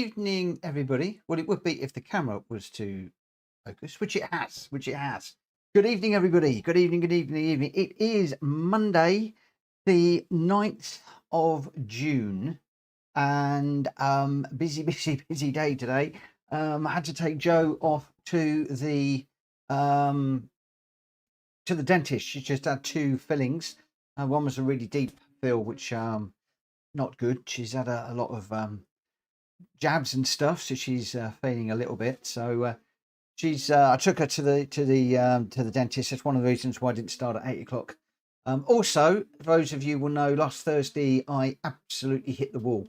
evening, everybody. Well, it would be if the camera was to focus, which it has, Good evening, everybody. Good evening, good evening, evening. It is Monday, the 9th of June, and busy day today. I had to take Jo off to the dentist. She just had two fillings. One was a really deep fill, which not good. She's had a lot of jabs and stuff, so she's failing a little bit. So she's I took her to the dentist. That's one of the reasons why I didn't start at 8 o'clock. Also, those of you will know, last Thursday I absolutely hit the wall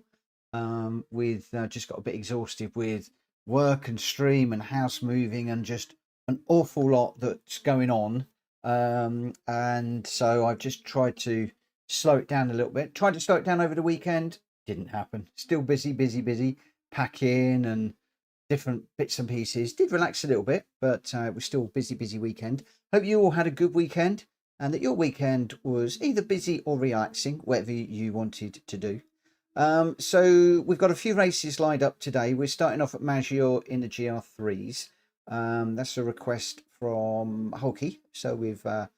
with just got a bit exhausted with work and stream and house moving and just an awful lot that's going on. And so I've just tried to slow it down a little bit. Tried to slow it down over the weekend. Didn't happen. Still busy, packing and different bits and pieces. Did relax a little bit, but it was still busy weekend. Hope you all had a good weekend and that your weekend was either busy or relaxing, whatever you wanted to do. So we've got a few races lined up today. We're starting off at Maggiore in the GR3s. That's a request from Hulky. So we're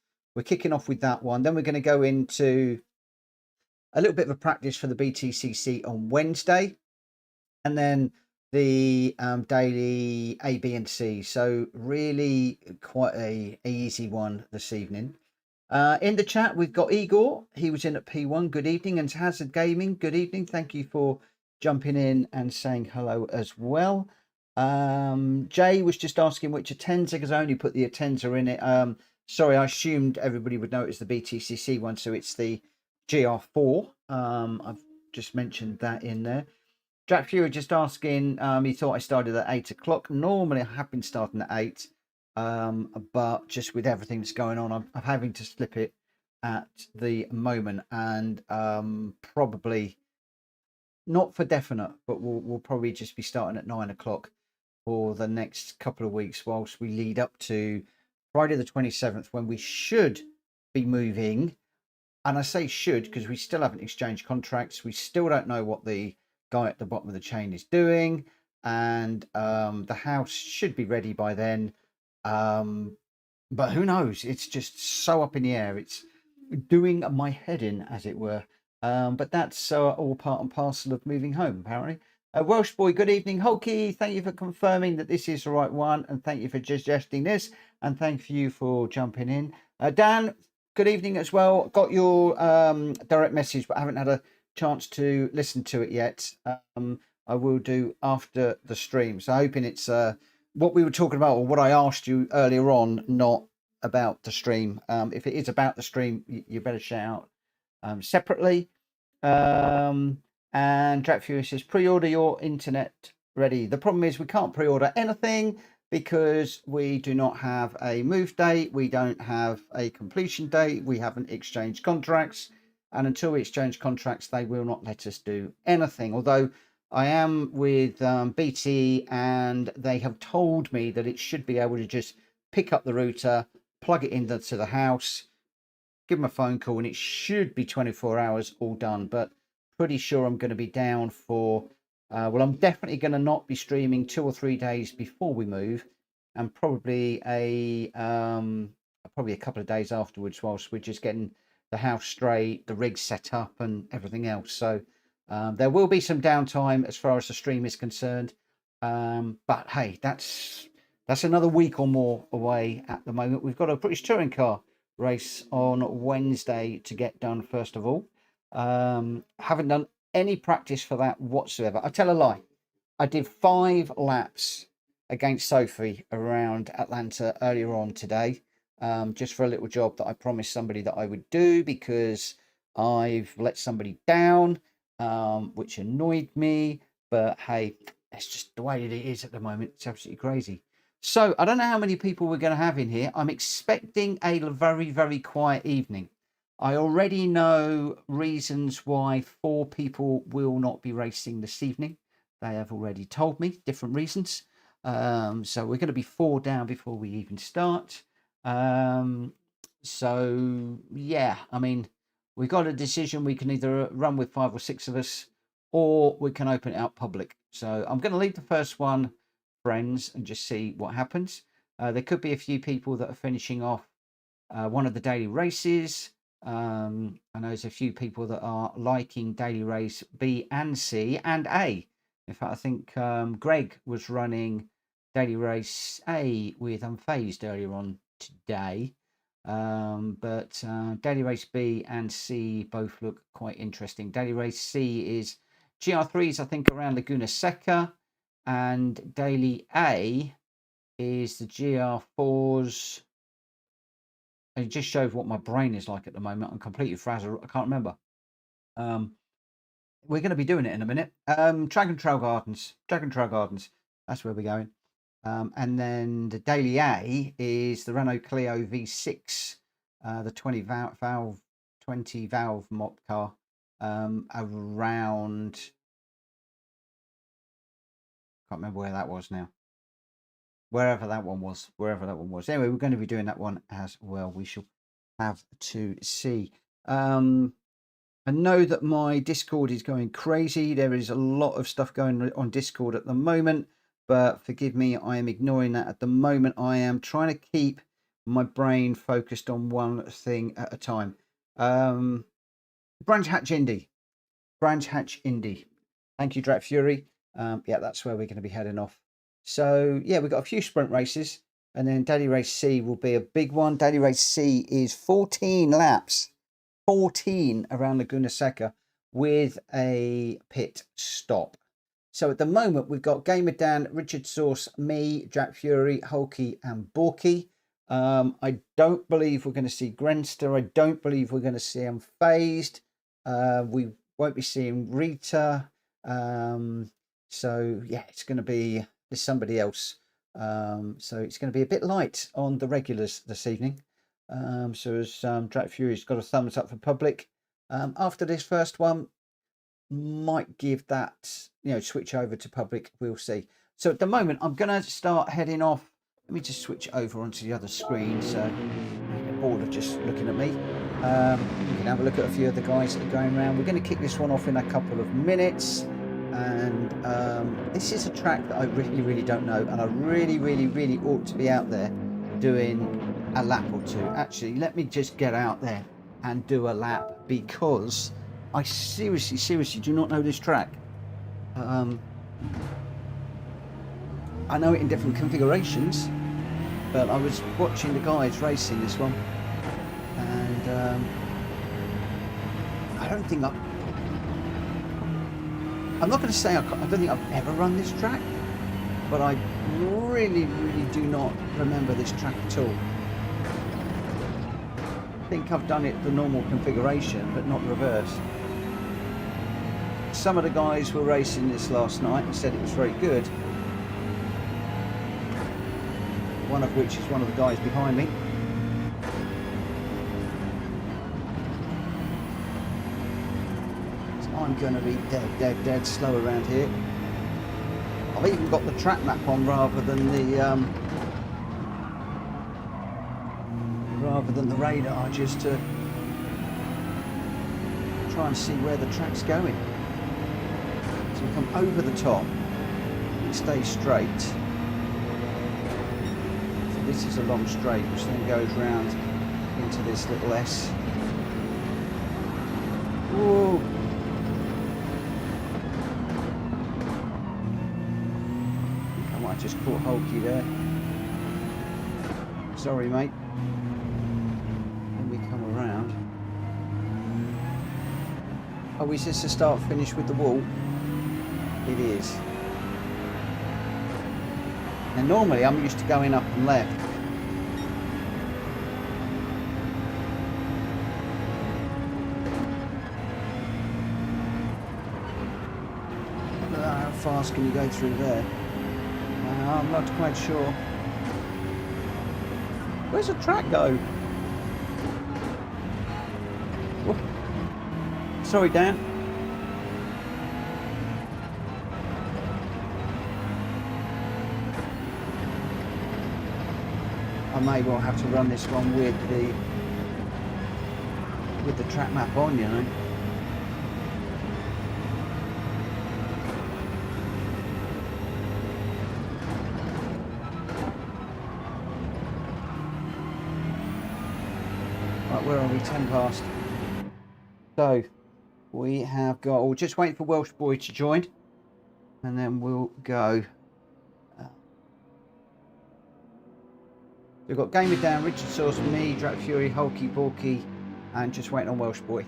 kicking off with that one. Then we're going to go into a little bit of a practice for the BTCC on Wednesday, and then the daily A, B, and C. So really quite a easy one this evening. In the chat, we've got Igor. He was in at P1. Good evening. And Hazard Gaming. Good evening. Thank you for jumping in and saying hello as well. Jay was just asking which Atenza, because I only put the Atenza in it. Sorry, I assumed everybody would know it's the BTCC one, so it's the GR4. I've just mentioned that in there. Jack Fury just asking, he thought I started at 8 o'clock. Normally I have been starting at 8, but just with everything that's going on, I'm having to slip it at the moment, and probably not for definite, but we'll probably just be starting at 9 o'clock for the next couple of weeks whilst we lead up to Friday the 27th, when we should be moving. And I say should because we still haven't exchanged contracts. We still don't know what the guy at the bottom of the chain is doing, and the house should be ready by then. But who knows? It's just so up in the air. It's doing my head in, as it were. But that's all part and parcel of moving home, apparently. Welsh boy, good evening. Hulky, thank you for confirming that this is the right one, and thank you for suggesting this, and thank you for jumping in. Dan, good evening as well. Got your direct message, but I haven't had a chance to listen to it yet. I will do after the stream. So hoping it's what we were talking about, or what I asked you earlier on, not about the stream. If it is about the stream, you better shout out separately. And Jack Fury says, pre-order your internet ready. The problem is we can't pre-order anything because we do not have a move date. We don't have a completion date. We haven't exchanged contracts. And until we exchange contracts, they will not let us do anything. Although I am with BT, and they have told me that it should be able to just pick up the router, plug it into the house, give them a phone call, and it should be 24 hours all done. But pretty sure I'm going to be down for, well, I'm definitely going to not be streaming 2 or 3 days before we move, and probably a couple of days afterwards whilst we're just getting the house straight, the rig set up and everything else. So there will be some downtime as far as the stream is concerned. But hey, that's another week or more away at the moment. We've got a British touring car race on Wednesday to get done first of all. Haven't done any practice for that whatsoever. I tell a lie. I did 5 laps against Sophie around Atlanta earlier on today, just for a little job that I promised somebody that I would do, because I've let somebody down, which annoyed me. But hey, it's just the way it is at the moment. It's absolutely crazy. So I don't know how many people we're going to have in here. I'm expecting a very quiet evening. I already know reasons why 4 people will not be racing this evening. They have already told me different reasons. So we're going to be 4 down before we even start. So yeah, I mean, we've got a decision. We can either run with 5 or 6 of us, or we can open it out public. So I'm going to leave the first one, friends, and just see what happens. There could be a few people that are finishing off one of the daily races. I know there's a few people that are liking daily race B and C and A. In fact, I think Greg was running daily race A with Unfazed earlier on today. But daily race B and C both look quite interesting. Daily race C is GR3s, I think, around Laguna Seca, and daily A is the GR4s. It just shows what my brain is like at the moment. I'm completely frazzled. I can't remember. We're going to be doing it in a minute. Dragon Trail Gardens. That's where we're going. And then the daily A is the Renault Clio V6, the 20 valve mop car, around. Can't remember where that was now. Wherever that one was. Anyway, we're going to be doing that one as well. We shall have to see. I know that my Discord is going crazy. There is a lot of stuff going on Discord at the moment, but forgive me, I am ignoring that at the moment. I am trying to keep my brain focused on one thing at a time. Branch Hatch Indy. Thank you, Drat Fury. Yeah, that's where we're going to be heading off. So, yeah, we've got a few sprint races, and then Daily Race C will be a big one. Daily Race C is 14 laps. 14 around Laguna Seca with a pit stop. So at the moment, we've got Gamer Dan, Richard Source, me, Jack Fury, Hulky, and Borky. I don't believe we're going to see Grenster. I don't believe we're going to see Unfazed. We won't be seeing Rita. So yeah, it's going to be somebody else. So it's going to be a bit light on the regulars this evening. So as Drat Fury's got a thumbs up for public. After this first one, might give that, switch over to public. We'll see. So at the moment, I'm going to start heading off. Let me just switch over onto the other screen. So I get bored of just looking at me. We can have a look at a few of the guys that are going around. We're going to kick this one off in a couple of minutes. And this is a track that I really, really don't know. And I really, really, really ought to be out there doing a lap or two. Actually, let me just get out there and do a lap, because I seriously do not know this track. I know it in different configurations, but I was watching the guys racing this one, and I don't think I'm not going to say I don't think I've ever run this track, but I really, really do not remember this track at all. I think I've done it the normal configuration, but not reverse. Some of the guys were racing this last night and said it was very good. One of which is one of the guys behind me. So I'm going to be dead slow around here. I've even got the track map on rather than the radar, just to try and see where the track's going. So we come over the top and stay straight. So this is a long straight, which then goes round into this little S. Whoa! I think I might have just caught Hulky there. Sorry, mate. Oh, is this a start finish with the wall? It is. And normally I'm used to going up and left. How fast can you go through there? I'm not quite sure. Where's the track go? Sorry, Dan. I may well have to run this one with the track map on, Right, where are we? 10 past. So we have got, we're just waiting for Welsh Boy to join, and then we'll go. We've got Gamer Dan, Richard Sauce, me, Drat Fury, Hulky Porky, and just waiting on Welsh Boy.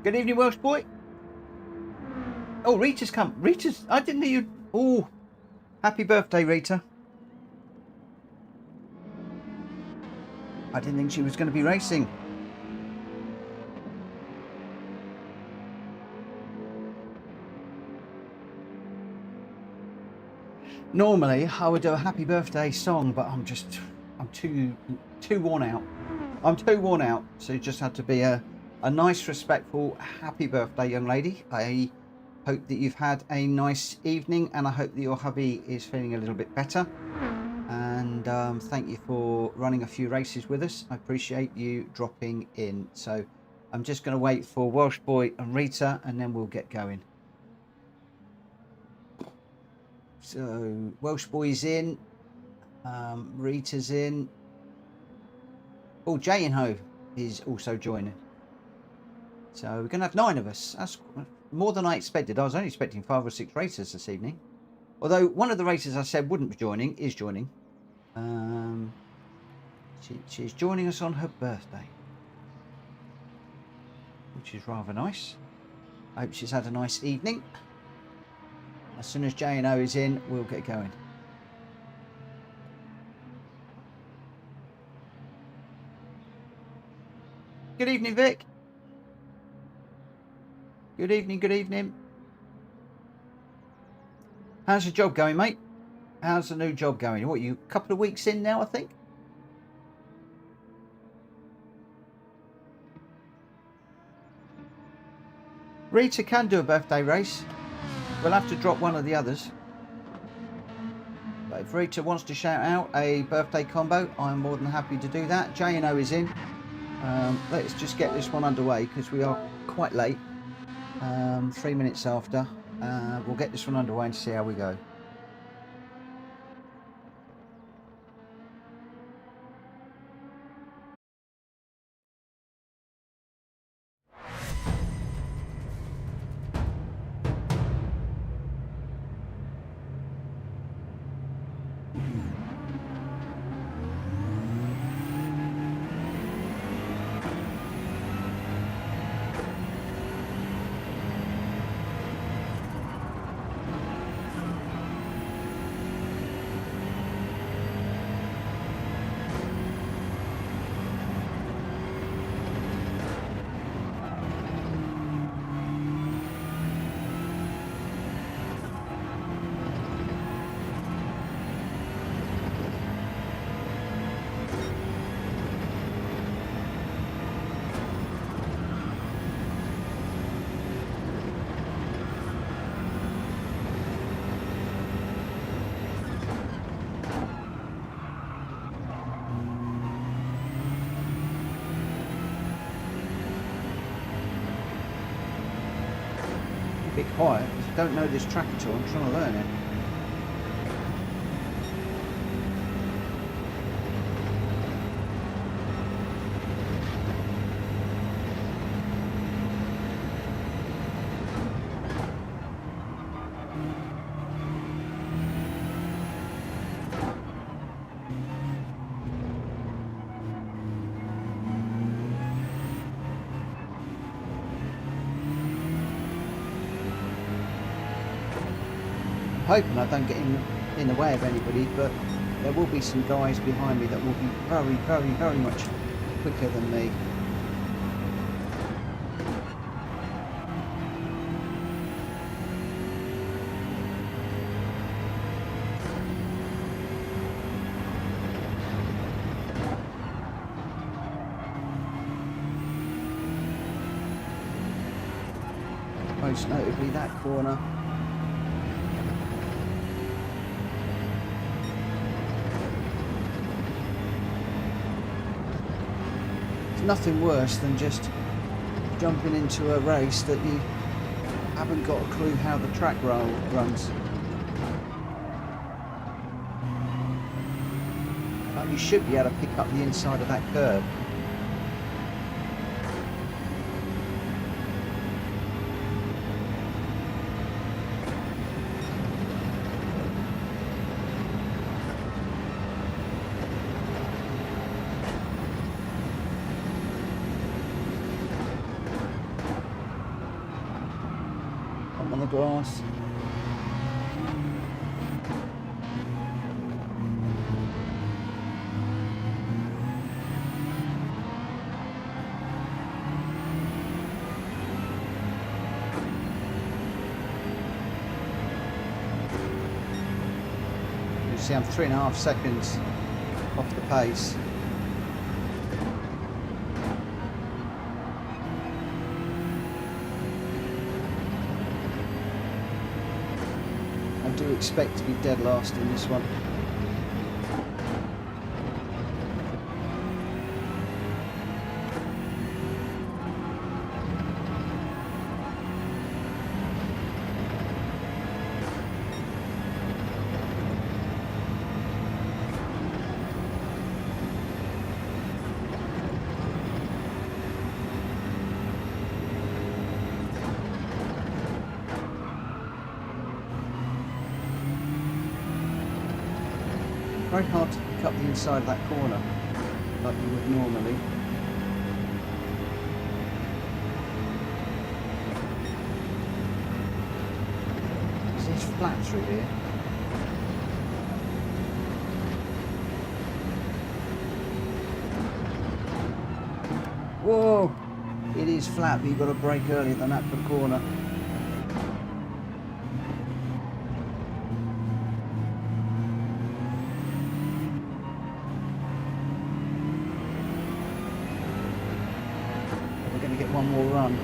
Good evening, Welsh Boy. Oh, Rita's come. Rita's, I didn't know you. Oh, happy birthday, Rita. I didn't think she was going to be racing. Normally, I would do a happy birthday song, but I'm too worn out. I'm too worn out, so it just had to be a nice, respectful, happy birthday, young lady. I hope that you've had a nice evening, and I hope that your hubby is feeling a little bit better. And thank you for running a few races with us. I appreciate you dropping in. So I'm just going to wait for Welsh Boy and Rita, and then we'll get going. So Welsh Boy's in, Rita's in. Oh, Jay and Ho is also joining. So we're going to have 9 of us. That's more than I expected. I was only expecting 5 or 6 racers this evening. Although one of the racers I said wouldn't be joining is joining. She's joining us on her birthday, which is rather nice. I hope she's had a nice evening. As soon as J&O is in, we'll get going. Good evening, Vic. Good evening, good evening. How's your job going, mate? How's the new job going? What, you a couple of weeks in now, I think? Rita can do a birthday race. We'll have to drop one of the others. But if Rita wants to shout out a birthday combo, I'm more than happy to do that. J&O is in. Let's just get this one underway because we are quite late. 3 minutes after. We'll get this one underway and see how we go. A bit quiet because I don't know this track at all. I'm trying to learn it. Hoping I don't get in the way of anybody, but there will be some guys behind me that will be very, very, very much quicker than me. Most notably that corner. Nothing worse than just jumping into a race that you haven't got a clue how the track runs. You should be able to pick up the inside of that curb. I'm on the grass. See, I'm 3.5 seconds off the pace. I do expect to be dead last in this one. Very hard to pick up the inside of that corner like you would normally. It's flat through here. Whoa! It is flat, but you've got to brake earlier than that for the corner. One more run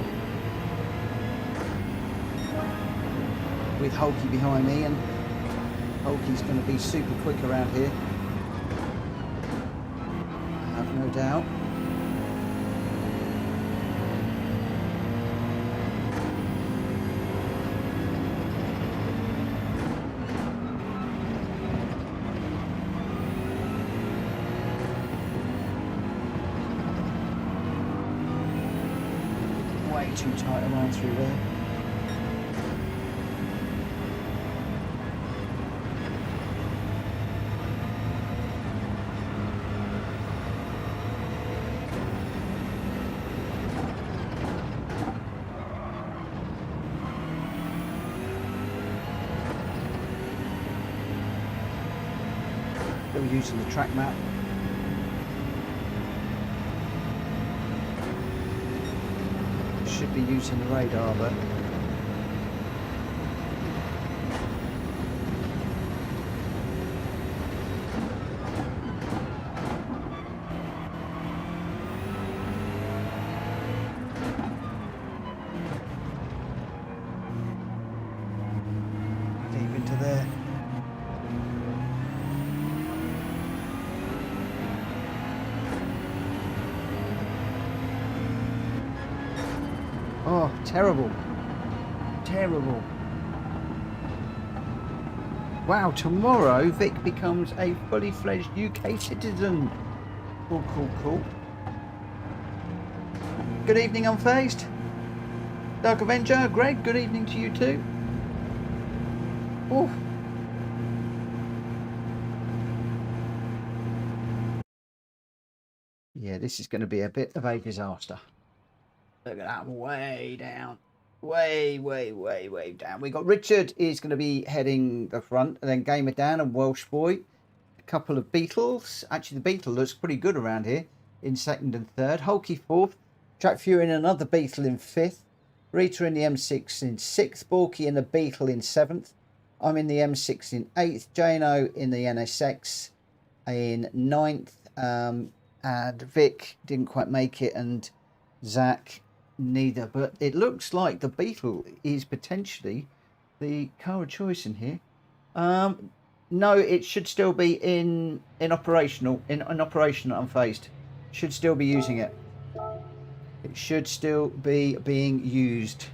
with Hulky behind me, and Hulky's going to be super quick around here, I have no doubt. Way too tight a line through there. Still using the track map. Should be using the radar, but deep into there. Oh, terrible. Terrible. Wow, tomorrow Vic becomes a fully fledged UK citizen. Cool, cool, cool. Good evening, Unfazed. Dark Avenger, Greg, good evening to you too. Oh. Yeah, this is going to be a bit of a disaster. Look at that, way down. Way down. We got Richard is going to be heading the front, and then Gamer Dan and Welsh Boy. A couple of Beetles. Actually, the Beetle looks pretty good around here in second and third. Hulky fourth. Jack Fury and another Beetle in fifth. Rita in the M6 in sixth. Borky in the Beetle in seventh. I'm in the M6 in eighth. Jano in the NSX in ninth. And Vic didn't quite make it, and Zach neither, but it looks like the Beetle is potentially the car of choice in here. No, it should still be in operational unfazed. Should still be using it. It should still be being used.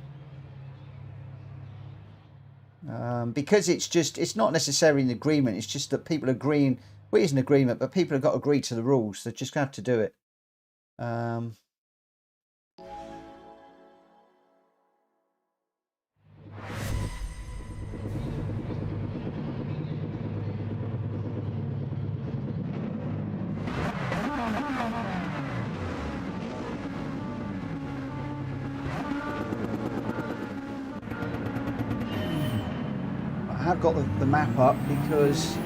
Because it's not necessarily an agreement, it's just that people agreeing Well, it is an agreement, but people have got to agree to the rules. They just have to do it. I have got the map up because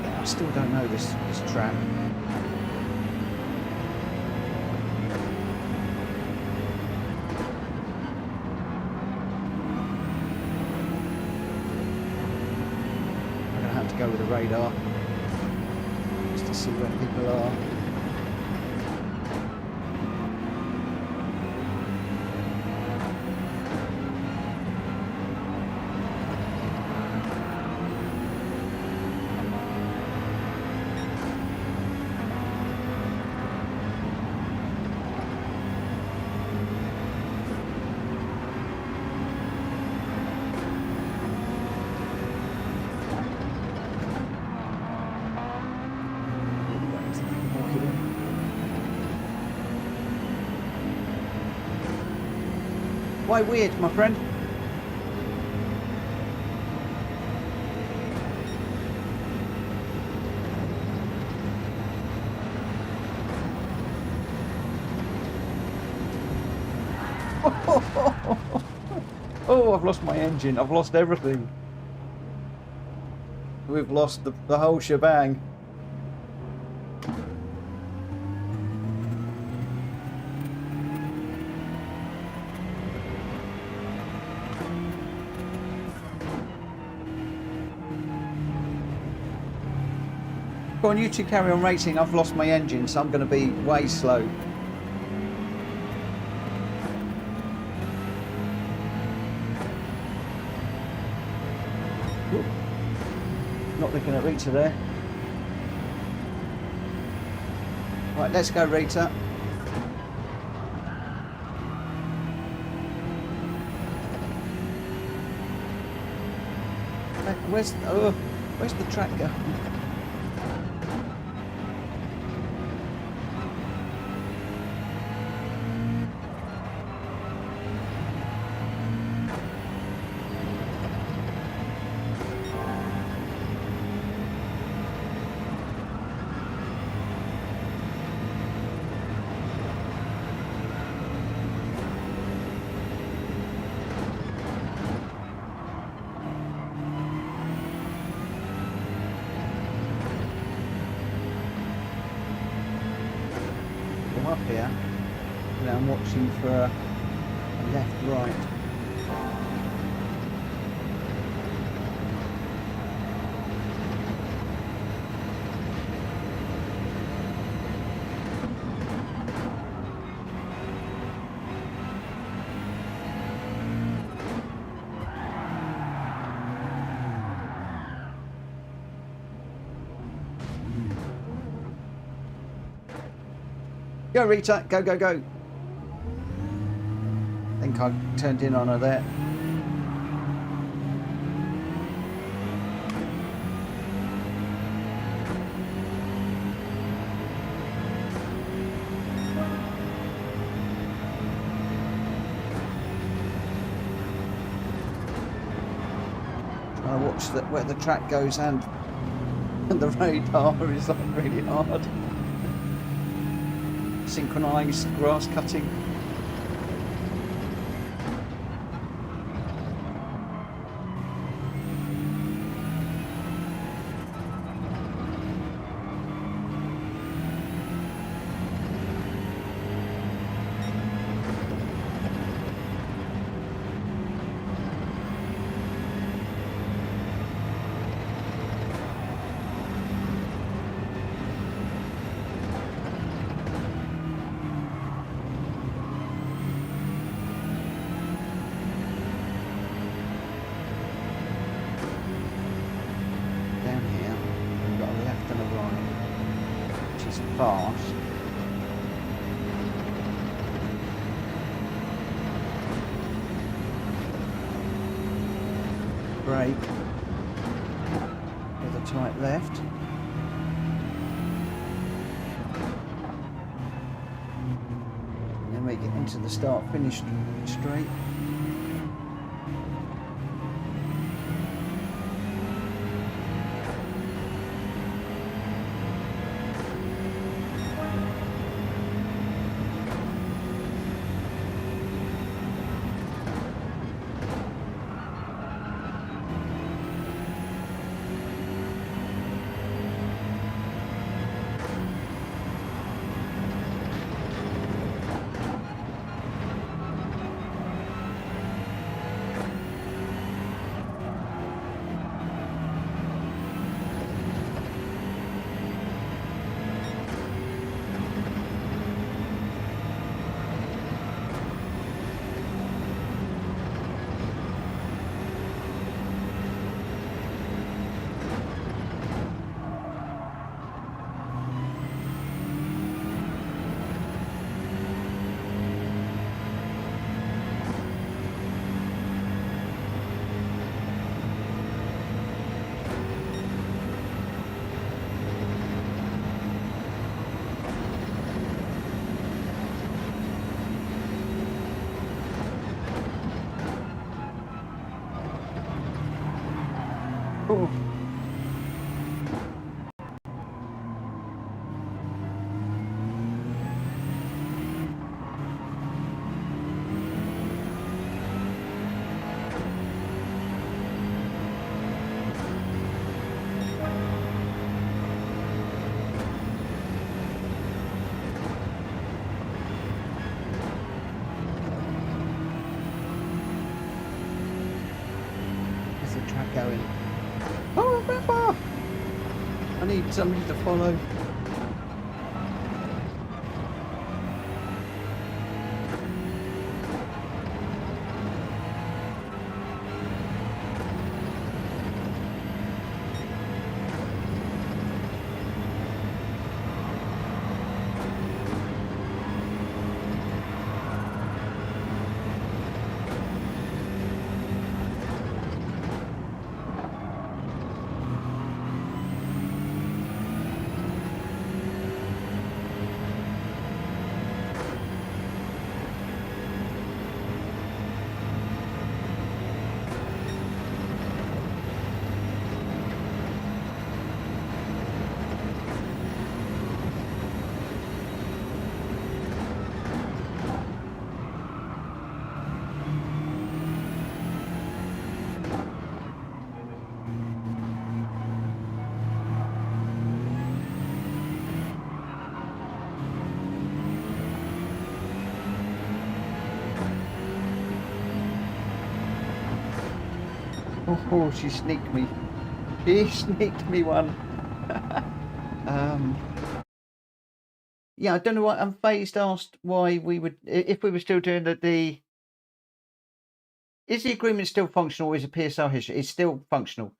I still don't know this track. I'm going to have to go with the radar just to see where people are. Why weird, my friend? Oh, I've lost my engine. I've lost everything. We've lost the whole shebang. Go on, you two carry on racing. I've lost my engine, so I'm going to be way slow. Not looking at Rita there. Right, let's go, Rita. Where's the track going? Up here, and I'm watching for a left right. Go, Rita, go, go, go. I think I turned in on her there. Trying to watch where the track goes and the radar is like really hard. Synchronized grass cutting. Fast. Brake with the tight left. Then we get into the start-finish straight. Oh. There's the track going. Oh, remember! I need somebody to follow. Oh, she sneaked me. She sneaked me one. Yeah, I don't know what. Phased asked why we would, if we were still doing the. Is the agreement still functional, or is it PSL history? It's still functional.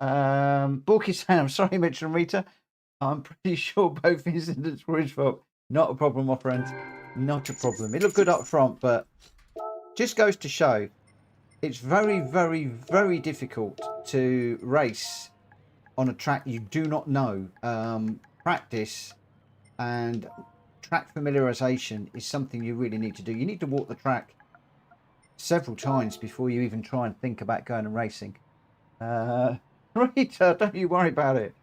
Borky Sam, sorry, Mitchell and Rita. I'm pretty sure both incidents were his fault. Not a problem, my friend. Not a problem. It looked good up front, but just goes to show it's very, very, very difficult to race on a track you do not know. Practice and track familiarization is something you really need to do. You need to walk the track several times before you even try and think about going and racing. Rita, don't you worry about it.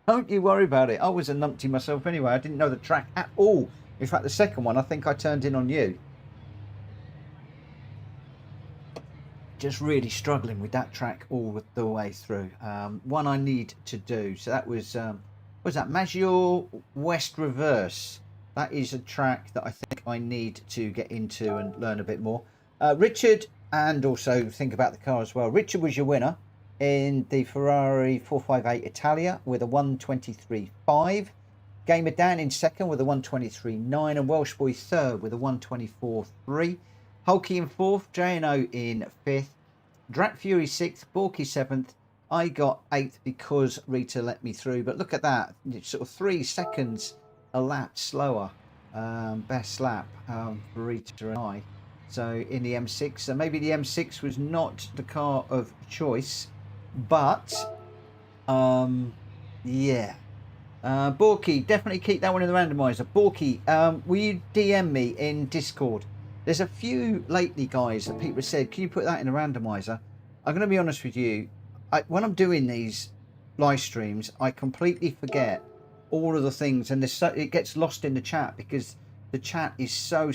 Don't you worry about it. I was a numpty myself anyway. I didn't know the track at all. In fact, the second one, I think I turned in on you. Just really struggling with that track all the way through. One I need to do. So that was that Maggiore West Reverse. That is a track that I think I need to get into and learn a bit more. Richard, and also think about the car as well. Richard was your winner in the Ferrari 458 Italia with a 123.5. Gamer Dan in second with a 123.9, and Welsh Boy third with a 124.3. Hulky in fourth, J&O in fifth, Drat Fury sixth, Borky seventh. I got eighth because Rita let me through. But look at that, it's sort of 3 seconds a lap slower. Best lap for Rita and I. So in the M6, so maybe the M6 was not the car of choice, but Yeah. Borky, definitely keep that one in the randomizer. Borky, will you DM me in Discord? There's a few lately, guys, that people have said, can you put that in a randomizer? I'm going to be honest with you. When I'm doing these live streams, I completely forget all of the things, and it gets lost in the chat because the chat is so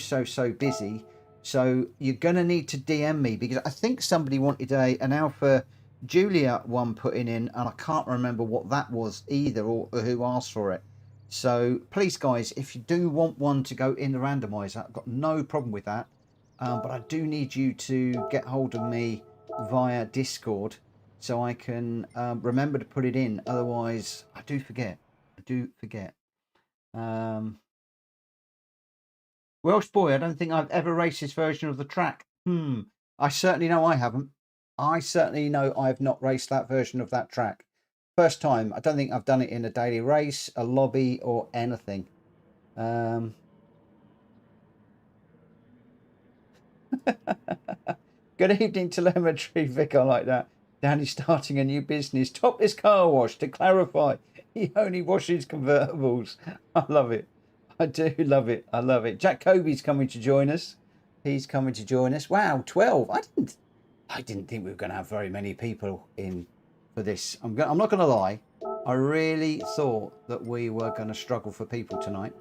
busy. So you're going to need to DM me, because I think somebody wanted an Alpha Julia one putting in, and I can't remember what that was either, or who asked for it. So please, guys, if you do want one to go in the randomizer, I've got no problem with that. But I do need you to get hold of me via Discord so I can remember to put it in. Otherwise, I do forget. Welsh boy, I don't think I've ever raced this version of the track. I certainly know I haven't. I certainly know I've not raced that version of that track. First time. I don't think I've done it in a daily race, a lobby, or anything. Good evening, telemetry, Vic. I like that. Danny's starting a new business. Topless car wash. To clarify, he only washes convertibles. I love it. I do love it. I love it. Jack Kobe's coming to join us. He's coming to join us. Wow, 12. I didn't think we were going to have very many people in for this. I'm not going to lie. I really thought that we were going to struggle for people tonight.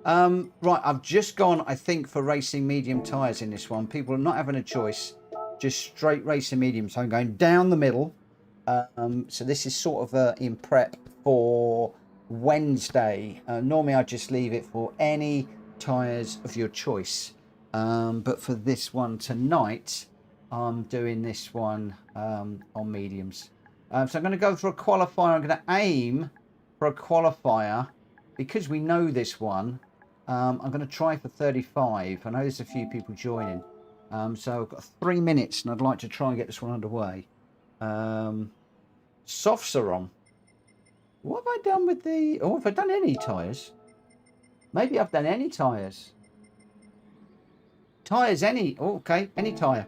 Right, I've just gone, I think, for racing medium tyres in this one. People are not having a choice. Just straight racing medium. So I'm going down the middle. So this is sort of in prep for Wednesday. Normally I just leave it for any tyres of your choice. But for this one tonight, I'm doing this one on mediums. So I'm going to go for a qualifier. I'm going to aim for a qualifier because we know this one. I'm going to try for 35. I know there's a few people joining. So I've got 3 minutes and I'd like to try and get this one underway. Softs are on. What have I done with the... Oh, have I done any tyres? Maybe I've done any tyres. Tyres, any... Oh, okay, any tyre.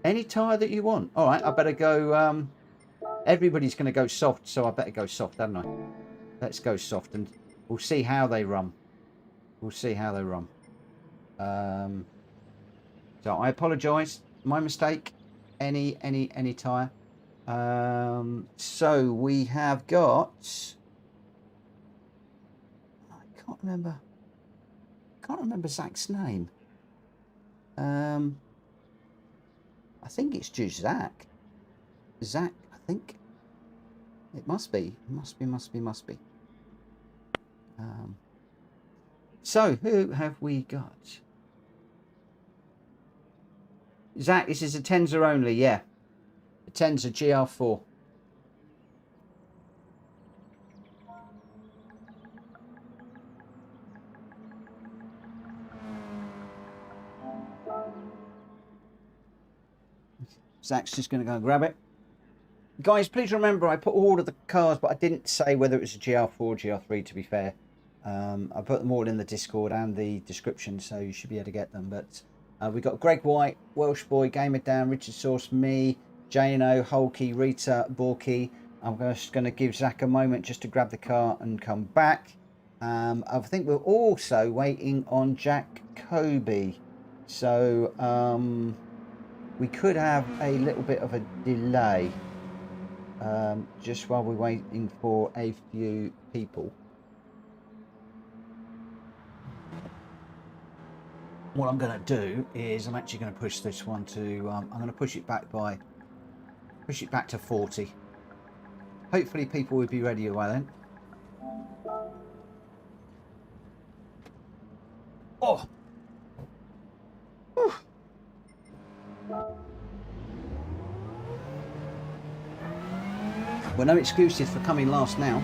Any tyre that you want. All right, I better go... Everybody's going to go soft, so I better go soft, haven't I? Let's go soft and we'll see how they run. We'll see how they run. So I apologise. My mistake. Any tyre. So we have got... I can't remember Zach's name. I think it's just Zach. Zach, I think. It must be. Must be. So who have we got? Zach, this is a Atenza only, yeah. Atenza GR4. Zach's just going to go and grab it. Guys, please remember I put all of the cars, but I didn't say whether it was a GR4 or GR3, to be fair. I put them all in the Discord and the description, so you should be able to get them. But we've got Greg White, Welsh Boy, Gamer Dan, Richard Source, me, Jano, Holkey, Rita, Borky. I'm just going to give Zach a moment just to grab the car and come back. I think we're also waiting on Jack Kobe. So we could have a little bit of a delay. Just while we're waiting for a few people. What I'm going to do is I'm actually going to push this one to I'm going to push it back to 40. Hopefully people will be ready by then. Oh, whew. Well, no excuses for coming last now.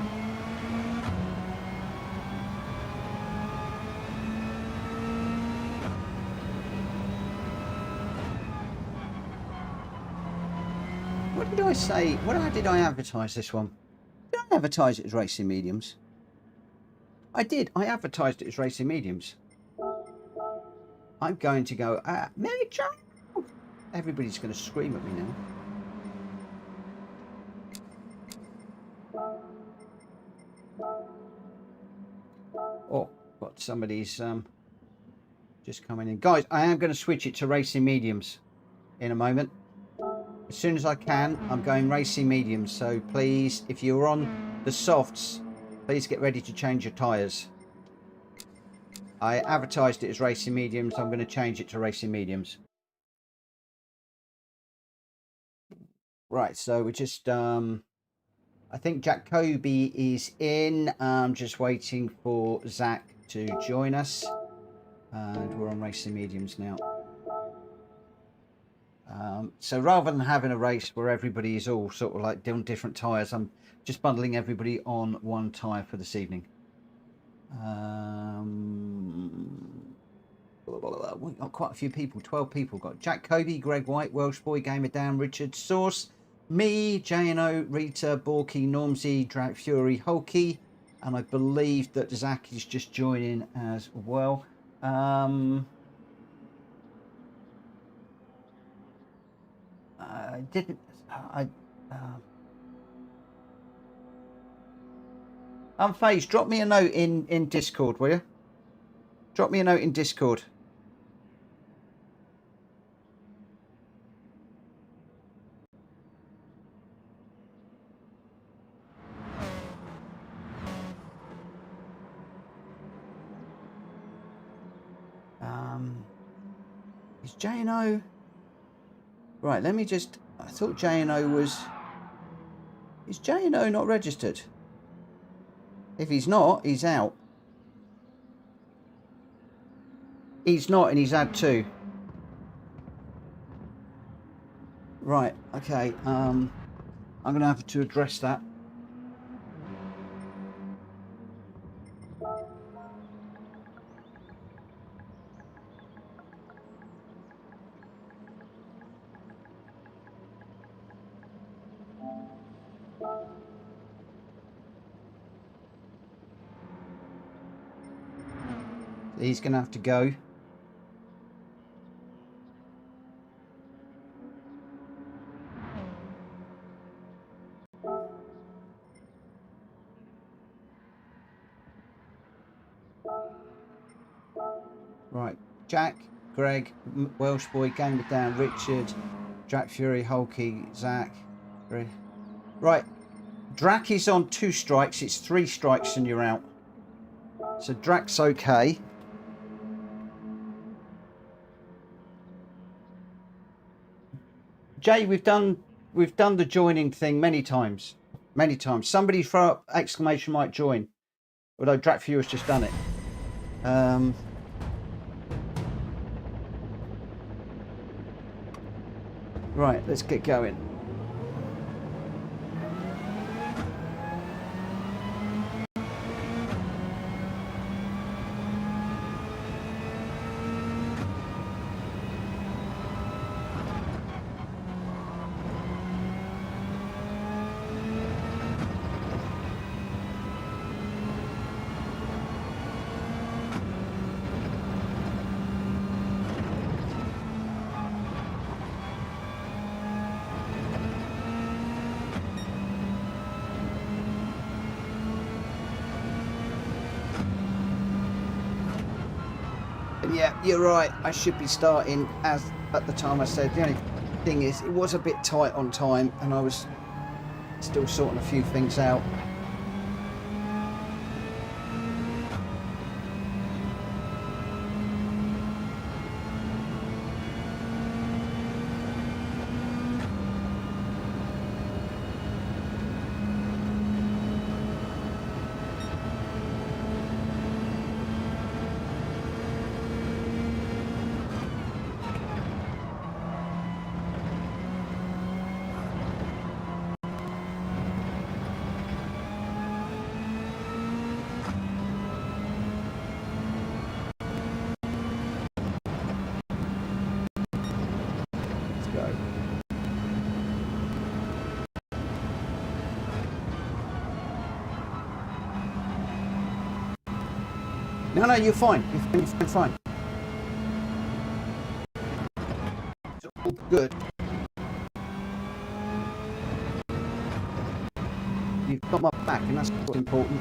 What did I say? How did I advertise this one? Did I advertise it as racing mediums? I did. I advertised it as racing mediums. I'm going to go, Mary Jo! Everybody's going to scream at me now. somebody's just coming in. Guys, I am going to switch it to racing mediums in a moment. As soon as I can, I'm going racing mediums. So please, if you're on the softs, please get ready to change your tyres. I advertised it as racing mediums. I'm going to change it to racing mediums. Right, so we're just, I think Jacoby is in. I'm just waiting for Zach to join us. And we're on racing mediums now. So rather than having a race where everybody is all sort of like doing different tyres, I'm just bundling everybody on one tyre for this evening. We've got quite a few people, 12 people. Got Jack Kobe, Greg White, Welsh Boy, Gamer Dan, Richard Source, me, J&O, Rita, Borky, Normsy, Drag Fury, Hulky, and I believe that Zach is just joining as well. Unfazed, drop me a note in Discord, will you? Drop me a note in Discord. Is J&O... Right, let me just... I thought J&O was... Is J&O not registered? If he's not, he's out. He's not, and he's had 2. Right, okay. I'm going to have to address that. He's going to have to go. Right, Jack, Greg, Welsh Boy, Gamer Dan, Richard, Drac Fury, Hulky, Zach. Right, Drac is on 2 strikes. It's 3 strikes and you're out. So Drac's okay. Jay, we've done the joining thing many times. Many times. Somebody throw up exclamation mark join. Although Drac Fury has just done it. Right, let's get going. Yeah, you're right. I should be starting as at the time I said. The only thing is, it was a bit tight on time, and I was still sorting a few things out. No, you're fine. You're fine. It's all good. You've got my back, and that's what's important.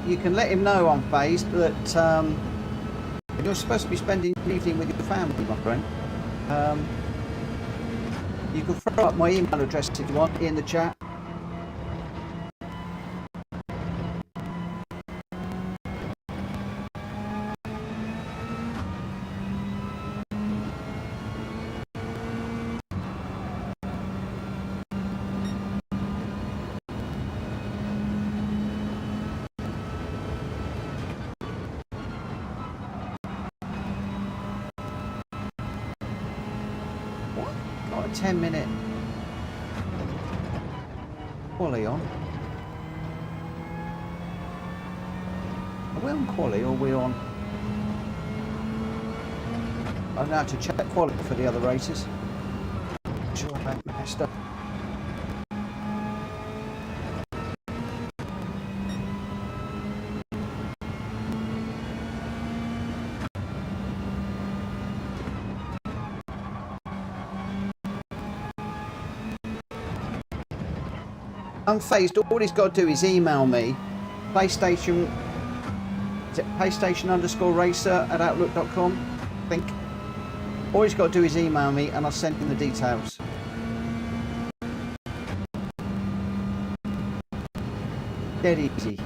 you can let him know I'm phased that you're supposed to be spending the evening with your family, my friend. You can throw up my email address if you want in the chat. What? Got a 10-minute quali on. Are we on quali or are we on? I'm going to have to check quali for the other races. I'm sure I haven't messed up. Unfazed, all he's got to do is email me, PlayStation, is it PlayStation_racer@outlook.com, I think. All he's got to do is email me and I'll send him the details. Dead easy.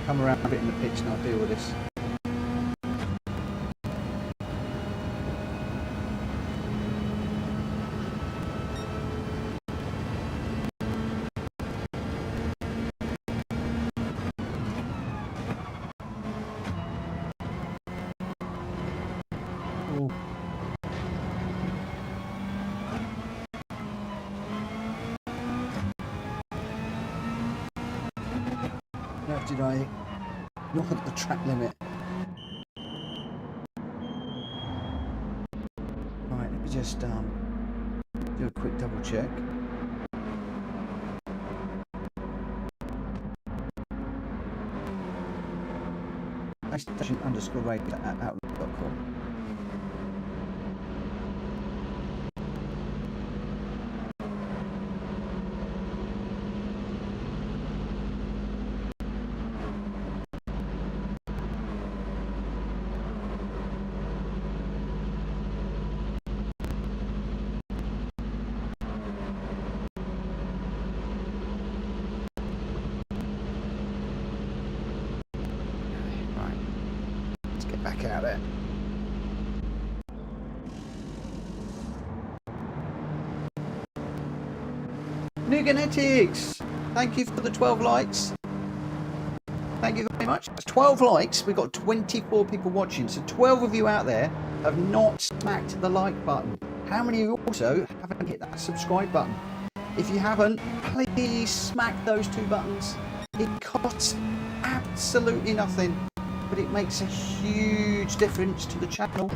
Come around a bit in the pitch and I'll deal with this. Ooh. No, did I not at the track limit? Right, let me just do a quick double check. PlayStation_racer@outlook.com. Back out there. New Genetics, thank you for the 12 likes. Thank you very much. That's 12 likes. We've got 24 people watching. So 12 of you out there have not smacked the like button. How many of you also haven't hit that subscribe button? If you haven't, please smack those two buttons. It costs absolutely nothing, but it makes a huge difference to the channel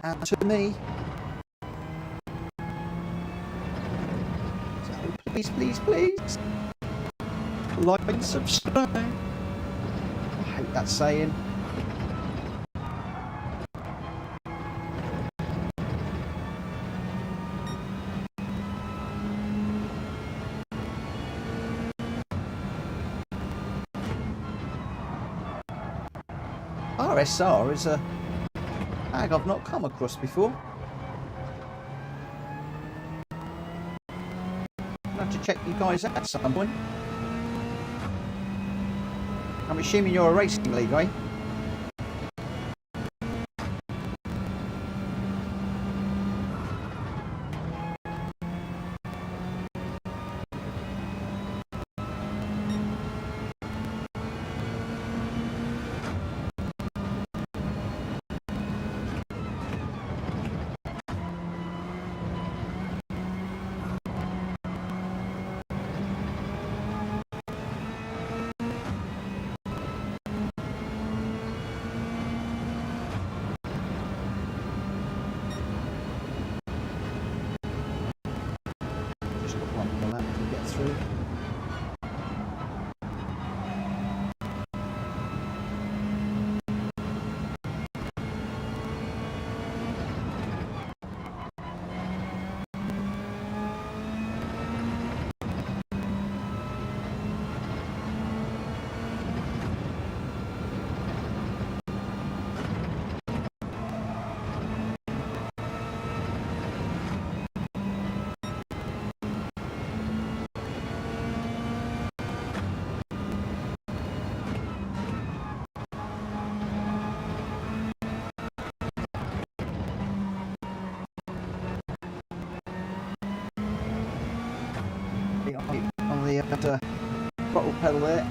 and to me. So please, please, please, like and subscribe. I hate that saying. RSR is a tag I've not come across before. I'll have to check you guys out at some point. I'm assuming you're a racing league, eh? On the throttle pedal there.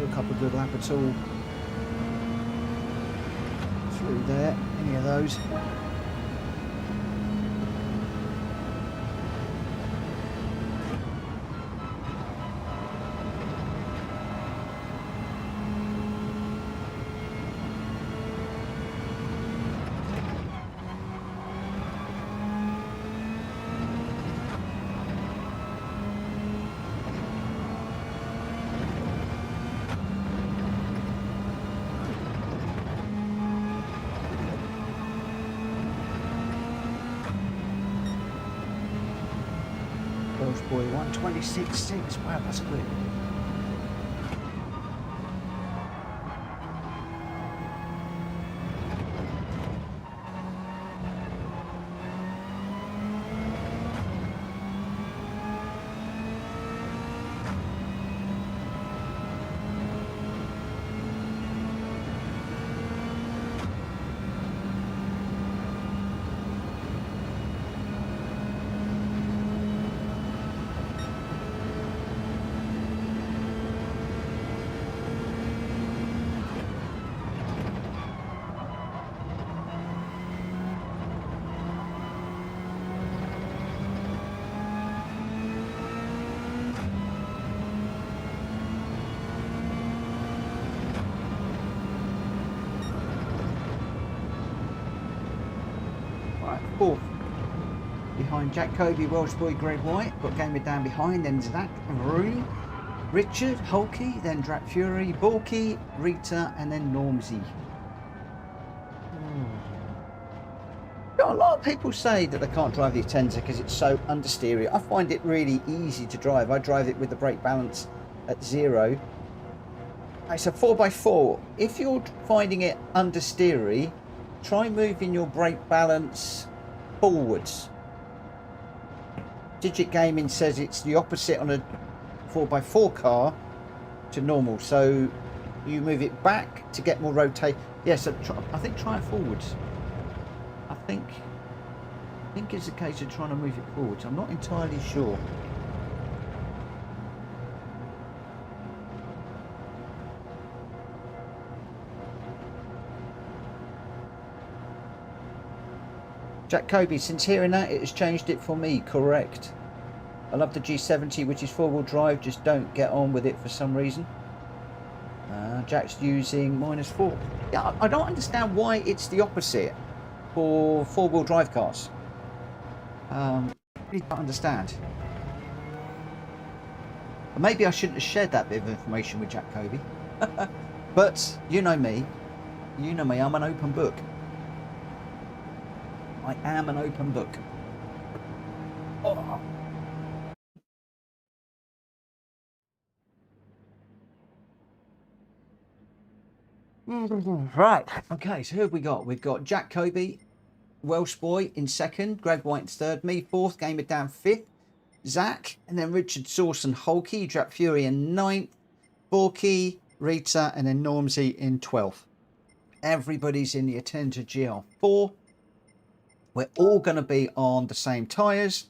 A couple of good lap at all through there, any of those. Boy, 1:26.6. Wow, that's quick. Fourth behind Jack Kobe, Welsh boy, Greg White. Got Gamer down behind, then Zach Maroon, Richard, Hulky, then Drat Fury, Bulky, Rita, and then Normsy. A lot of people say that they can't drive the Atenza because it's so understeery. I find it really easy to drive. I drive it with the brake balance at 0. It's a 4x4. If you're finding it understeery, try moving your brake balance forwards. Digit Gaming says it's the opposite on a 4x4 car to normal, so you move it back to get more rotate. Yes, I think try it forwards. I think it's a case of trying to move it forwards. I'm not entirely sure. Jack Kobe, since hearing that, it has changed it for me. Correct. I love the G70, which is 4-wheel drive, just don't get on with it for some reason. Jack's using -4. Yeah, I don't understand why it's the opposite for four-wheel drive cars. Really don't understand. Maybe I shouldn't have shared that bit of information with Jack Kobe. But you know me. You know me, I'm an open book. I am an open book. Oh. Right, okay, so who have we got? We've got Jack Kobe, Welsh Boy in second, Greg White in third, me fourth, Gamer Dan fifth, Zach, and then Richard Sauce and Holkey, Jack Fury in ninth, Borky, Rita, and then Normsy in 12th. Everybody's in the Atenza GR4. We're all going to be on the same tyres.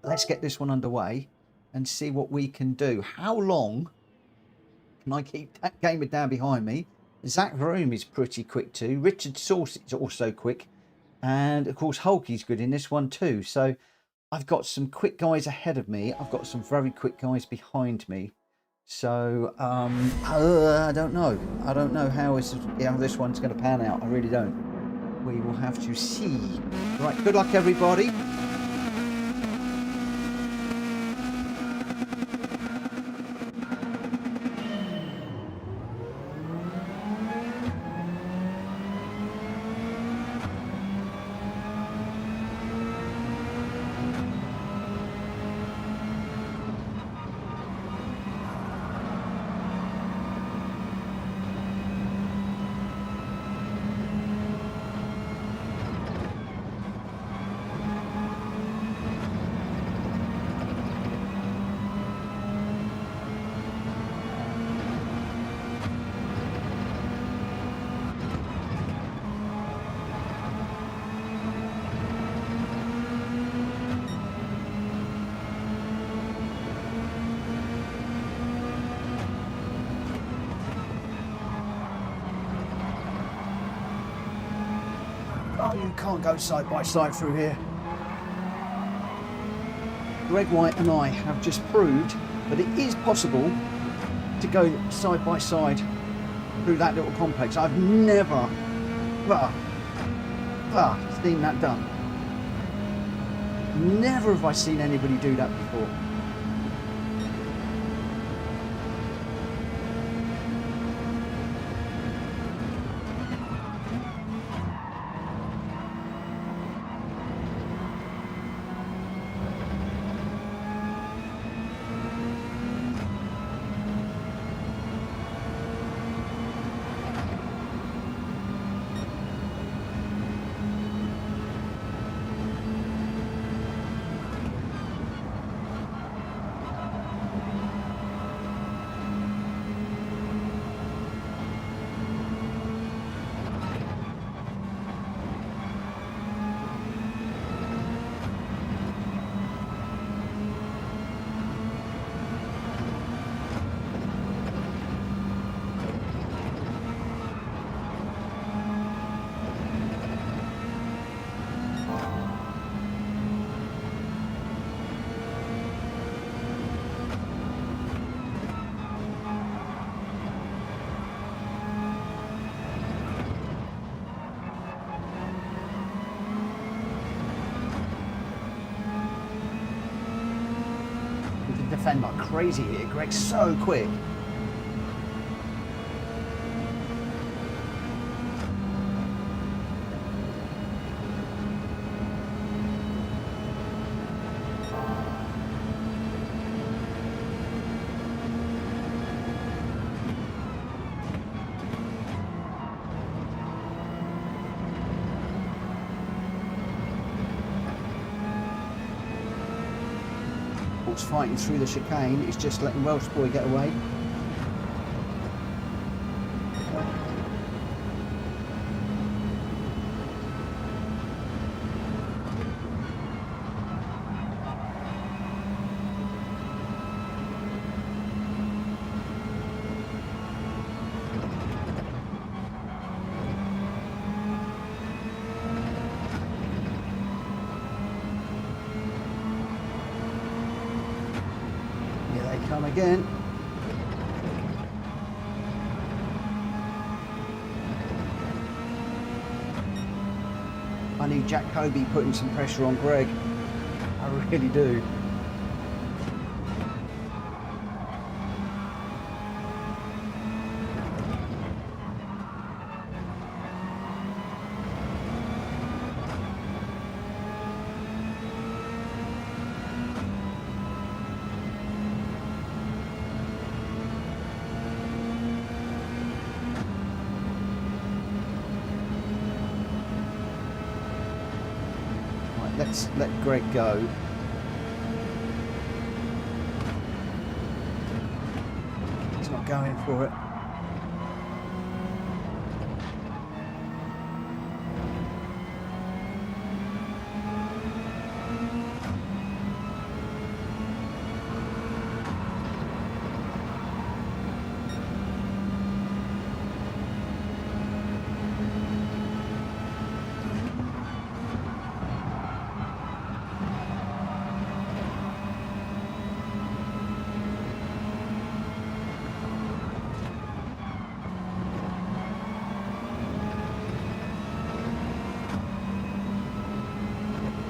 Let's get this one underway and see what we can do. How long can I keep that Gamer down behind me? Zach Vroom is pretty quick too. Richard Sauce is also quick. And of course, Hulky's good in this one too. So I've got some quick guys ahead of me. I've got some very quick guys behind me. So I don't know. I don't know how this one's going to pan out. I really don't. We will have to see. Right, good luck everybody. Oh, you can't go side by side through here. Greg White and I have just proved that it is possible to go side by side through that little complex. I've never seen that done. Never have I seen anybody do that before. Defend like crazy here. Greg's so quick. Fighting through the chicane, he's just letting Welsh Boy get away. Again. see Jack Kobe putting some pressure on Greg. I really do. Let's let Greg go. He's not going for it.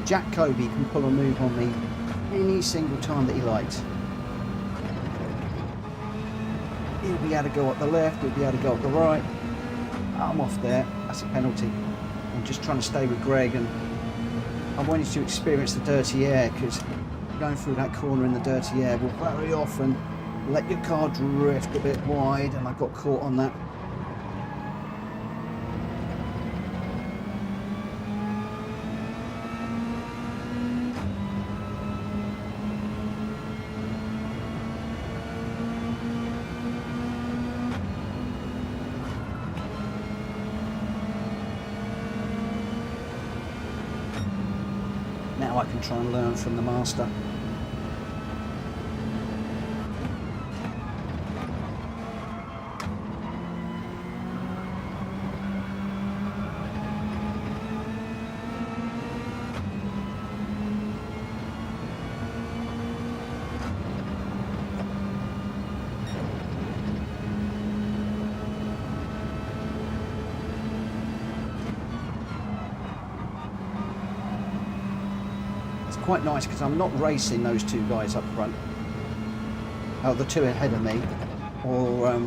Jack Kobe can pull a move on me any single time that he likes. He'll be able to go up the left, he'll be able to go up the right. I'm off there, that's a penalty. I'm just trying to stay with Greg, and I wanted to experience the dirty air, because going through that corner in the dirty air will very often let your car drift a bit wide, and I got caught on that. Now I can try and learn from the master. Quite nice because I'm not racing those two guys up front, the two ahead of me, or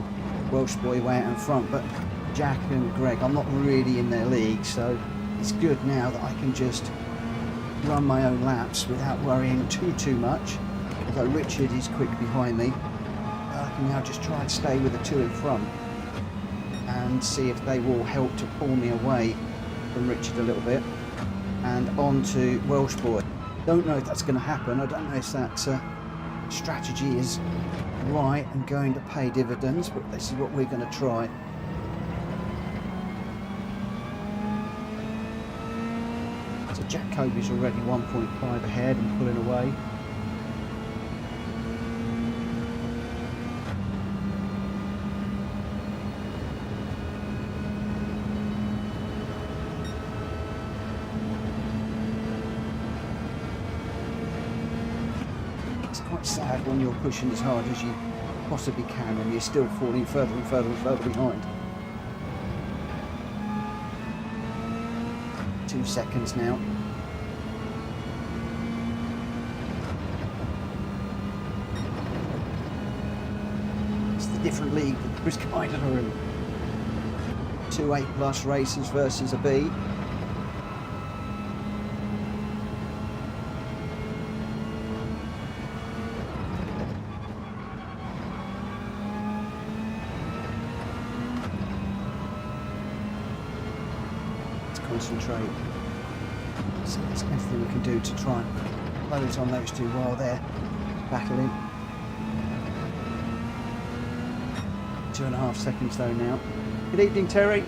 Welsh boy way out in front, but Jack and Greg, I'm not really in their league, so it's good now that I can just run my own laps without worrying too much. Although Richard is quick behind me, I can now just try and stay with the two in front and see if they will help to pull me away from Richard a little bit and onto Welsh boy. Don't know if that's going to happen. I don't know if that strategy is right and going to pay dividends, but this is what we're going to try. So Jack Kobe's already 1.5 ahead and pulling away. Sad when you're pushing as hard as you possibly can and you're still falling further and further and further behind. 2 seconds now. It's the different league that Chris Kyder are in. 2 A+ races versus a B. Concentrate. So there's anything we can do to try and close on those two while they're battling. 2.5 seconds though now. Good evening, Terry.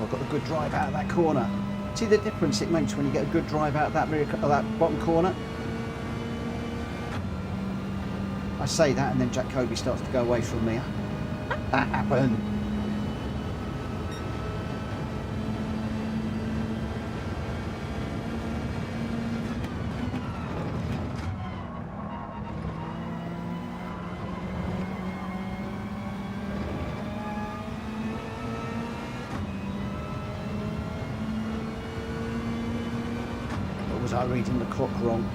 I've got a good drive out of that corner. See the difference it makes when you get a good drive out of that bottom corner? I say that and then Jack Kobe starts to go away from me. That happened. was I reading the clock wrong?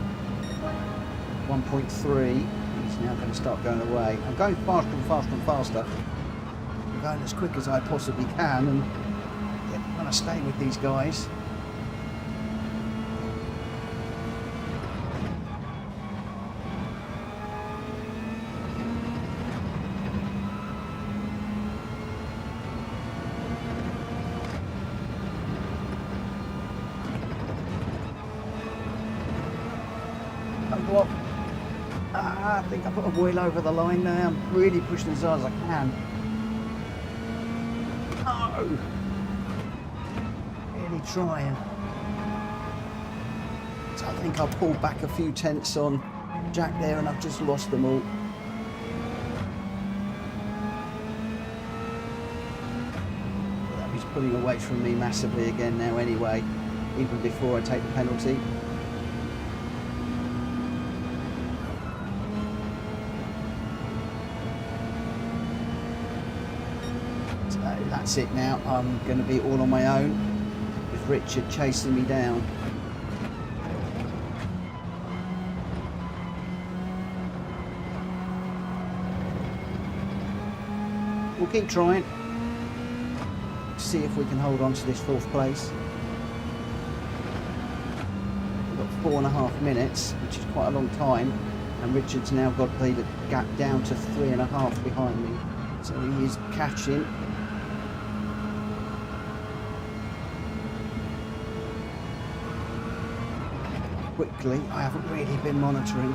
1.3. He's now going to start going away. I'm going faster and faster and faster. I'm going as quick as I possibly can, and I'm going to stay with these guys. I think I put a wheel over the line now. I'm really pushing as hard as I can. Oh! Really trying. So I think I pulled back a few tenths on Jack there and I've just lost them all. But he's pulling away from me massively again now anyway, even before I take the penalty. That's it now. I'm going to be all on my own with Richard chasing me down. We'll keep trying. See if we can hold on to this 4th place. We've got 4.5 minutes, which is quite a long time, and Richard's now got the gap down to 3.5 behind me. So he is catching. Quickly, I haven't really been monitoring.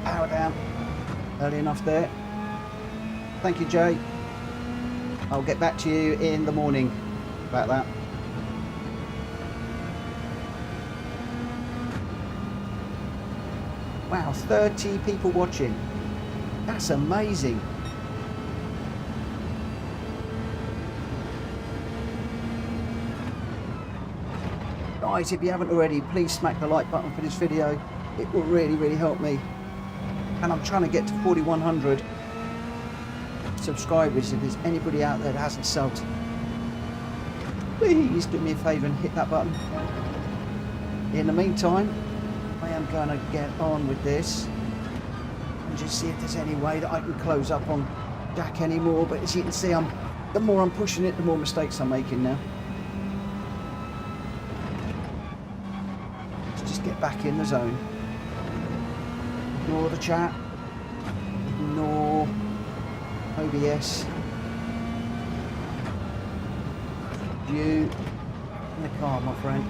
Power down early enough there. Thank you, Jay. I'll get back to you in the morning about that. Wow, 30 people watching. That's amazing. Guys, if you haven't already, please smack the like button for this video. It will really help me. And I'm trying to get to 4,100 subscribers. If there's anybody out there that hasn't subbed, please do me a favour and hit that button. In the meantime, I am going to get on with this and just see if there's any way that I can close up on Jack anymore. But as you can see, the more I'm pushing it, the more mistakes I'm making now. Let's just get back in the zone. Ignore the chat, ignore OBS, you in the car, my friend.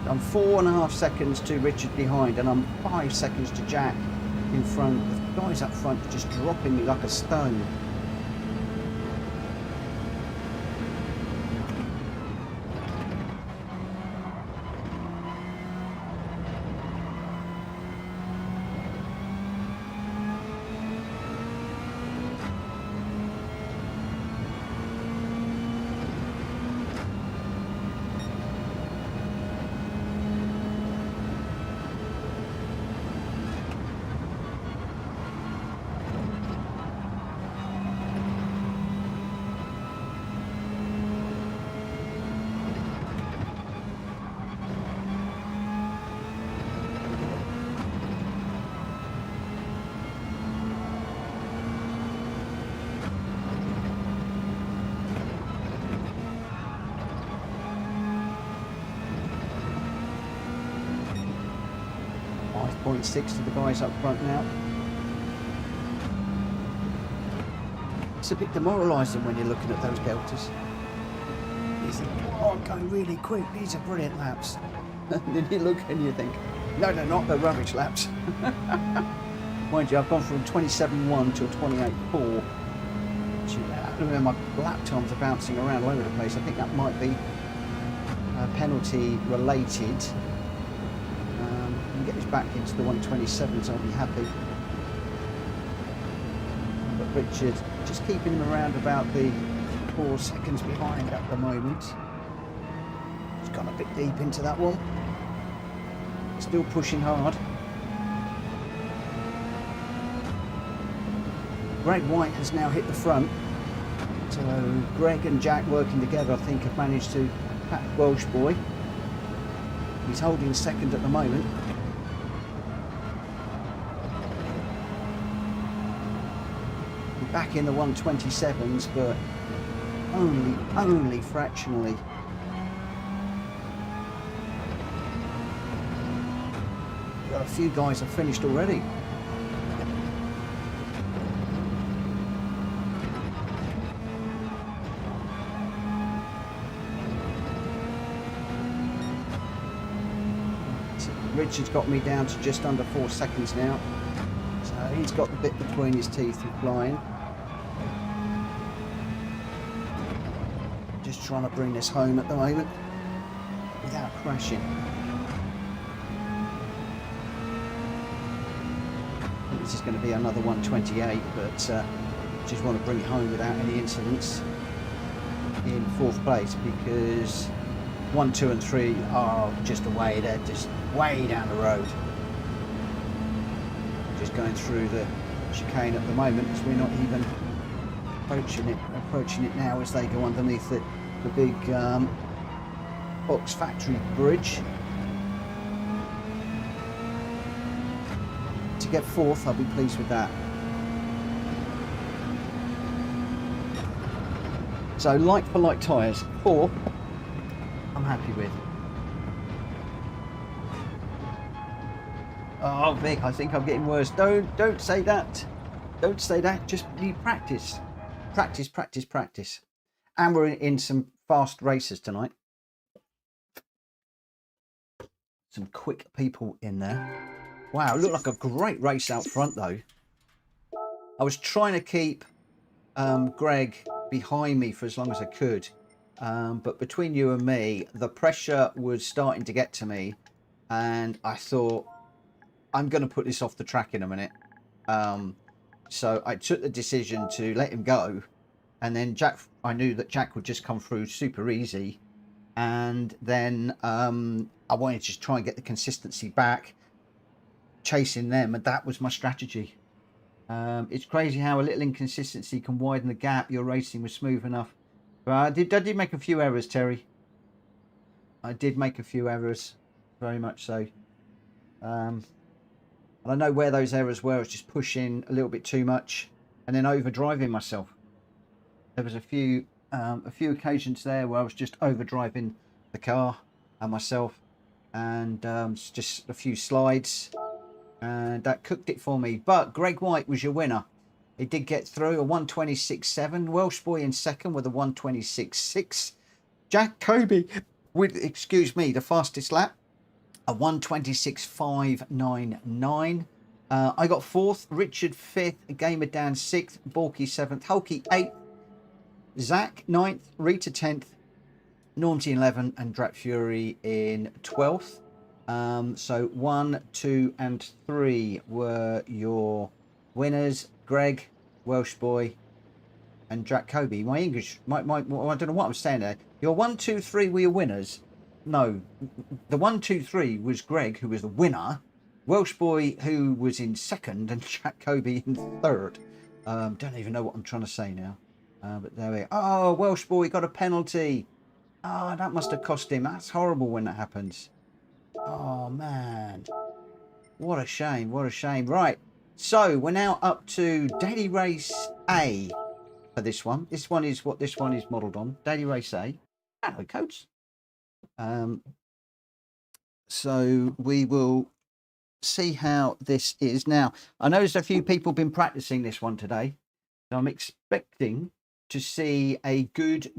I'm 4.5 seconds to Richard behind, and I'm 5 seconds to Jack in front. The guys up front are just dropping me like a stone. 1.6 to the guys up front now. It's a bit demoralising when you're looking at those deltas. You think, oh, I'm going really quick, these are brilliant laps. And then you look and you think, no, they're not, they're rubbish laps. Mind you, I've gone from 27.1 to a 28.4. I don't know, my lap times are bouncing around all over the place. I think that might be penalty related. Get this back into the 127s, I'll be happy. But Richard just keeping him around about the 4 seconds behind at the moment. He's gone a bit deep into that one. Still pushing hard. Greg White has now hit the front. So Greg and Jack working together, I think, have managed to pat Welsh boy. He's holding second at the moment. Back in the 127s, but only fractionally. Got a few guys have finished already. Richard's got me down to just under 4 seconds now, so he's got the bit between his teeth and flying. Just trying to bring this home at the moment without crashing. I think this is going to be another 128, but just want to bring it home without any incidents in 4th place, because 1, 2 and 3 are just away. They're just way down the road. Just going through the chicane at the moment, because we're not even approaching it now as they go underneath the big box factory bridge. To get 4th, I'll be pleased with that. So like for like tyres, 4 I'm happy with. Oh Vic, I think I'm getting worse. Don't say that. Don't say that. Just need practice. Practice, practice, practice. And we're in some fast races tonight. Some quick people in there. Wow, looked like a great race out front though. I was trying to keep Greg behind me for as long as I could. But between you and me, the pressure was starting to get to me. And I thought, I'm going to put this off the track in a minute. So I took the decision to let him go. And then Jack, I knew that Jack would just come through super easy. And then I wanted to just try and get the consistency back, chasing them. And that was my strategy. It's crazy how a little inconsistency can widen the gap. Your racing was smooth enough. But I did make a few errors, Terry. I did make a few errors, very much so. And I know where those errors were. I was just pushing a little bit too much and then overdriving myself. There was a few occasions there where I was just overdriving the car and myself, and just a few slides, and that cooked it for me. But Greg White was your winner. He did get through, a 126.7. Welsh boy in second with a 126.6. Jack Kobe with, excuse me, the fastest lap, a 126.599. I got 4th, Richard 5th, Gamer Dan 6th, Borky 7th, Hulky 8th, Zach 9th, Rita 10th, Normsy 11th, and Drat Fury in 12th. So 1, 2 and 3 were your winners. Greg, Welsh boy, and Jack Kobe. My English, I don't know what I'm saying there. Your 1, 2, 3 were your winners. No, the 1, 2, 3 was Greg, who was the winner. Welsh boy, who was in second, and Jack Kobe in third. Don't even know what I'm trying to say now. But there we go. Oh, Welsh boy got a penalty. Oh, that must have cost him. That's horrible when that happens. Oh, man. What a shame. What a shame. Right. So, we're now up to Daily Race A for this one. This one is what this one is modelled on. Daily Race A. Hello, codes. So, we will see how this is. Now, I noticed a few people have been practicing this one today. So I'm expecting to see a good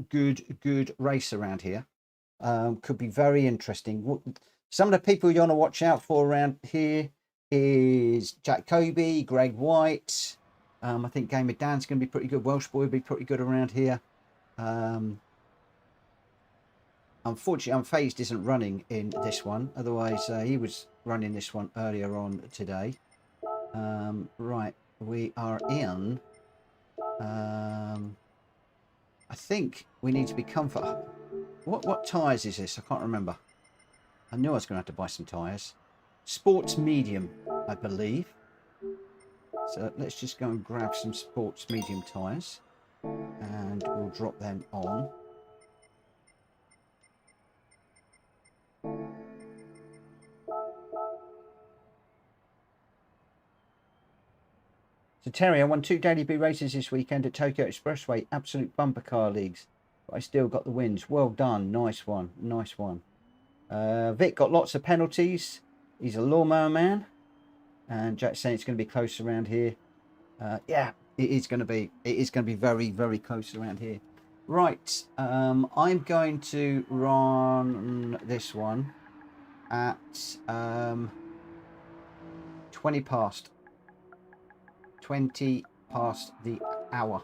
race around here. Could be very interesting. Some of the people you want to watch out for around here is Jack Kobe, Greg White. I think Game of Dan's going to be pretty good. Welsh Boy will be pretty good around here. Unfortunately, Unfazed isn't running in this one. Otherwise, he was running this one earlier on today. Right, we are in. I think we need to be comfort. What tyres is this? I can't remember. I knew I was going to have to buy some tyres. Sports medium, I believe. So let's just go and grab some sports medium tyres. And we'll drop them on. So Terry, I won 2 Daily B races this weekend at Tokyo Expressway. Absolute bumper car leagues. But I still got the wins. Well done. Nice one. Nice one. Vic got lots of penalties. He's a lawnmower man. And Jack's saying it's going to be close around here. Yeah, it is going to be. It is going to be very, very close around here. Right. I'm going to run this one at 20 past. 20 past the hour.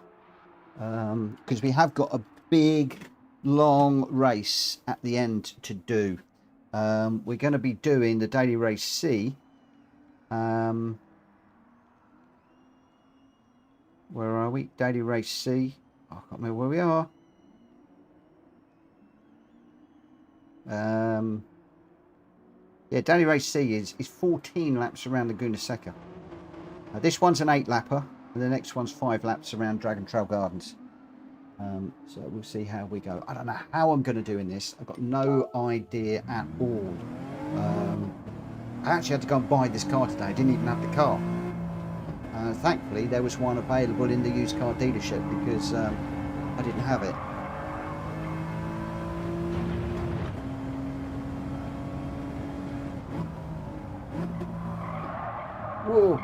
Because we have got a big, long race at the end to do. We're going to be doing the Daily Race C. Where are we? Daily Race C. I can't remember where we are. Yeah, Daily Race C is 14 laps around Laguna Seca. This one's an 8-lapper, and the next one's 5 laps around Dragon Trail Gardens. So we'll see how we go. I don't know how I'm going to do in this. I've got no idea at all. I actually had to go and buy this car today. I didn't even have the car. Thankfully, there was one available in the used car dealership because I didn't have it. Whoa.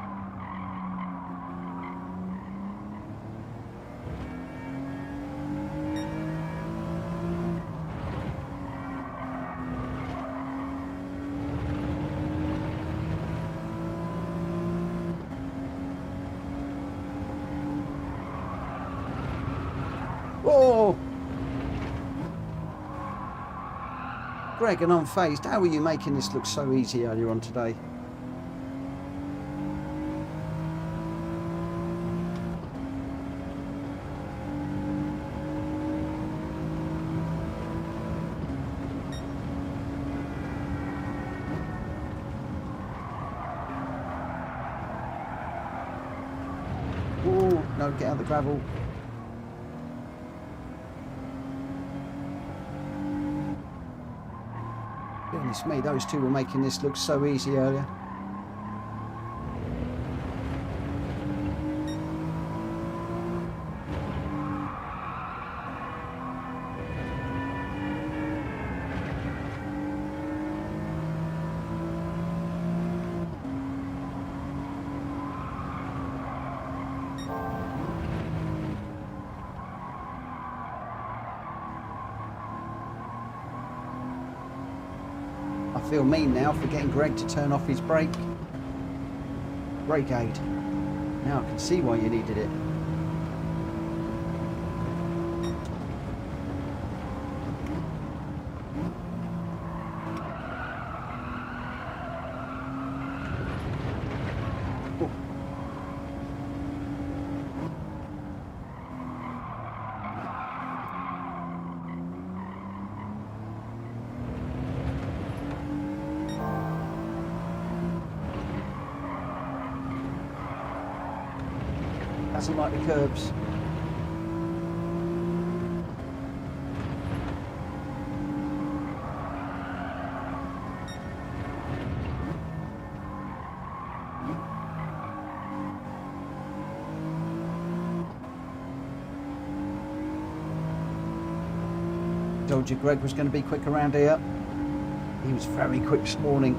Whoa! Greg and Unfazed, how are you making this look so easy earlier on today? Oh, no, get out of the gravel. Goodness me, those two were making this look so easy earlier. I feel mean now for getting Greg to turn off his brake aid. Now I can see why you needed it. Doesn't like the curbs. Told you Greg was going to be quick around here. He was very quick this morning.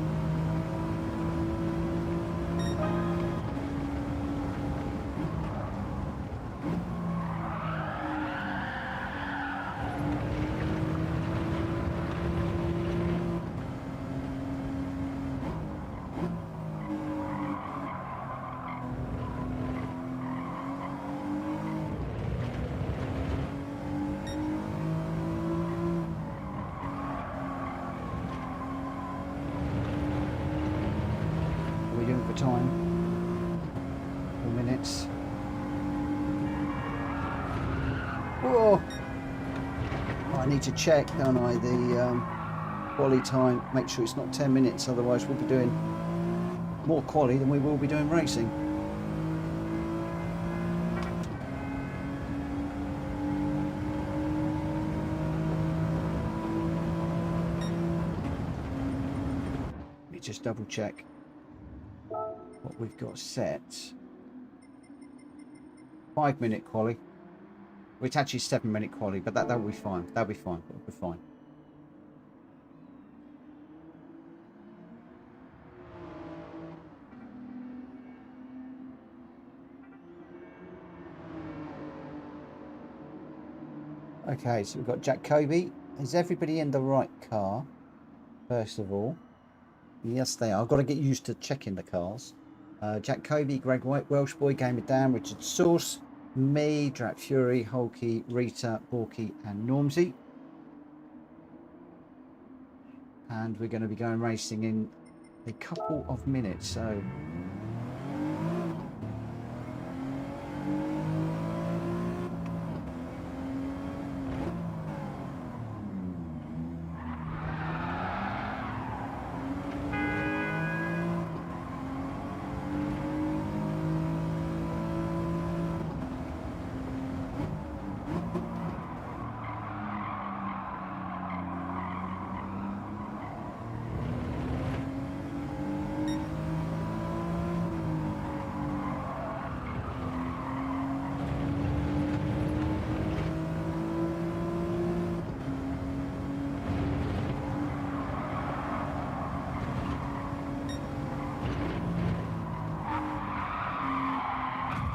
Whoa! I need to check, don't I, the quali time, make sure it's not 10 minutes, otherwise we'll be doing more quali than we will be doing racing. Let me just double check what we've got set. 5-minute quali. Well, it's actually 7-minute quali, but that'll be fine. That'll be fine. That'll be fine. Okay, so we've got Jacoby. Is everybody in the right car? First of all, yes, they are. I've got to get used to checking the cars. Jacoby, Greg White, Welsh Boy, Gamer Dan, Richard Source, me, Drat Fury, Hulky, Rita, Borky, and Normsy. And we're going to be going racing in a couple of minutes. So.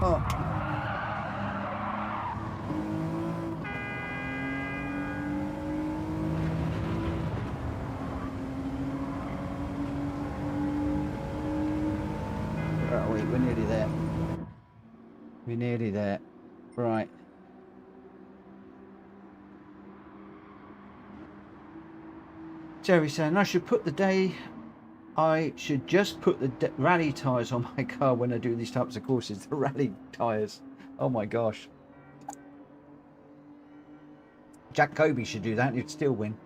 Oh. Where are we? We're nearly there. We're nearly there. Right. Jerry saying I should just put the rally tyres on my car when I do these types of courses. The rally tyres. Oh my gosh. Jack Kobe should do that. He'd still win.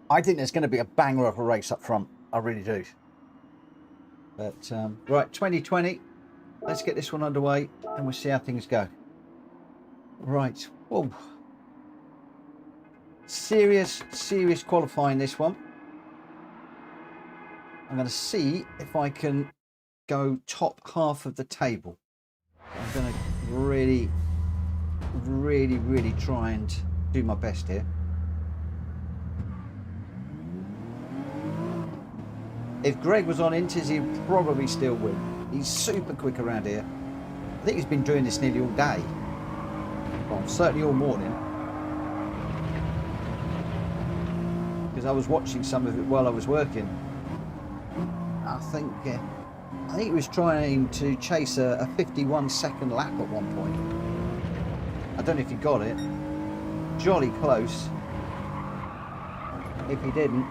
I think there's going to be a banger of a race up front. I really do. But right, 2020. Let's get this one underway and we'll see how things go. Right. Whoa. Serious qualifying this one. I'm going to see if I can go top half of the table. I'm going to really try and do my best here. If Greg was on Intis, he'd probably still win. He's super quick around here. I think he's been doing this nearly all day. Well, certainly all morning. Because I was watching some of it while I was working. I think he was trying to chase a 51-second lap at one point. I don't know if he got it. Jolly close. If he didn't.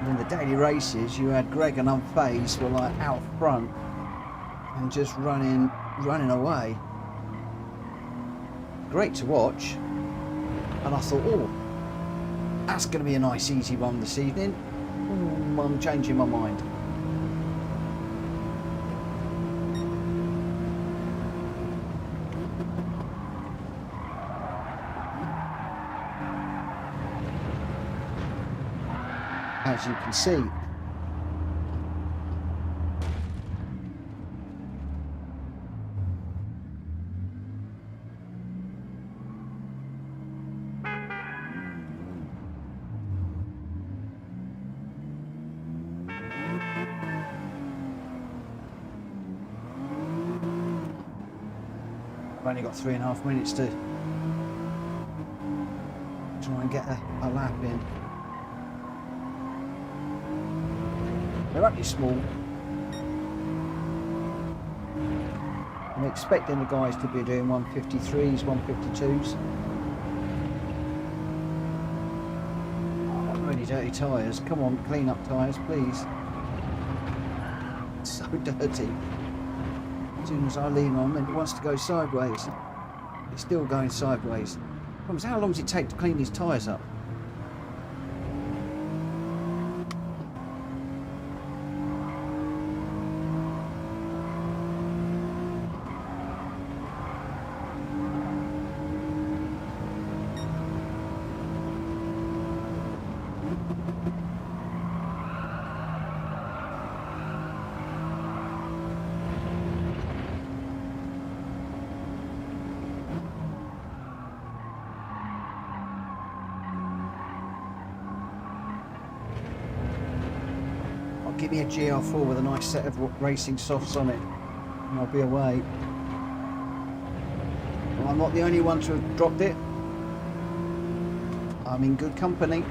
In the daily races, you had Greg and Unfazed were like out front and just running away. Great to watch. And I thought, oh, that's going to be a nice easy one this evening. I'm changing my mind. As you can see, I've only got 3.5 minutes to try and get a lap in. They're only small. I'm expecting the guys to be doing 153s, 152s. I'm really dirty tyres. Come on, clean up tyres, please. It's so dirty. As soon as I lean on, it wants to go sideways. It's still going sideways. Problem is, how long does it take to clean these tyres up? Give me a GR4 with a nice set of racing softs on it and I'll be away. Well, I'm not the only one to have dropped it. I'm in good company.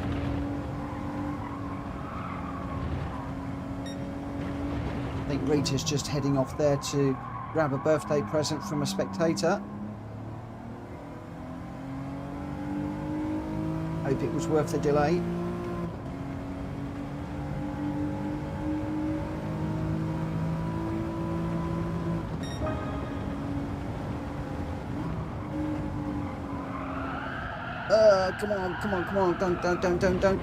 I think Rita's just heading off there to grab a birthday present from a spectator. Hope it was worth the delay. Come on, come on, come on, don't.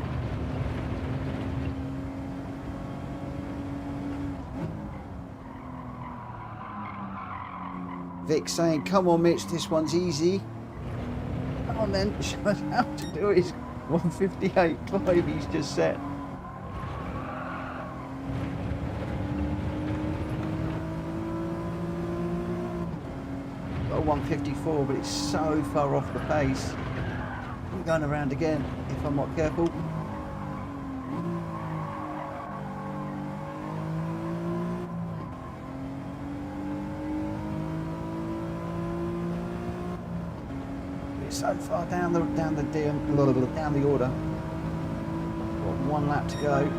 Vic saying, come on Mitch, this one's easy. Come on then, show us how to do it. 158.5 he's just set. Got a 154, but it's so far off the pace. I'm going around again if I'm not careful. It's so far down the order. Got one lap to go.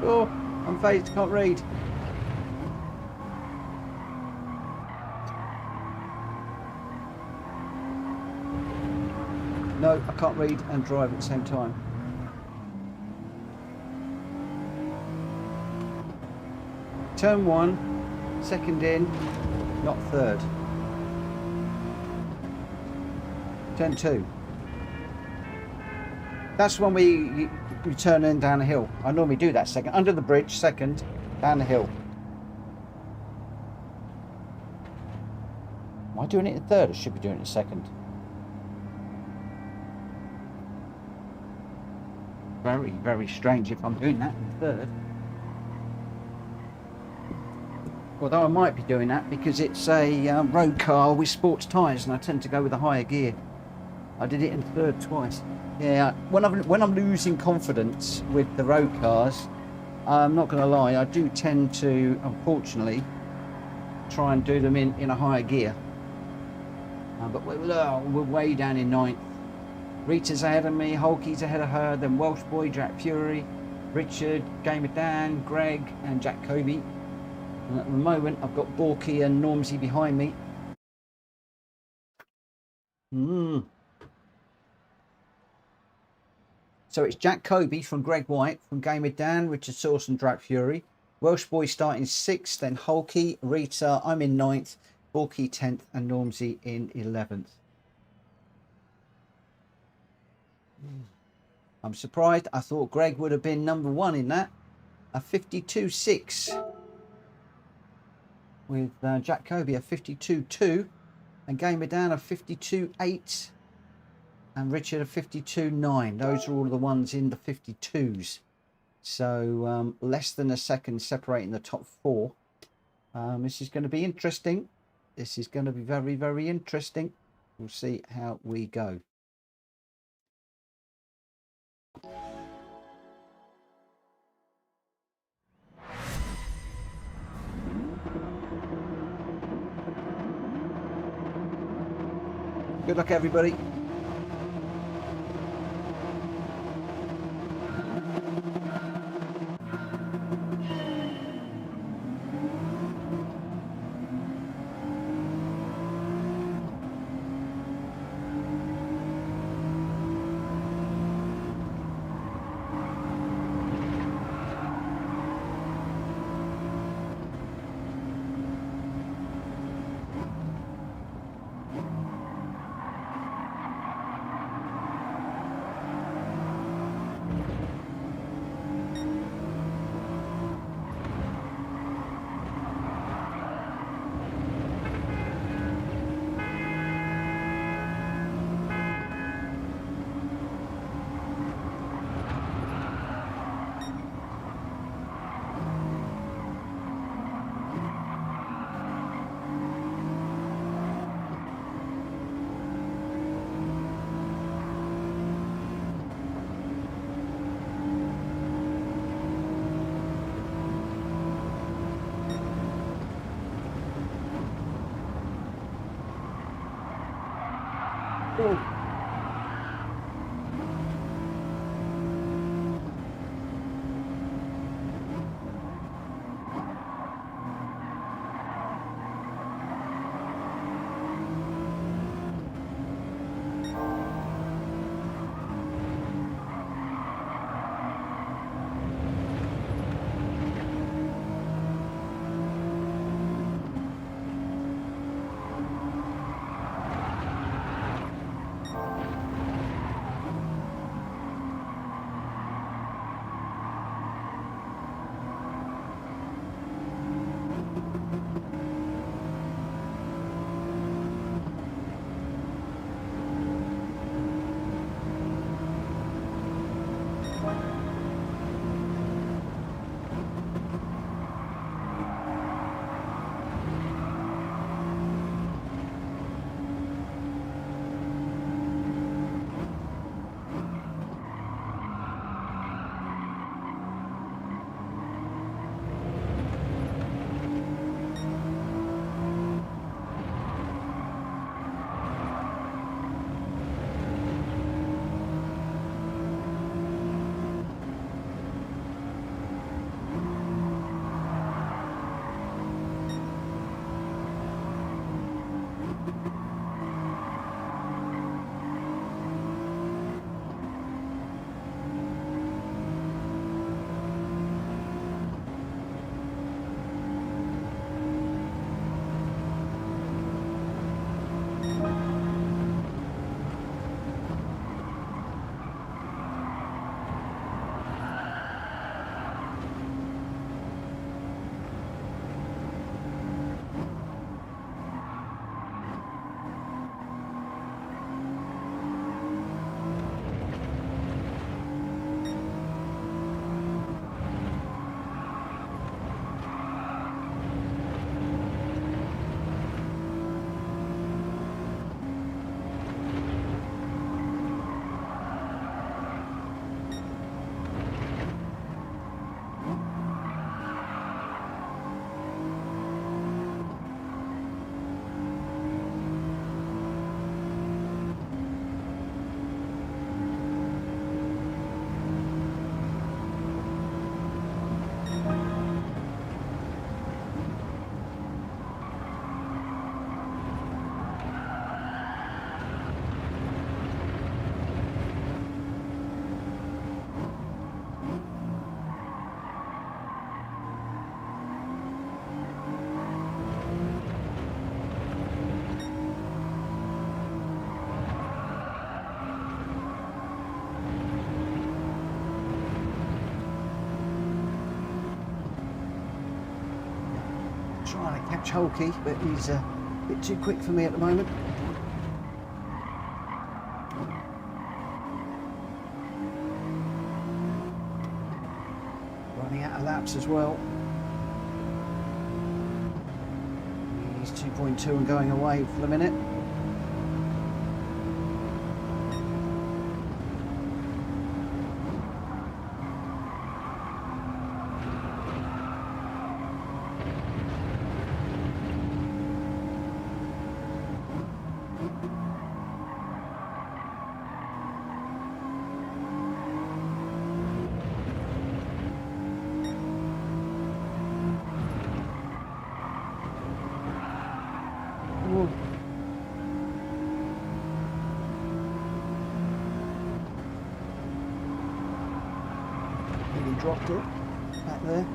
Oh, I'm phased, can't read. No, I can't read and drive at the same time. Turn 1, second in, not third. Turn 2. That's when we turn in down the hill. I normally do that second. Under the bridge, second, down the hill. Am I doing it in third? I should be doing it in second. Very, very strange if I'm doing that in third. Although I might be doing that because it's a road car with sports tyres and I tend to go with a higher gear. I did it in third twice. Yeah, when I'm losing confidence with the road cars, I'm not going to lie, I do tend to, unfortunately, try and do them in a higher gear. But we're way down in 9th. Rita's ahead of me, Hulky's ahead of her, then Welsh Boy, Jack Fury, Richard, Gamer Dan, Greg, and Jack Kobe. And at the moment, I've got Borky and Normsy behind me. So it's Jack Kobe from Greg White, from Gamer Dan, Richard Sauce and Jack Fury. Welsh Boy starting 6th, then Hulky, Rita, I'm in 9th, Borky 10th, and Normsy in 11th. I'm surprised. I thought Greg would have been number 1 in that. A 52.6. With Jack Kobe a 52.2. And Gamer Dan a 52.8. And Richard a 52.9. Those are all the ones in the 52s. So less than a second separating the top 4. This is going to be interesting. This is going to be very, very interesting. We'll see how we go. Good luck, everybody. Oh. Trying to catch Hulky, but he's a bit too quick for me at the moment. Running out of laps as well. He's 2.2 and going away for the minute. dropped it back there.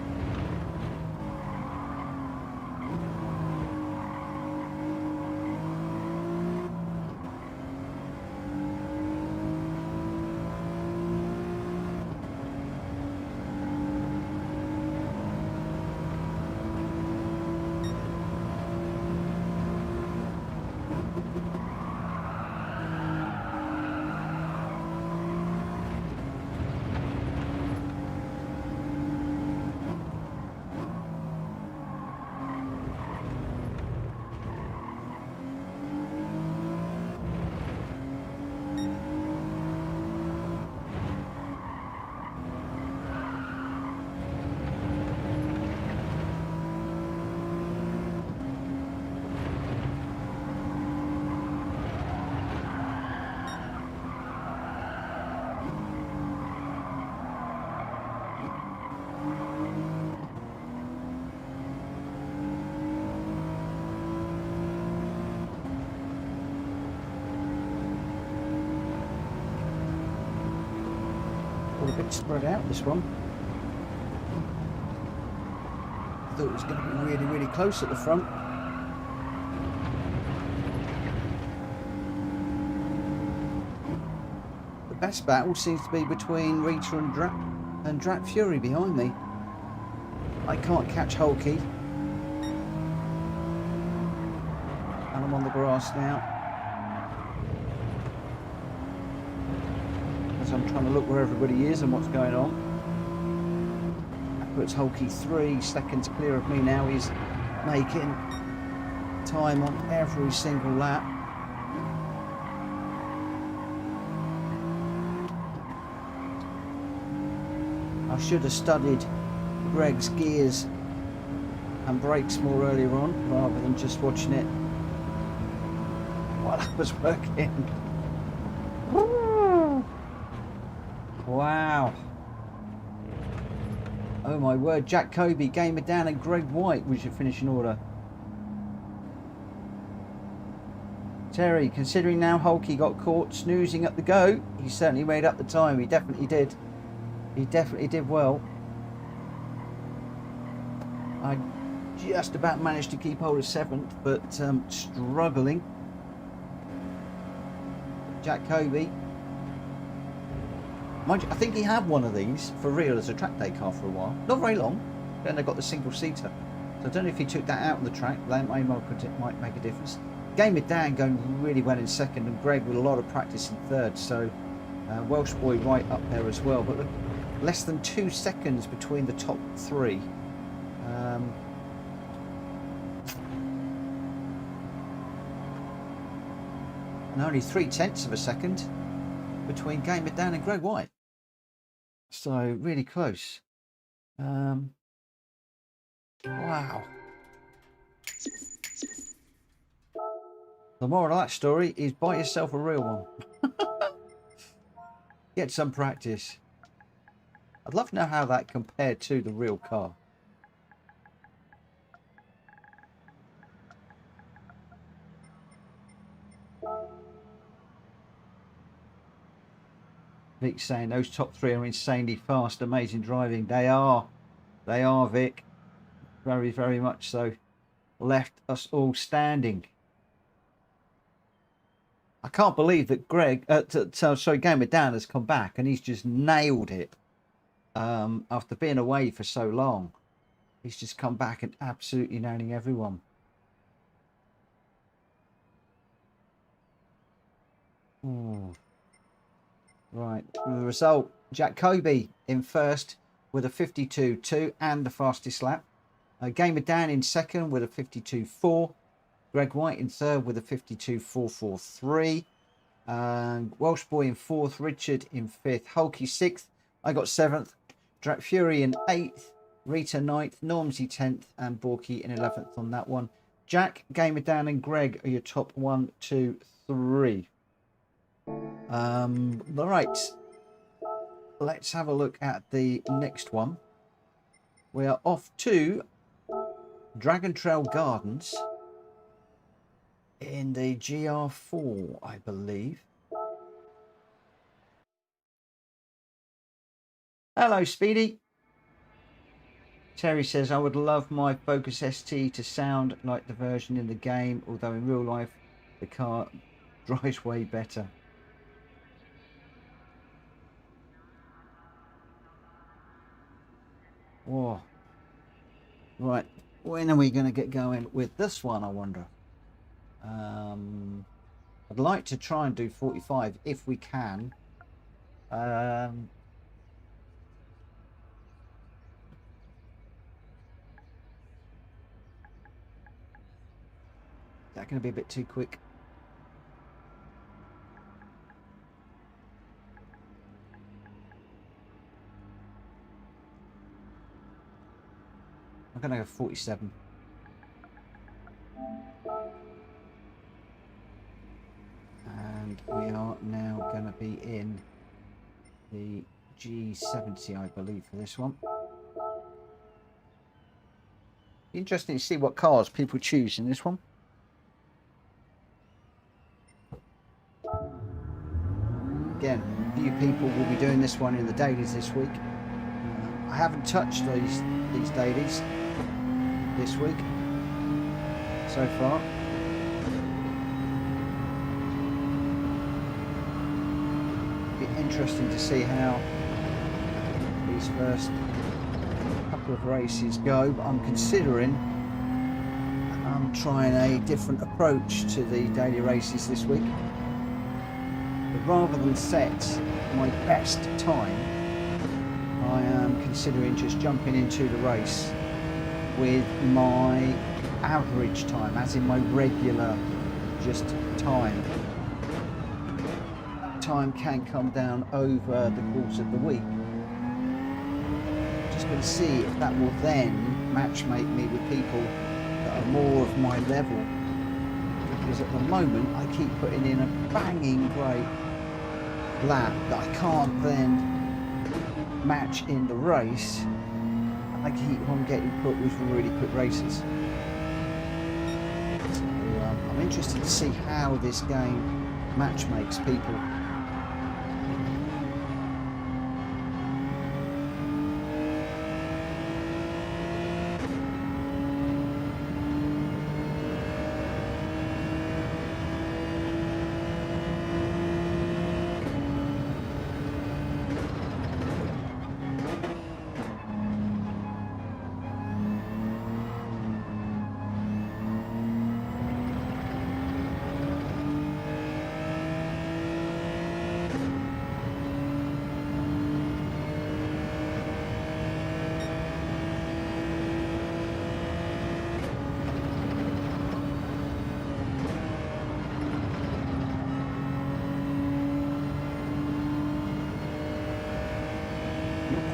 A bit spread out, this one. I thought it was going to be really, really close at the front. The best battle seems to be between Rita and Drat Fury behind me. I can't catch Hulky. And I'm on the grass now. I'm trying to look where everybody is and what's going on. That puts Hulky 3 seconds clear of me now. He's making time on every single lap. I should have studied Greg's gears and brakes more earlier on rather than just watching it while I was working. Wow. Oh my word. Jack Kobe, Gamer Dan and Greg White was your finishing order. Terry, considering now Hulky got caught snoozing at the go, he certainly made up the time. He definitely did. He definitely did well. I just about managed to keep hold of 7th, but struggling. Jack Kobe. Mind you, I think he had one of these for real as a track day car for a while. Not very long. Then they got the single seater. So I don't know if he took that out on the track. That might make a difference. Gamer Dan going really well in 2nd, and Greg with a lot of practice in 3rd. So Welsh boy right up there as well. But look, less than 2 seconds between the top 3. And only 0.3 of a second between Gamer Dan and Greg White. So really close. Wow. The moral of that story is buy yourself a real one. Get some practice. I'd love to know how that compared to the real car. Vic's saying those top 3 are insanely fast, amazing driving. They are, Vic. Very, very much so. Left us all standing. I can't believe that Greg, Gamer Dan has come back and he's just nailed it. After being away for so long, he's just come back and absolutely nailing everyone. Ooh. Right, the result, Jack Kobe in 1st with a 52.2 and the fastest lap. Gamer Dan in 2nd with a 52.4. Greg White in 3rd with a 52.443. Welsh boy in 4th. Richard in 5th. Hulky 6th. I got 7th. Drat Fury in 8th. Rita 9th. Normsy 10th. And Borky in 11th on that one. Jack, Gamer Dan and Greg are your top 1, 2, 3. All right, let's have a look at the next one. We are off to Dragon Trail Gardens in the GR4, I believe. Hello, Speedy. Terry says, I would love my Focus ST to sound like the version in the game, although in real life the car drives way better. Whoa. Right, when are we going to get going with this one, I wonder? I'd like to try and do 45 if we can. Is that going to be a bit too quick? I'm going to go 47. And we are now going to be in the G70, I believe, for this one. Interesting to see what cars people choose in this one. Again, a few people will be doing this one in the dailies this week. I haven't touched these dailies this week so far. It'll be interesting to see how these first couple of races go, but I'm considering trying a different approach to the daily races this week. But rather than set my best time, I am considering just jumping into the race with my average time, as in my regular just time. Time can come down over the course of the week. Just going to see if that will then matchmake me with people that are more of my level. Because at the moment I keep putting in a banging great lap that I can't then match in the race. I keep on getting put with really quick races. So I'm interested to see how this game match makes people.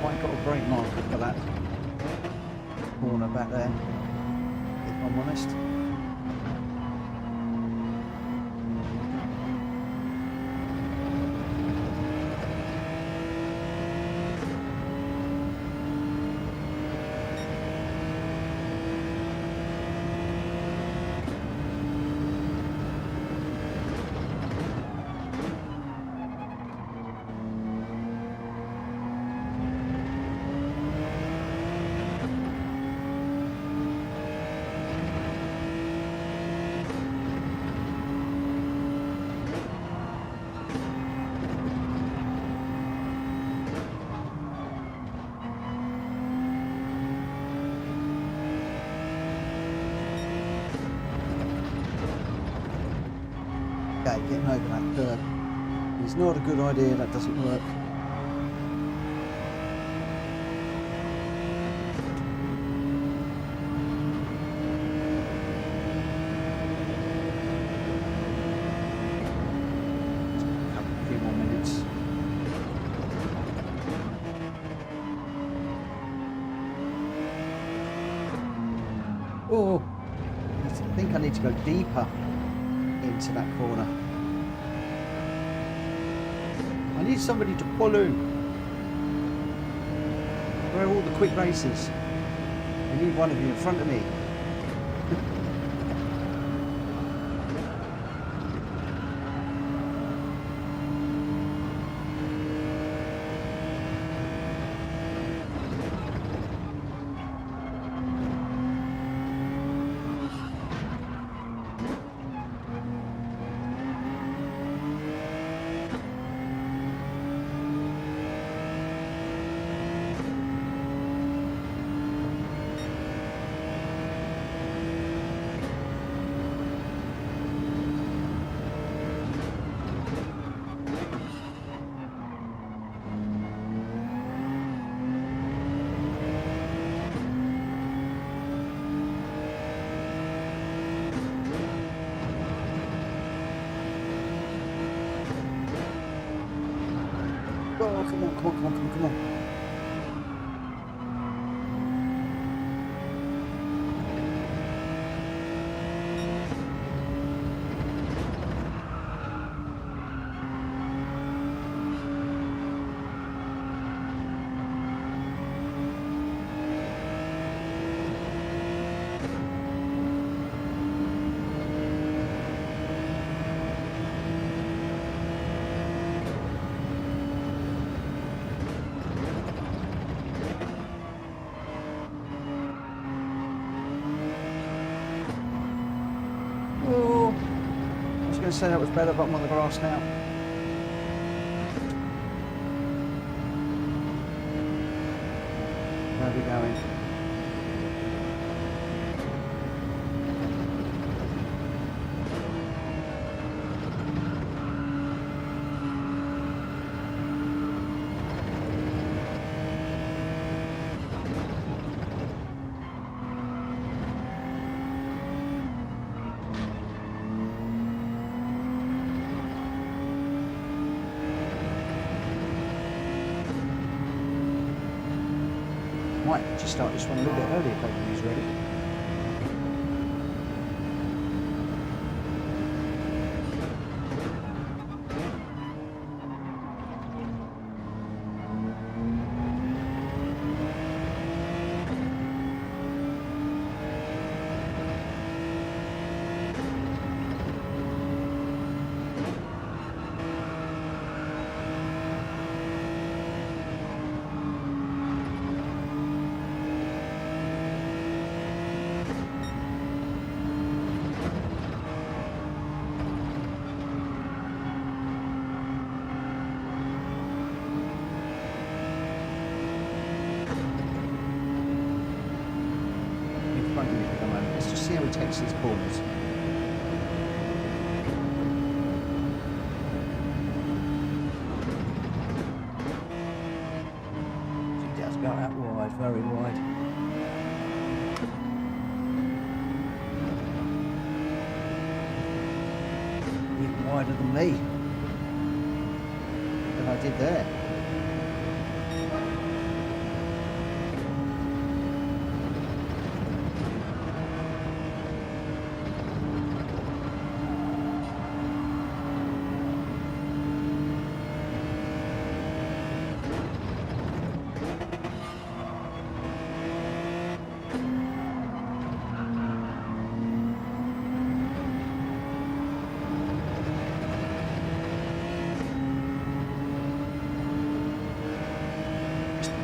Quite got a brake marker for that corner back there, if I'm honest. Okay, getting over that curb is not a good idea, that doesn't work. A few more minutes. Oh, I think I need to go deeper into that corner. I need somebody to pull in. Where are all the quick racers? I need one of you in front of me. Oh, come on, come on, come on, come on, come on. Oh, I was going to say that was better, but I'm on the grass now. Where are we going? Might just start this one a little bit earlier if everybody's ready. Let's just see how he takes these corners. He does go out wide, very wide. Even wider than me. Than I did there.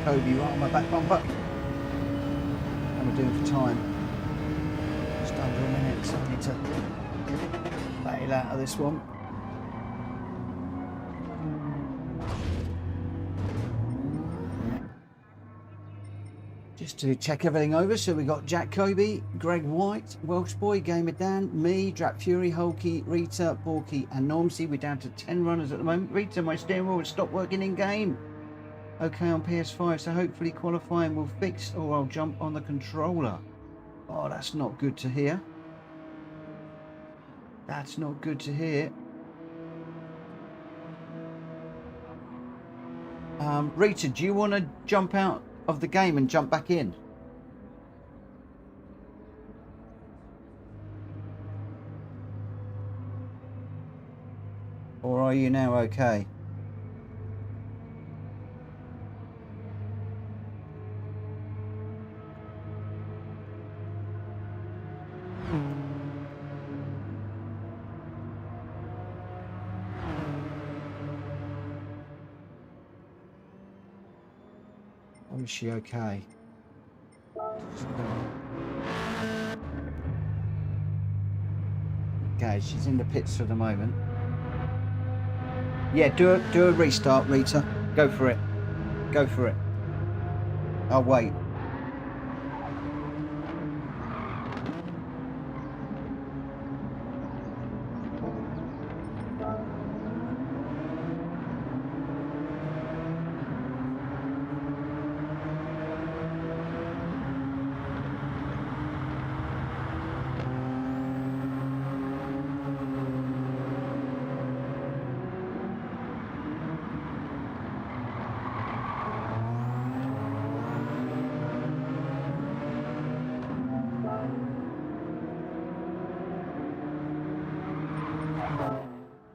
Kobe right on my back bumper. And we're doing for time. Just under a minute, so I need to bail out of this one. Just to check everything over, so we got Jack Kobe, Greg White, Welsh Boy, Gamer Dan, me, Drap Fury, Hulky, Rita, Borky, and Normsy. We're down to 10 runners at the moment. Rita, my steering wheel has stopped working in game. Okay, on PS5, so hopefully qualifying will fix, or I'll jump on the controller. Oh, that's not good to hear. That's not good to hear. Rita, do you want to jump out of the game and jump back in? Or are you now okay? Or is she okay? Okay, she's in the pits for the moment. Yeah, do a restart, Rita. Go for it. Go for it. I'll wait.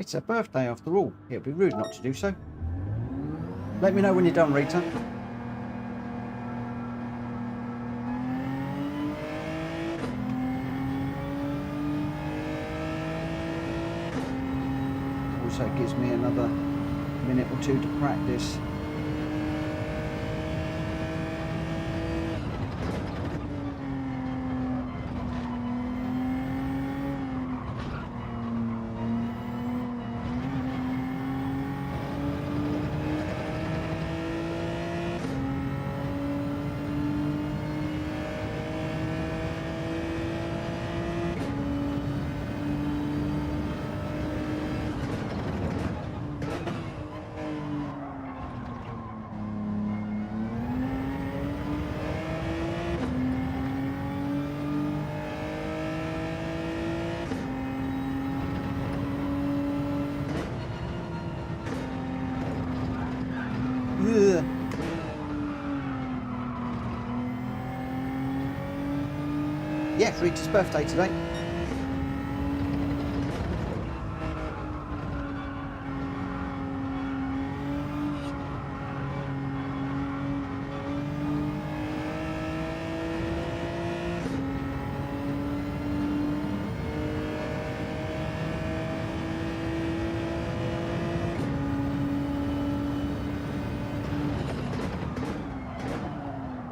It's her birthday after all. It'd be rude not to do so. Let me know when you're done, Rita. Also, it gives me another minute or two to practice. Ugh. Yeah, it's Rita's birthday today.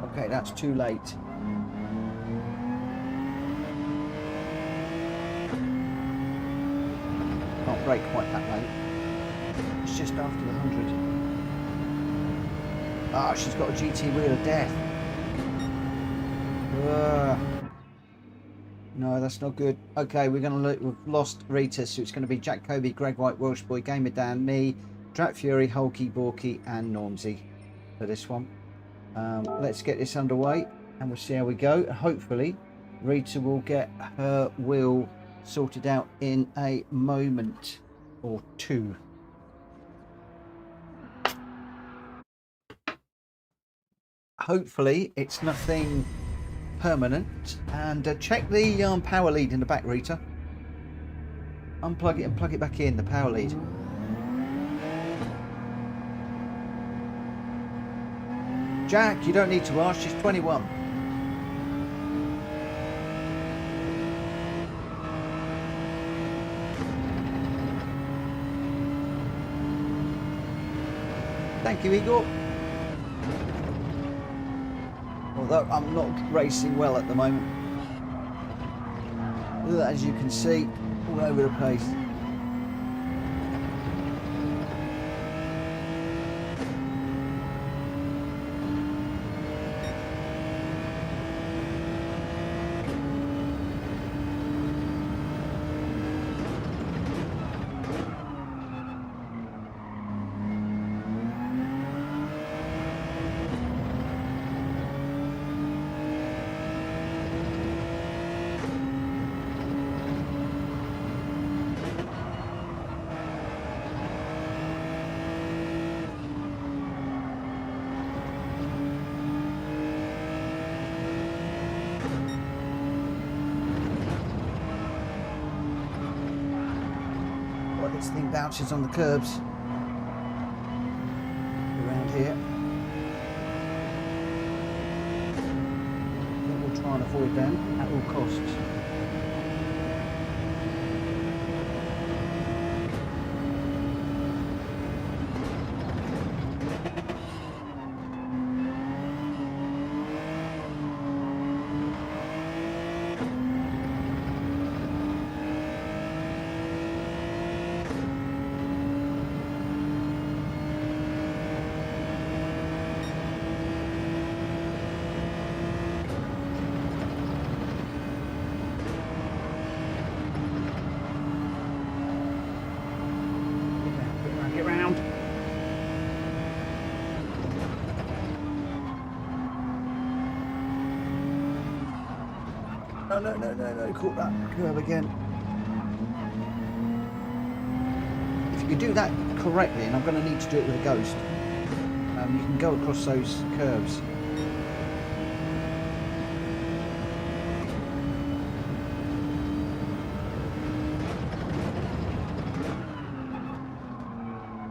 Okay, that's too late. Can't brake quite that late. It's just after the 100. Ah, she's got a GT wheel of death. No, that's not good. Okay, we've lost Rita, so it's going to be Jack Kobe, Greg White, Welsh Boy, Gamer Dan, me, Drat Fury, Hulky, Borky, and Normsy for this one. Let's get this underway and we'll see how we go. Hopefully Rita will get her wheel sorted out in a moment or two. Hopefully it's nothing permanent. And check the power lead in the back, Rita. Unplug it and plug it back in, the power lead. Jack, you don't need to ask, she's 21. Thank you, Igor. Although I'm not racing well at the moment. As you can see, all over the place. This thing bounces on the curbs around here. We'll try and avoid them at all costs. No, caught that curve again. If you do that correctly, and I'm going to need to do it with a ghost, you can go across those curves.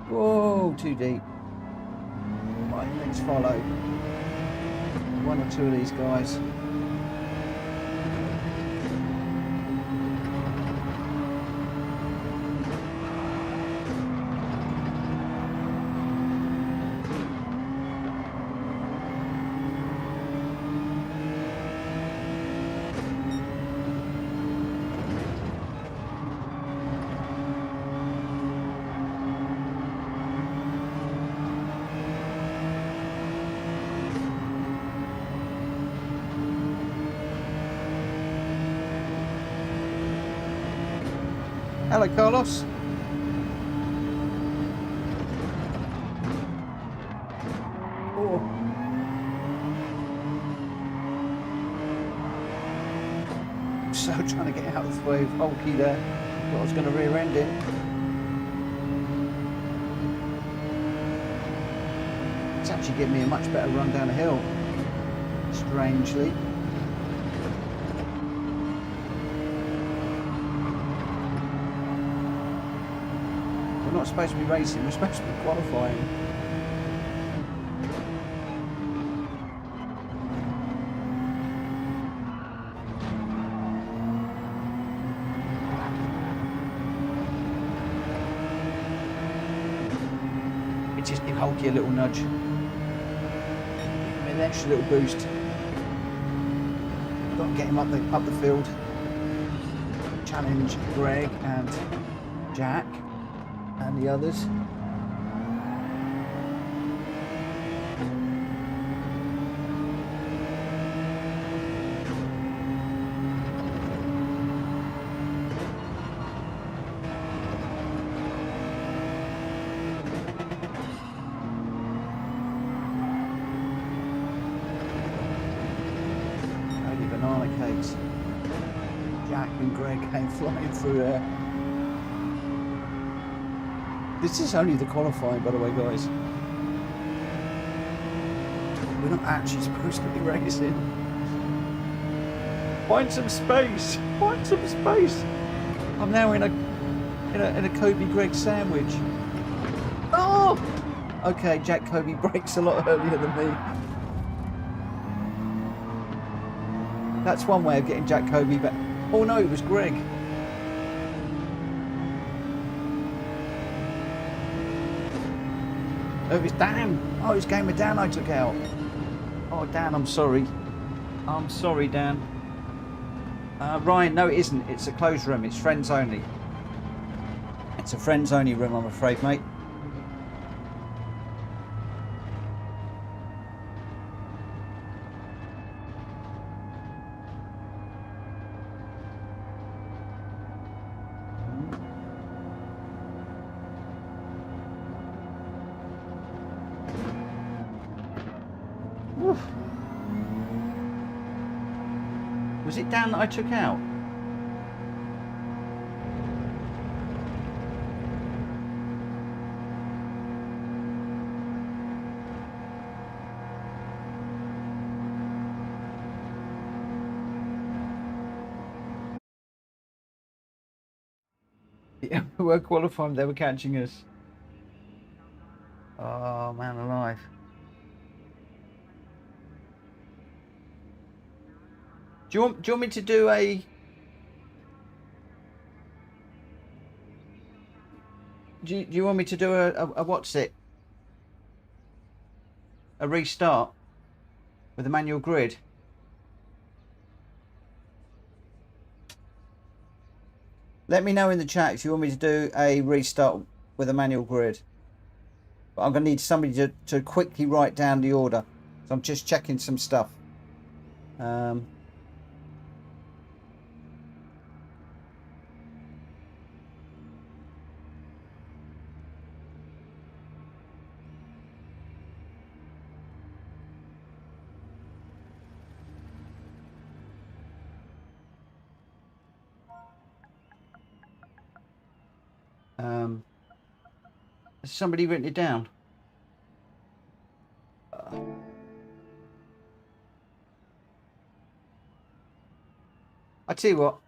Whoa, too deep. Right, let's follow one or two of these guys. Hello, Carlos. Oh. So trying to get out of the way of Hulky there. Thought I was going to rear end him. It's actually giving me a much better run down the hill, strangely. We're not supposed to be racing, we're supposed to be qualifying. Just give Hulky a little nudge. An extra little boost. Got to get him up the field. Challenge Greg and Jack and the others. Jack and Greg came flying through there. This is only the qualifying, by the way, guys. We're not actually supposed to be racing. Find some space. Find some space. I'm now in a Kobe Greg sandwich. Oh! Okay, Jack Kobe brakes a lot earlier than me. That's one way of getting Jack Kobe back. Oh no, it was Greg. Oh, it was Dan. Oh, it was Game of Dan I took out. Oh, Dan, I'm sorry. I'm sorry, Dan. Ryan, no, it isn't. It's a closed room. It's friends only. It's a friends only room, I'm afraid, mate. Oof. Was it Dan that I took out? Yeah, we were qualifying, they were catching us. Oh, man alive. Do you want me to do a... Do you want me to do a what's it? A restart with a manual grid? Let me know in the chat if you want me to do a restart with a manual grid. But I'm going to need somebody to quickly write down the order. So I'm just checking some stuff. Has somebody written it down? I tell you what.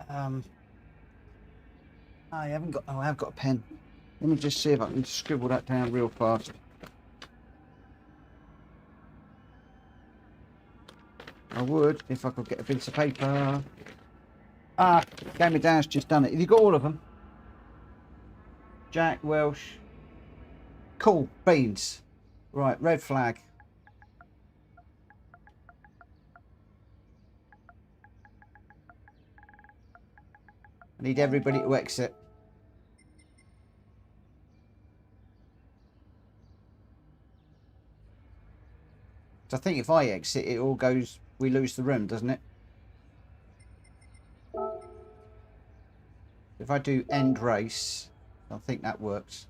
I haven't got. Oh, I have got a pen. Let me just see if I can scribble that down real fast. I would if I could get a piece of paper. Ah, Game of Dan's just done it. Have you got all of them? Jack, Welsh. Cool, beans. Right, red flag. I need everybody to exit. So I think if I exit, it all goes, we lose the room, doesn't it? If I do end race, I think that works.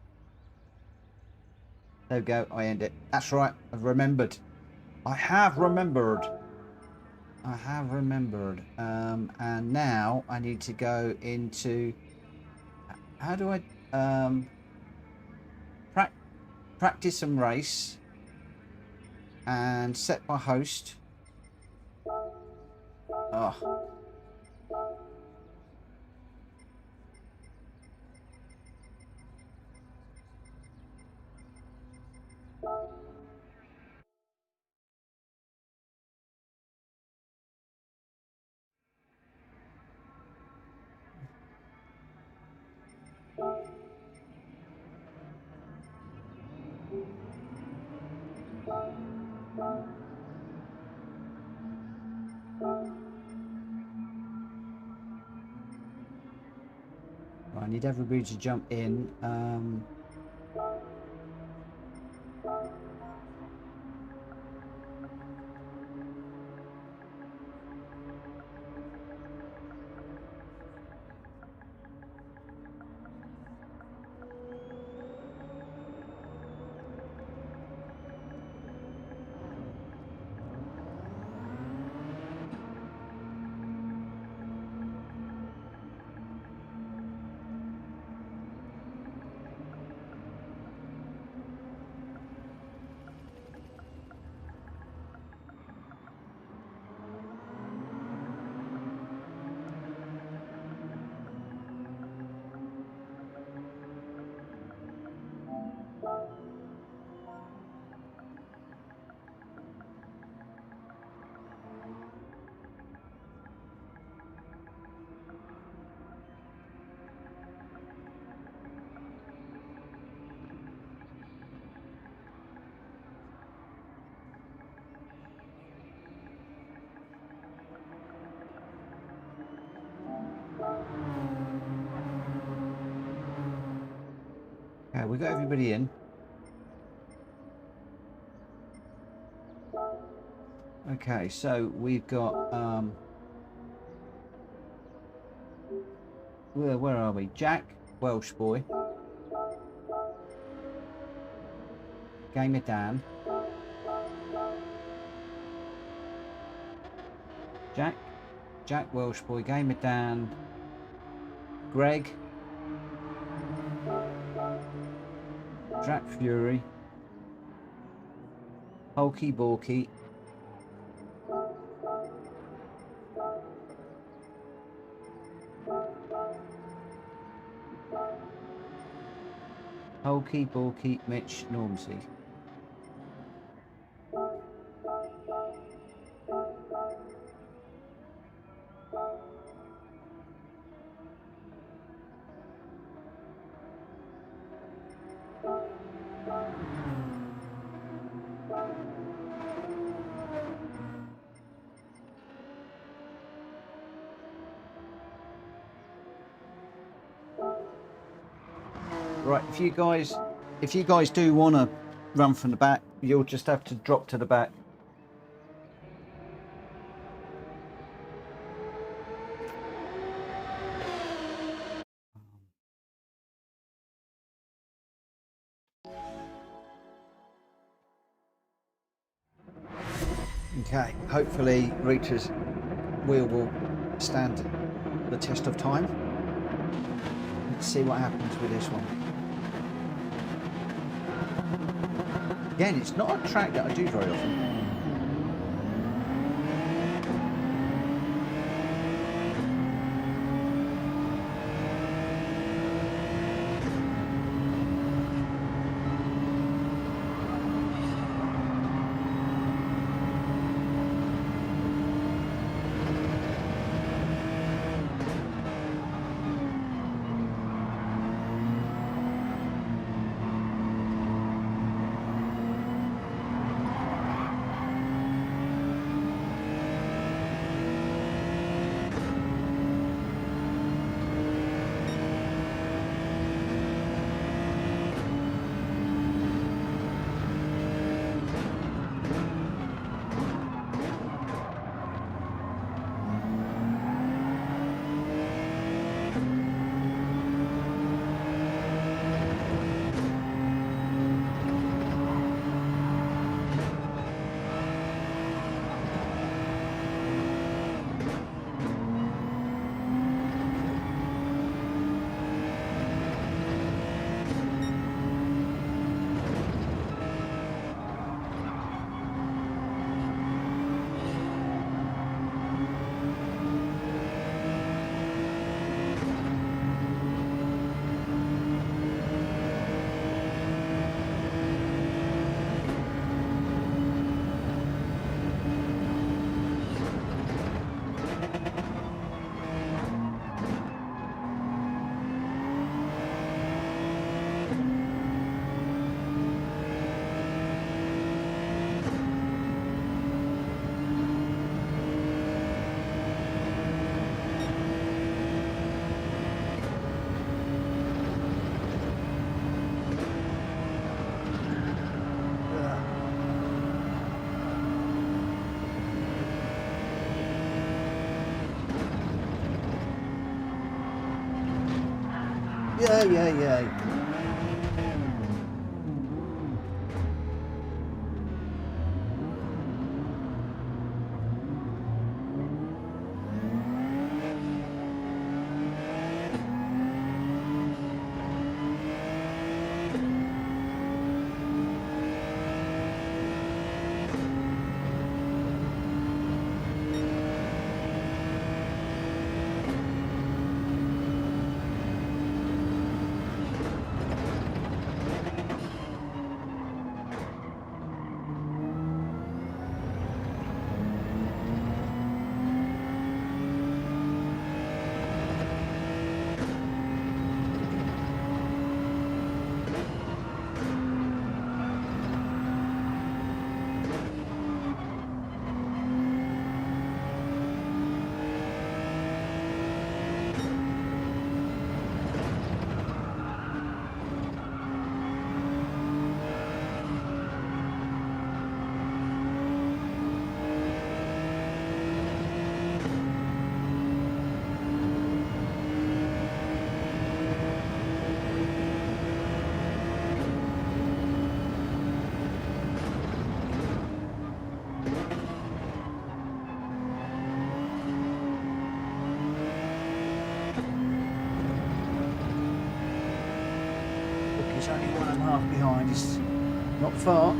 There we go, I end it. That's right, I've remembered. I have remembered. I have remembered. And now I need to go into, how do I practice and race and set my host. Oh. I need everybody to jump in. Okay, we got everybody in. Okay, so we've got where are we? Jack, Welsh boy, Gamer Dan, Jack Welsh boy, Gamer Dan, Greg, Drac Fury, Hulky Borky, Hulky Borky, Mitch, Normsy. Right, if you guys do want to run from the back, you'll just have to drop to the back. Okay, hopefully Rita's wheel will stand the test of time. Let's see what happens with this one. Again, it's not a track that I do very often. Ay, ay, ay. He's only 1.5 behind. He's not far.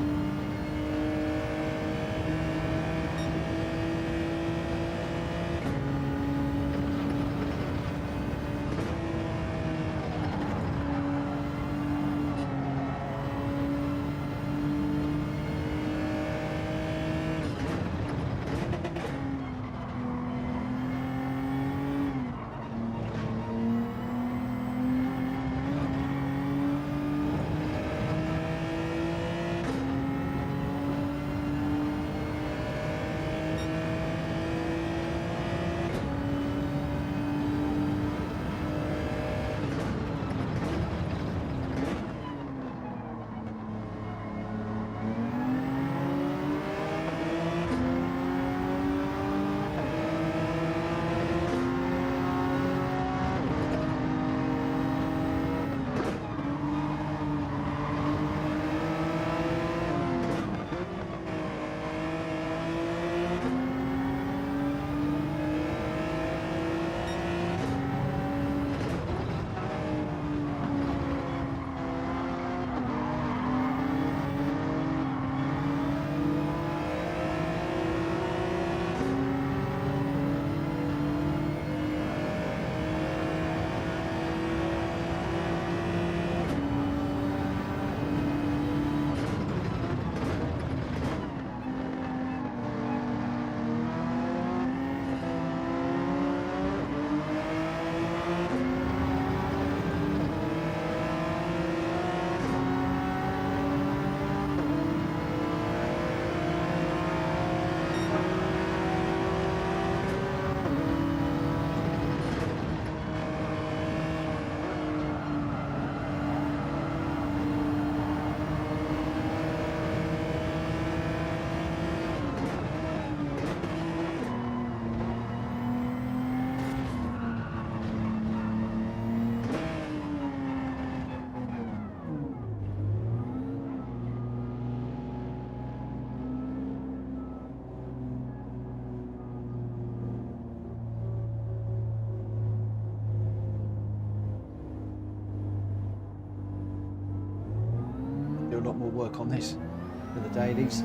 Do a lot more work on this for the dailies.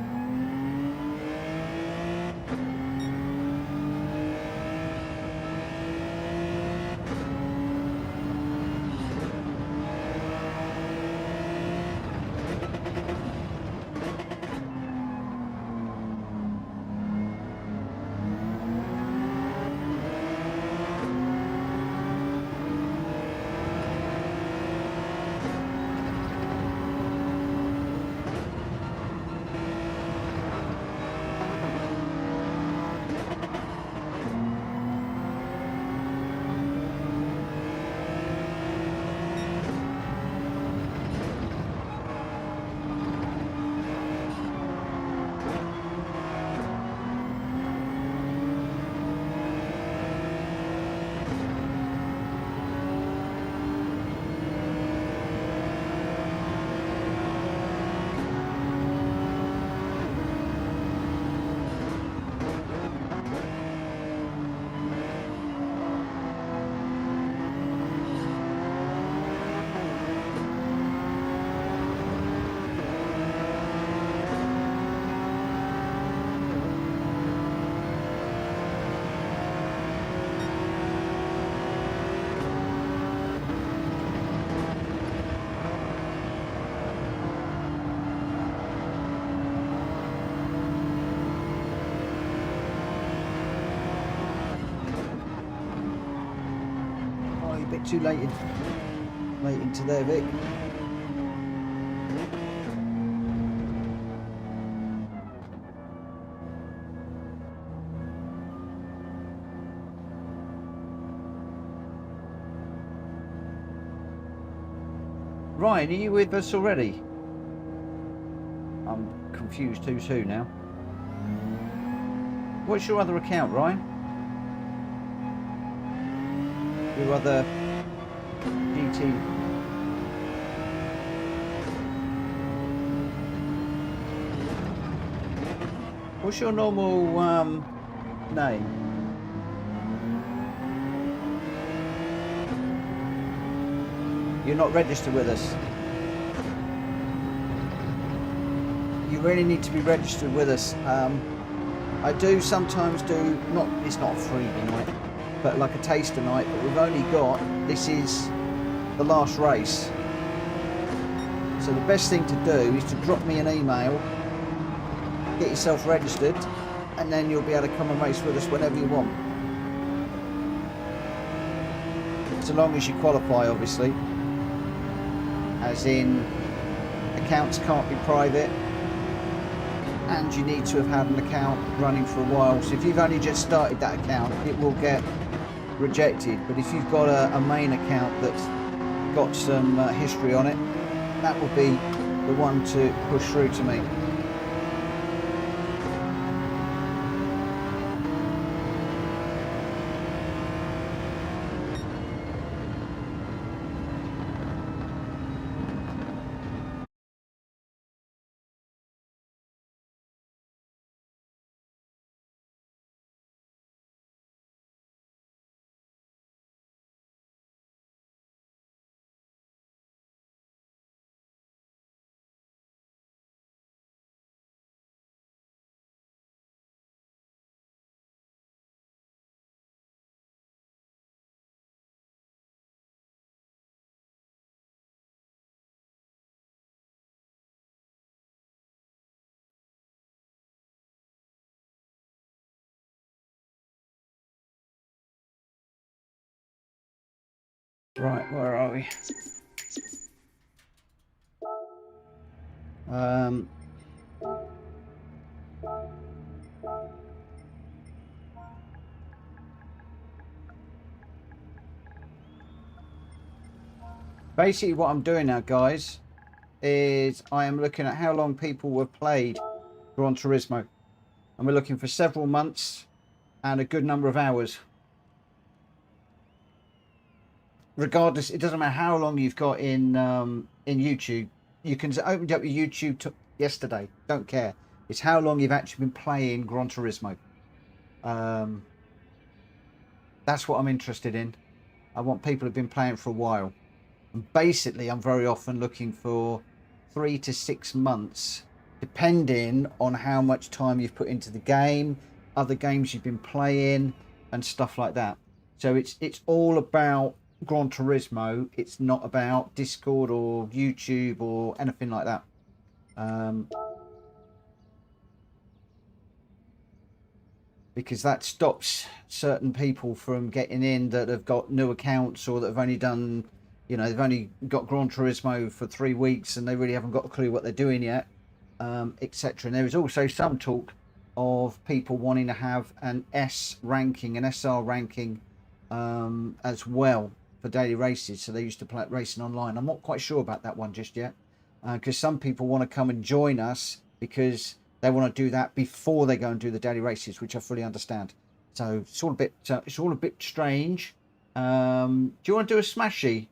too late into there, Vic. Ryan, are you with us already? I'm confused too now. What's your other account, Ryan? Your other GT. What's your normal name? You're not registered with us. You really need to be registered with us. I do sometimes do, it's not a freebie night, but like a taster night, but we've only got, this is the last race. So the best thing to do is to drop me an email, get yourself registered, and then you'll be able to come and race with us whenever you want. So long as you qualify, obviously. As in, accounts can't be private, and you need to have had an account running for a while. So if you've only just started that account, it will get rejected. But if you've got a main account that's got some history on it, that will be the one to push through to me. Right, where are we? Basically what I'm doing now, guys, is I am looking at how long people have played Gran Turismo. And we're looking for several months and a good number of hours. Regardless, it doesn't matter how long you've got in YouTube. You can open up your YouTube yesterday. Don't care. It's how long you've actually been playing Gran Turismo. That's what I'm interested in. I want people who've been playing for a while. And basically, I'm very often looking for 3 to 6 months, depending on how much time you've put into the game, other games you've been playing, and stuff like that. So it's all about Gran Turismo. It's not about Discord or YouTube or anything like that. Because that stops certain people from getting in that have got new accounts or that have only done, you know, they've only got Gran Turismo for 3 weeks and they really haven't got a clue what they're doing yet, etc. And there is also some talk of people wanting to have an S ranking, an SR ranking as well for daily races. So they used to play racing online. I'm not quite sure about that one just yet, because some people want to come and join us because they want to do that before they go and do the daily races, which I fully understand. So it's all a bit strange. Do you want to do a smashy,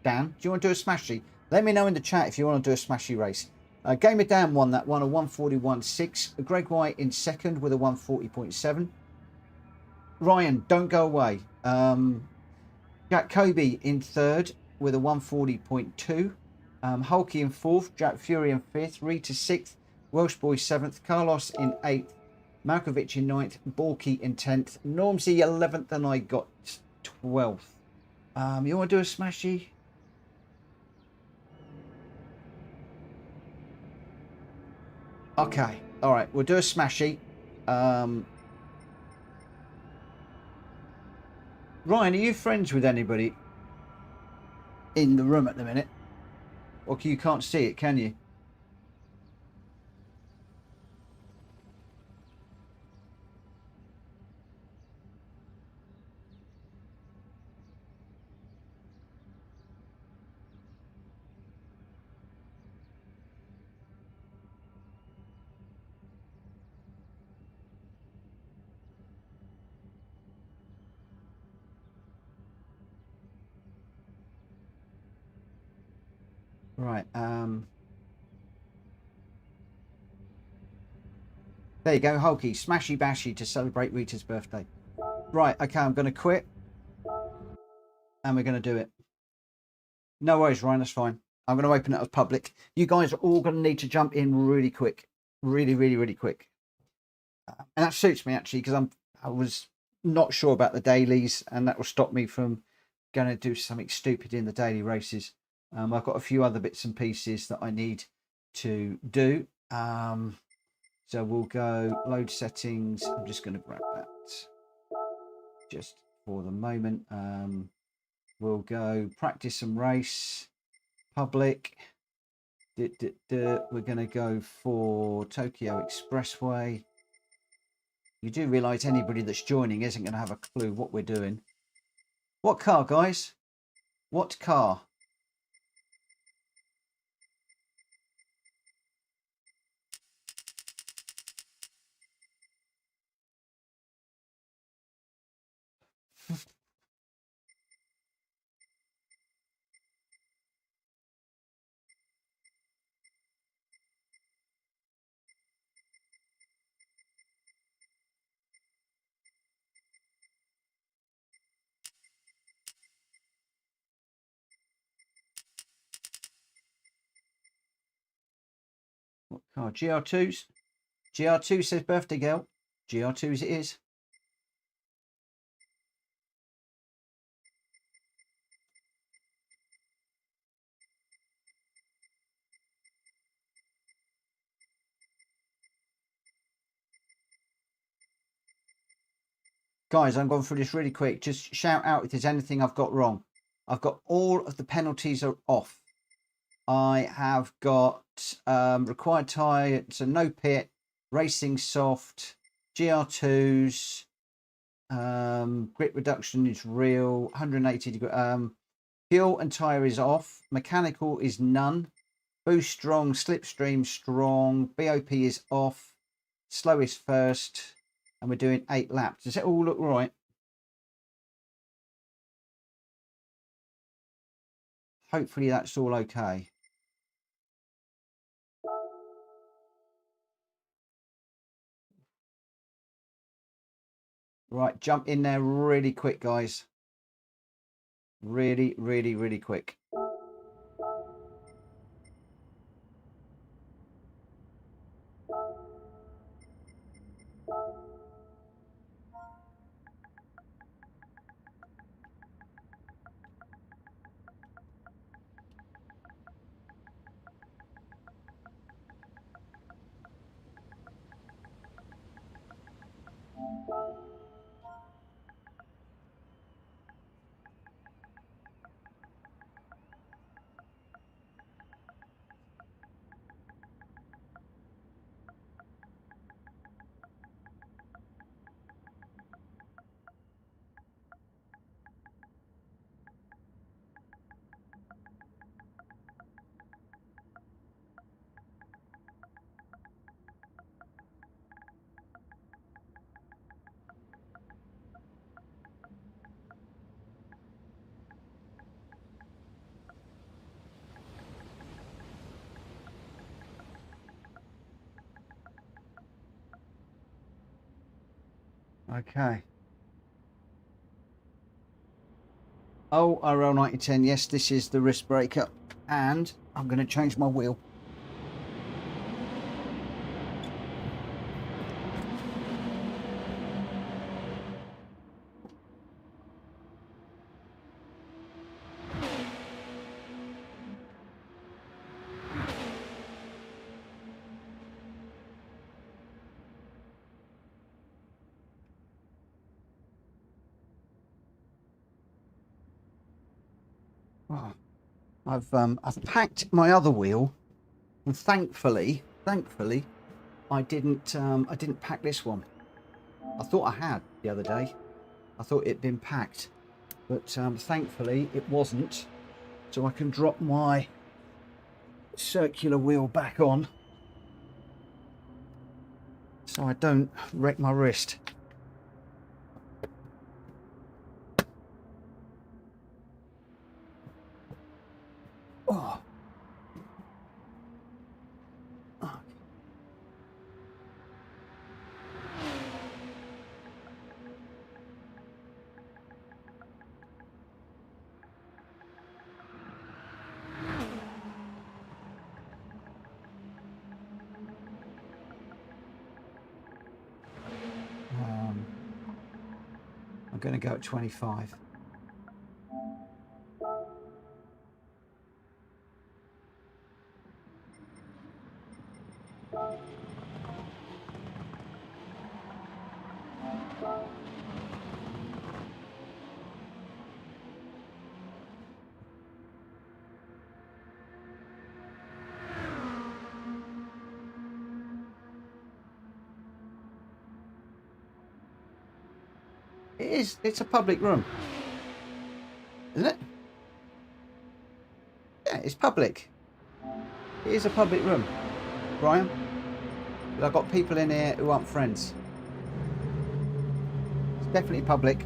Dan? Do you want to do a smashy? Let me know in the chat if you want to do a smashy race. Gamer Dan won that one, a 141.6. Greg White in second with a 140.7. Ryan, don't go away. Jack Kobe in third with a 140.2. Hulky in fourth. Jack Fury in fifth. Rita sixth. Welsh Boy 7th, Carlos in 8th, Malkovich in 9th, Borky in 10th, Normsy 11th, and I got 12th. You want to do a smashy? Okay, all right, we'll do a smashy. Ryan, are you friends with anybody in the room at the minute? Or you can't see it, can you? Right. There you go, Hulky. Smashy bashy to celebrate Rita's birthday. Right. Okay, I'm going to quit. And we're going to do it. No worries, Ryan. That's fine. I'm going to open it as public. You guys are all going to need to jump in really quick. Really, really, really quick. And that suits me, actually, because I was not sure about the dailies. And that will stop me from going to do something stupid in the daily races. I've got a few other bits and pieces that I need to do. So we'll go load settings. I'm just going to grab that just for the moment. We'll go practice and race, public. We're going to go for Tokyo Expressway. You do realise anybody that's joining isn't going to have a clue what we're doing. What car, guys? What car? What car? GR2s? GR2 says birthday girl. GR2s it is. Guys, I'm going through this really quick. Just shout out if there's anything I've got wrong. I've got all of the penalties are off. I have got required tyre, so no pit, racing soft, GR2s, grip reduction is real, 180 degree. Fuel and tyre is off. Mechanical is none. Boost strong, slipstream strong. BOP is off. Slow is first. And we're doing 8 laps. Does it all look right? Hopefully that's all okay. Right, jump in there really quick, guys. Really, really, really quick. Okay. Oh, RL 9010. Yes, this is the wrist breaker. And I'm going to change my wheel. Oh, I've packed my other wheel, and thankfully, I didn't pack this one. I thought I had the other day. I thought it'd been packed, but thankfully it wasn't. So I can drop my circular wheel back on, so I don't wreck my wrist. Oh. I'm going to go at 25. It's a public room, isn't it? Yeah, it's public. It is a public room, Brian. But I've got people in here who aren't friends. It's definitely public.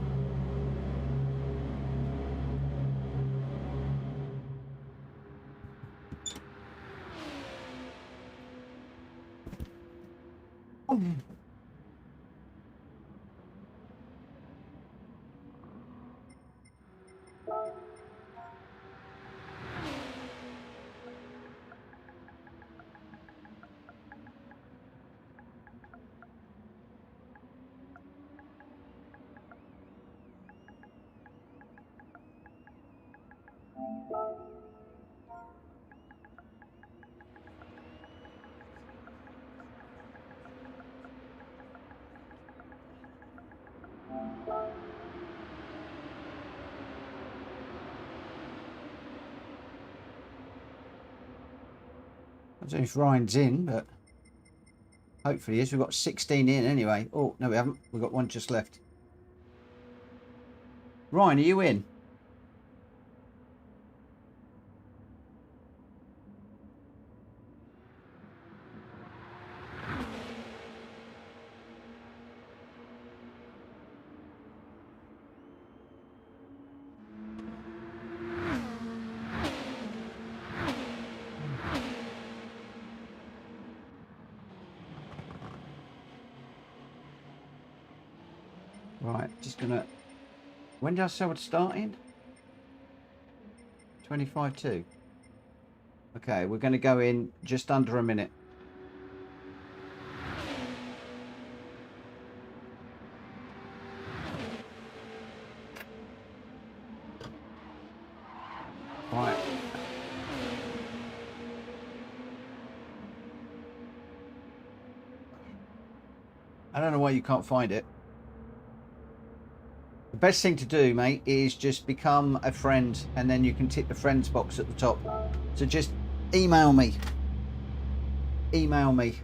I don't know if Ryan's in, but hopefully he is. We've got 16 in anyway. Oh, no, we haven't. We've got one just left. Ryan, are you in? Right, just gonna. When did I say I would start in? 25-2. Okay, we're going to go in just under a minute. Right. I don't know why you can't find it. The best thing to do, mate, is just become a friend, and then you can tick the friends box at the top. So just email me. Email me.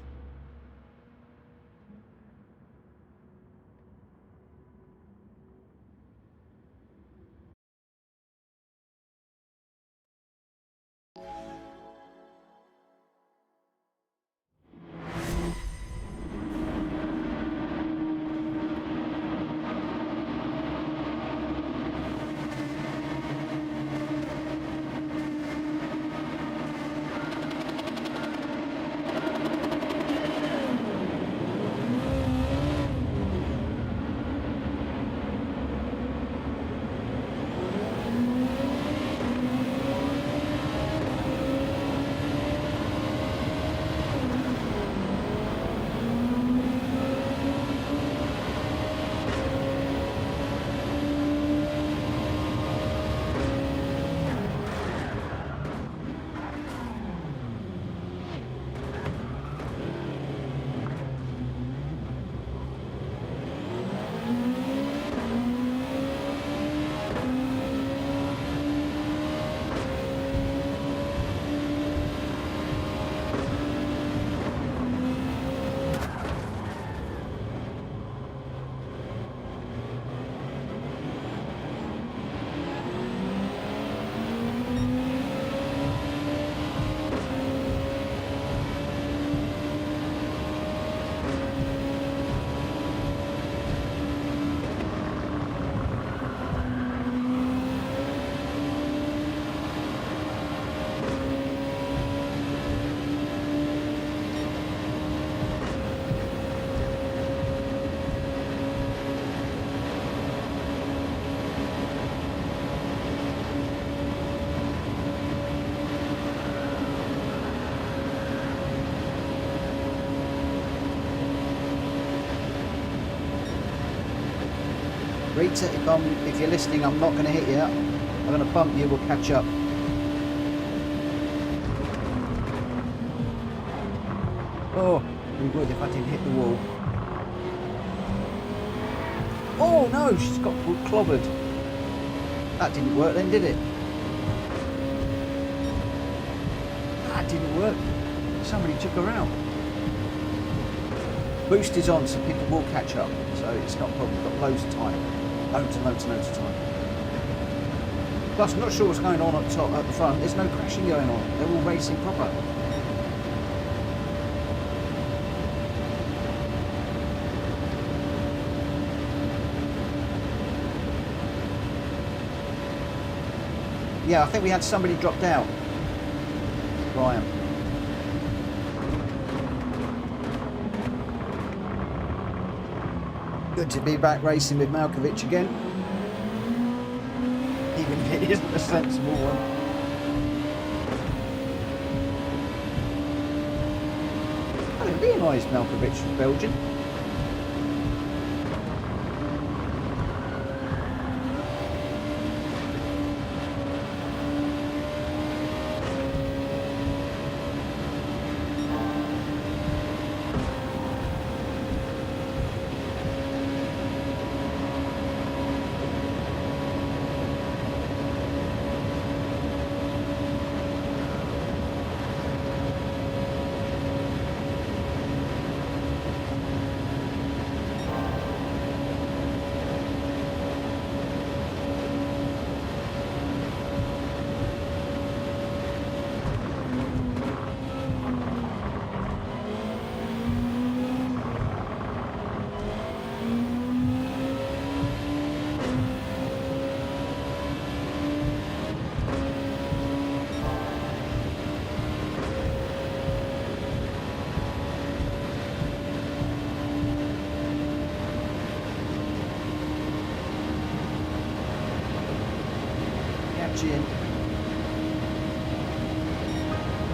Rita, if you're listening, I'm not going to hit you. I'm going to bump you. We'll catch up. Oh, we would if I didn't hit the wall. Oh no, she's got clobbered. That didn't work then, did it? That didn't work. Somebody took her out. Boost is on, so people will catch up. So it's not a problem. We've got loads of time. Loads and loads and loads of time. Plus, I'm not sure what's going on up top, at the front. There's no crashing going on. They're all racing proper. Yeah, I think we had somebody dropped out. Ryan. Good to be back racing with Malkovich again. Even if it isn't a sensible one. I didn't realise Malkovich was Belgian.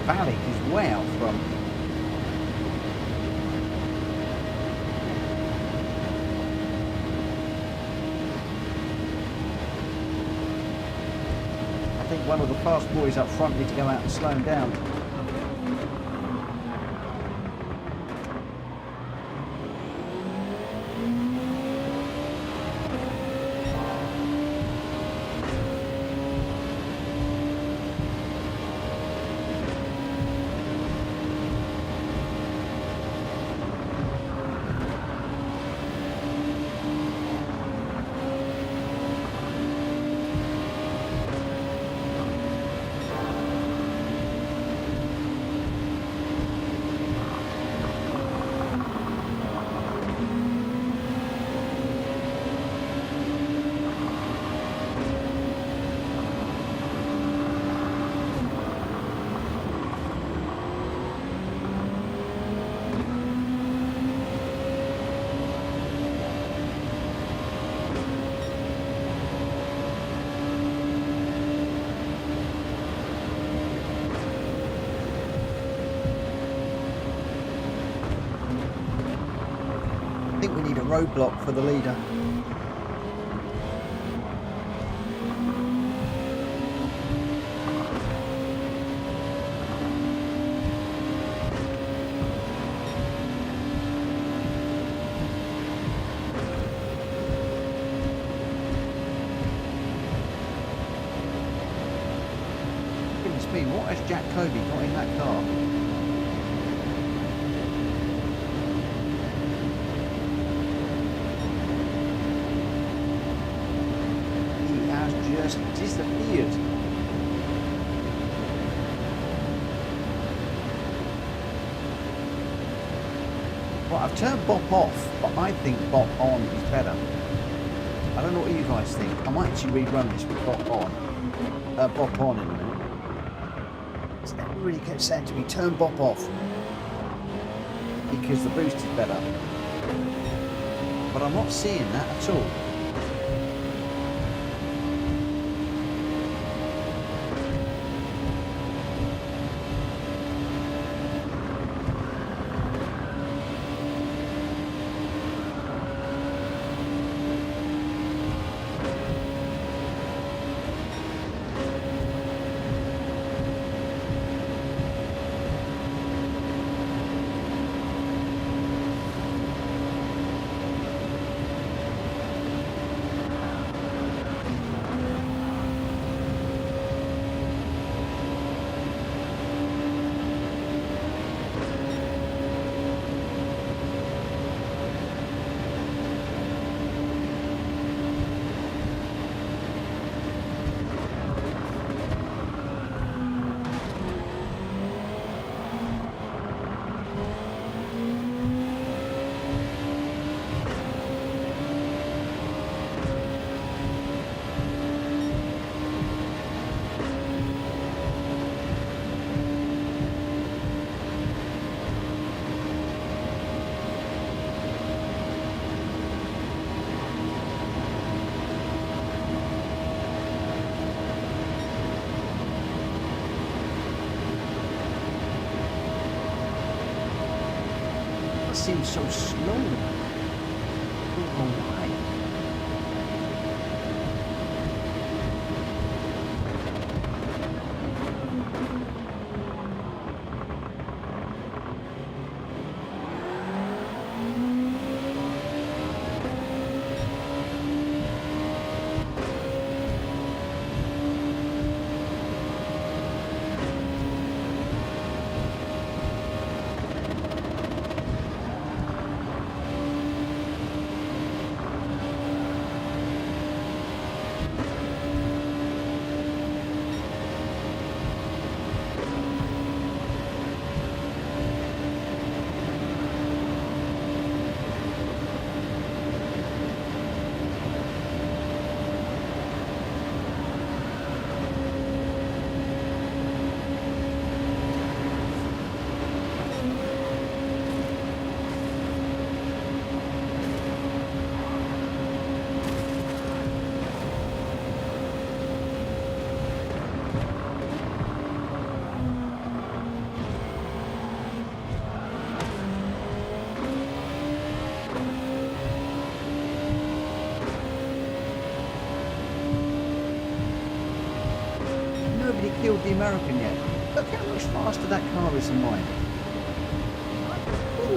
Valley is way out front. I think one of the fast boys up front need to go out and slow him down. I think we need a roadblock for the leader. Goodness me, what has Jack Kobe got in that car? Just disappeared. Well, I've turned bop off, but I think bop on is better. I don't know what you guys think. I might actually rerun this with bop on. Bop on in a minute. Everybody kept saying to me, turn bop off, because the boost is better. But I'm not seeing that at all. It seems so slow. Oh, why? Killed the American yet. Look how much faster that car is than mine. Ooh.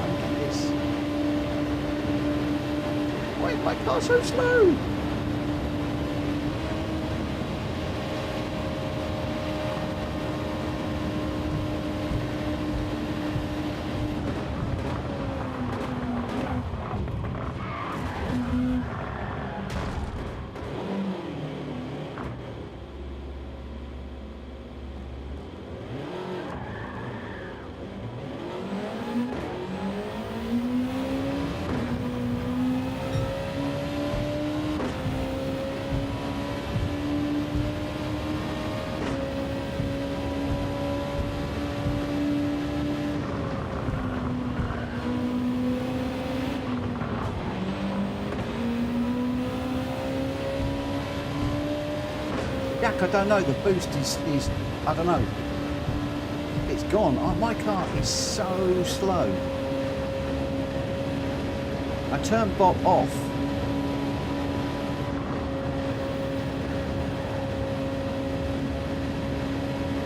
Look at this. Why is my car so slow? Jack, I don't know, the boost is I don't know. It's gone. Oh, my car is so slow. I turned Bob off.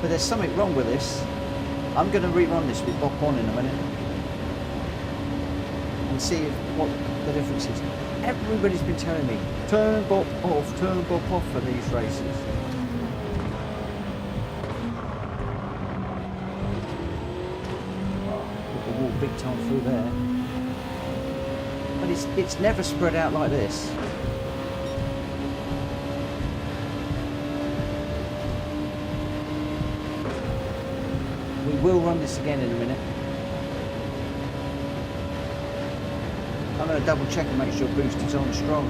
But there's something wrong with this. I'm going to rerun this with Bob on in a minute. And see what the difference is. Everybody's been telling me, turn Bob off for these races. Big time through there, but it's never spread out like this. We will run this again in a minute. I'm going to double check and make sure boost is on strong.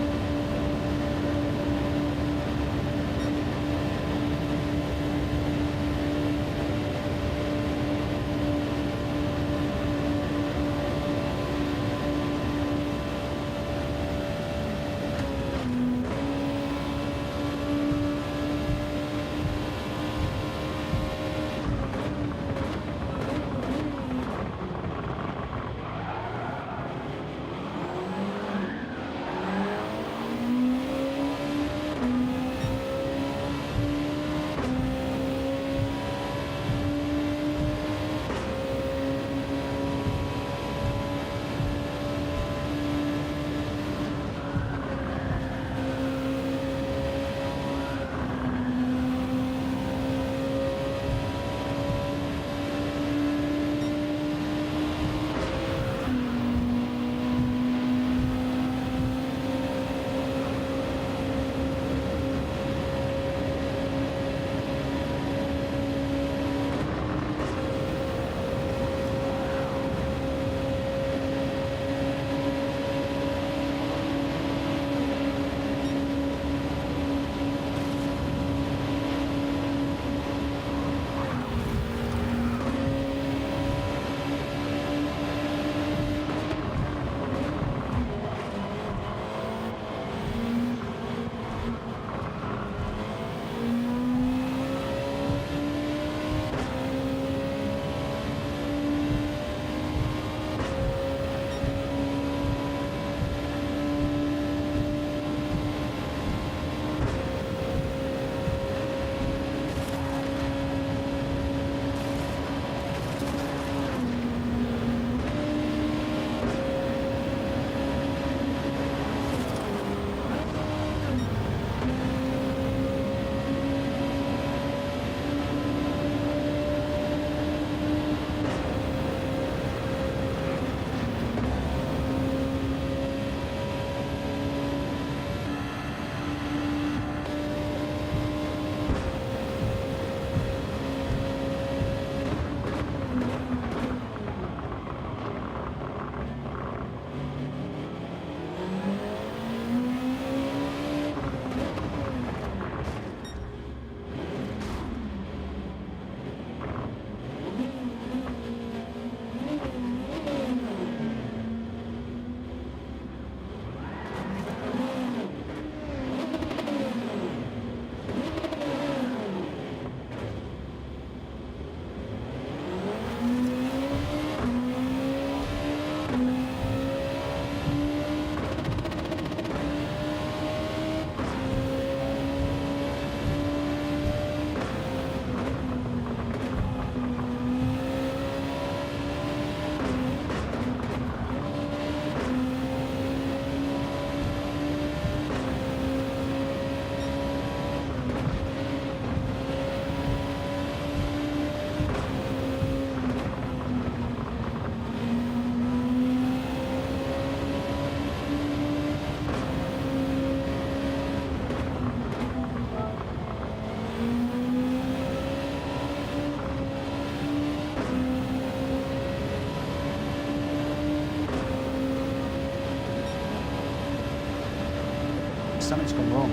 something's gone wrong.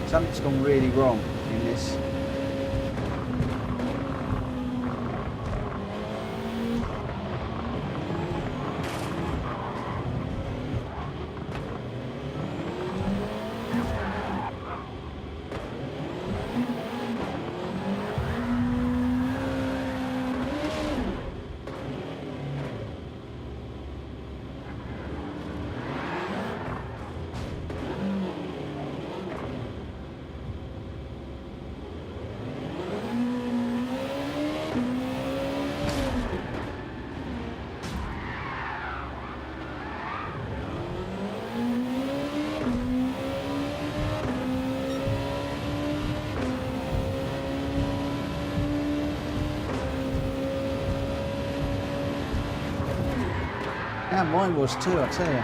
Something's gone really wrong in this. Yeah, mine was too, I tell you.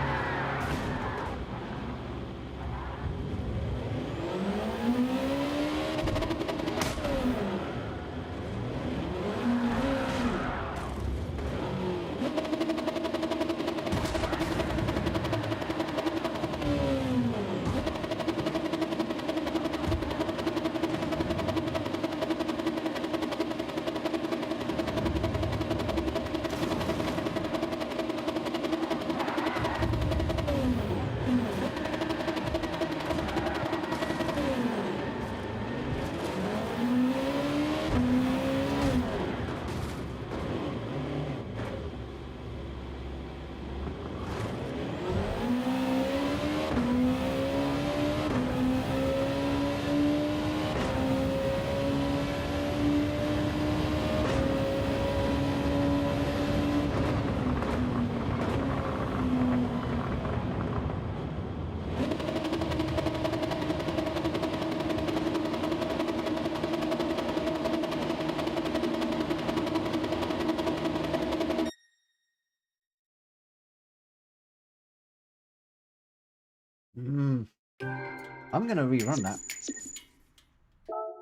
I'm going to rerun that.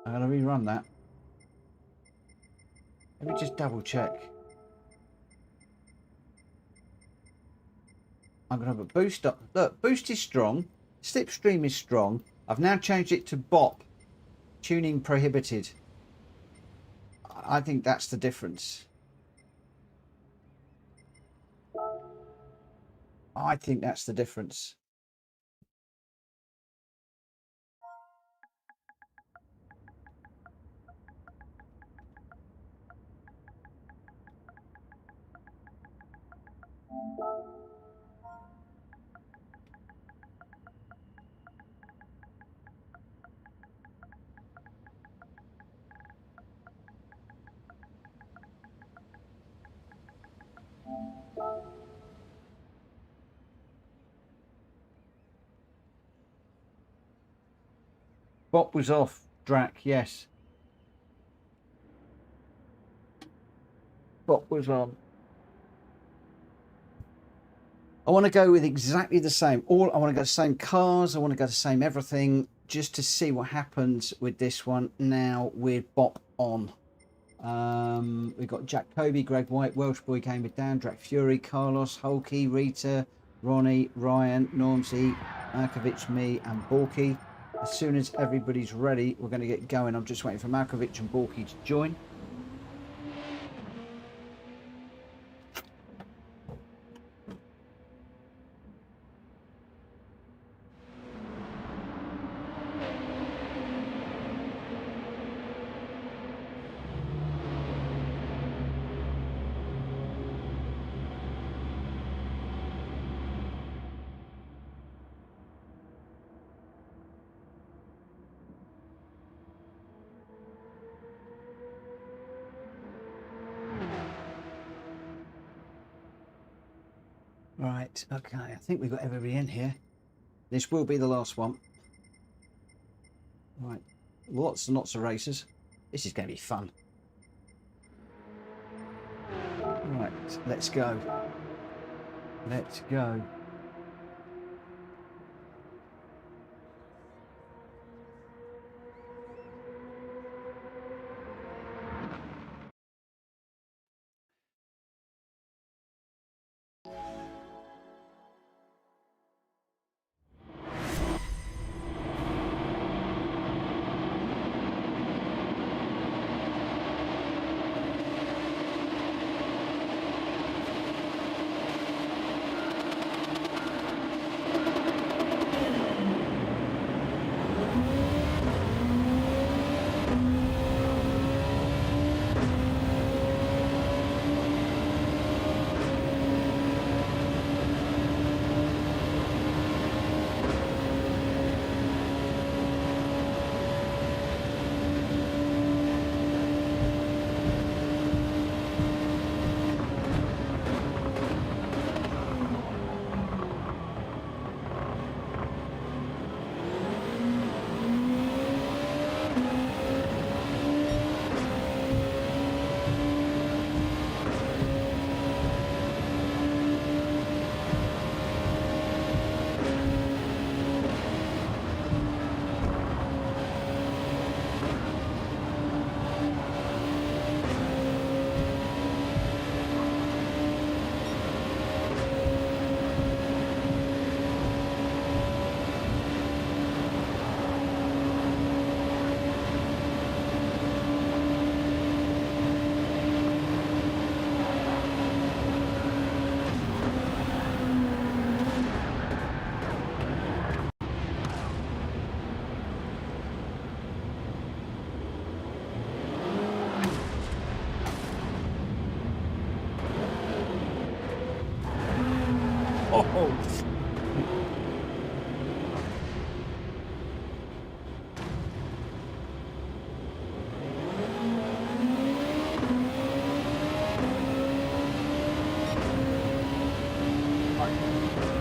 I'm going to rerun that. Let me just double check. I'm going to have a boost up. Look, boost is strong. Slipstream is strong. I've now changed it to bop. Tuning prohibited. I think that's the difference. I think that's the difference. Bop was off, Drac, yes. Bop was on. I want to go with exactly the same. I want to go the same cars. I want to go the same everything, just to see what happens with this one now with Bop on. We've got Jack Kobe, Greg White, Welsh Boy came with Dan, Drac Fury, Carlos, Hulky, Rita, Ronnie, Ryan, Normsy, Markovic, me, and Borky. As soon as everybody's ready, we're going to get going. I'm just waiting for Markovic and Borky to join. Right, okay, I think we've got everybody in here. This will be the last one. Right, lots and lots of races. This is going to be fun. Right, let's go. Let's go.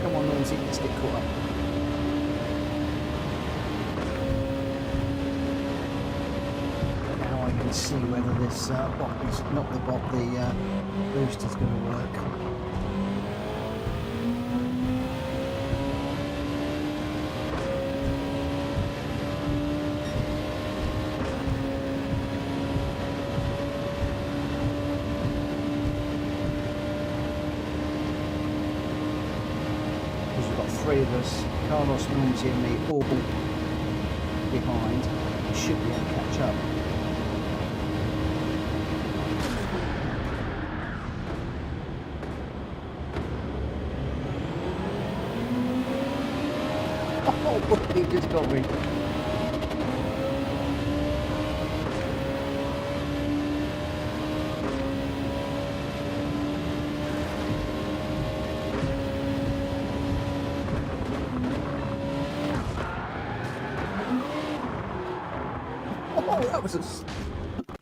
Come on, Lindsay, let's get caught up. Now I can see whether this not the booster's going to work. Three of us, Carlos, Lindsay and me, all behind. We should be able to catch up. Oh, he just got me.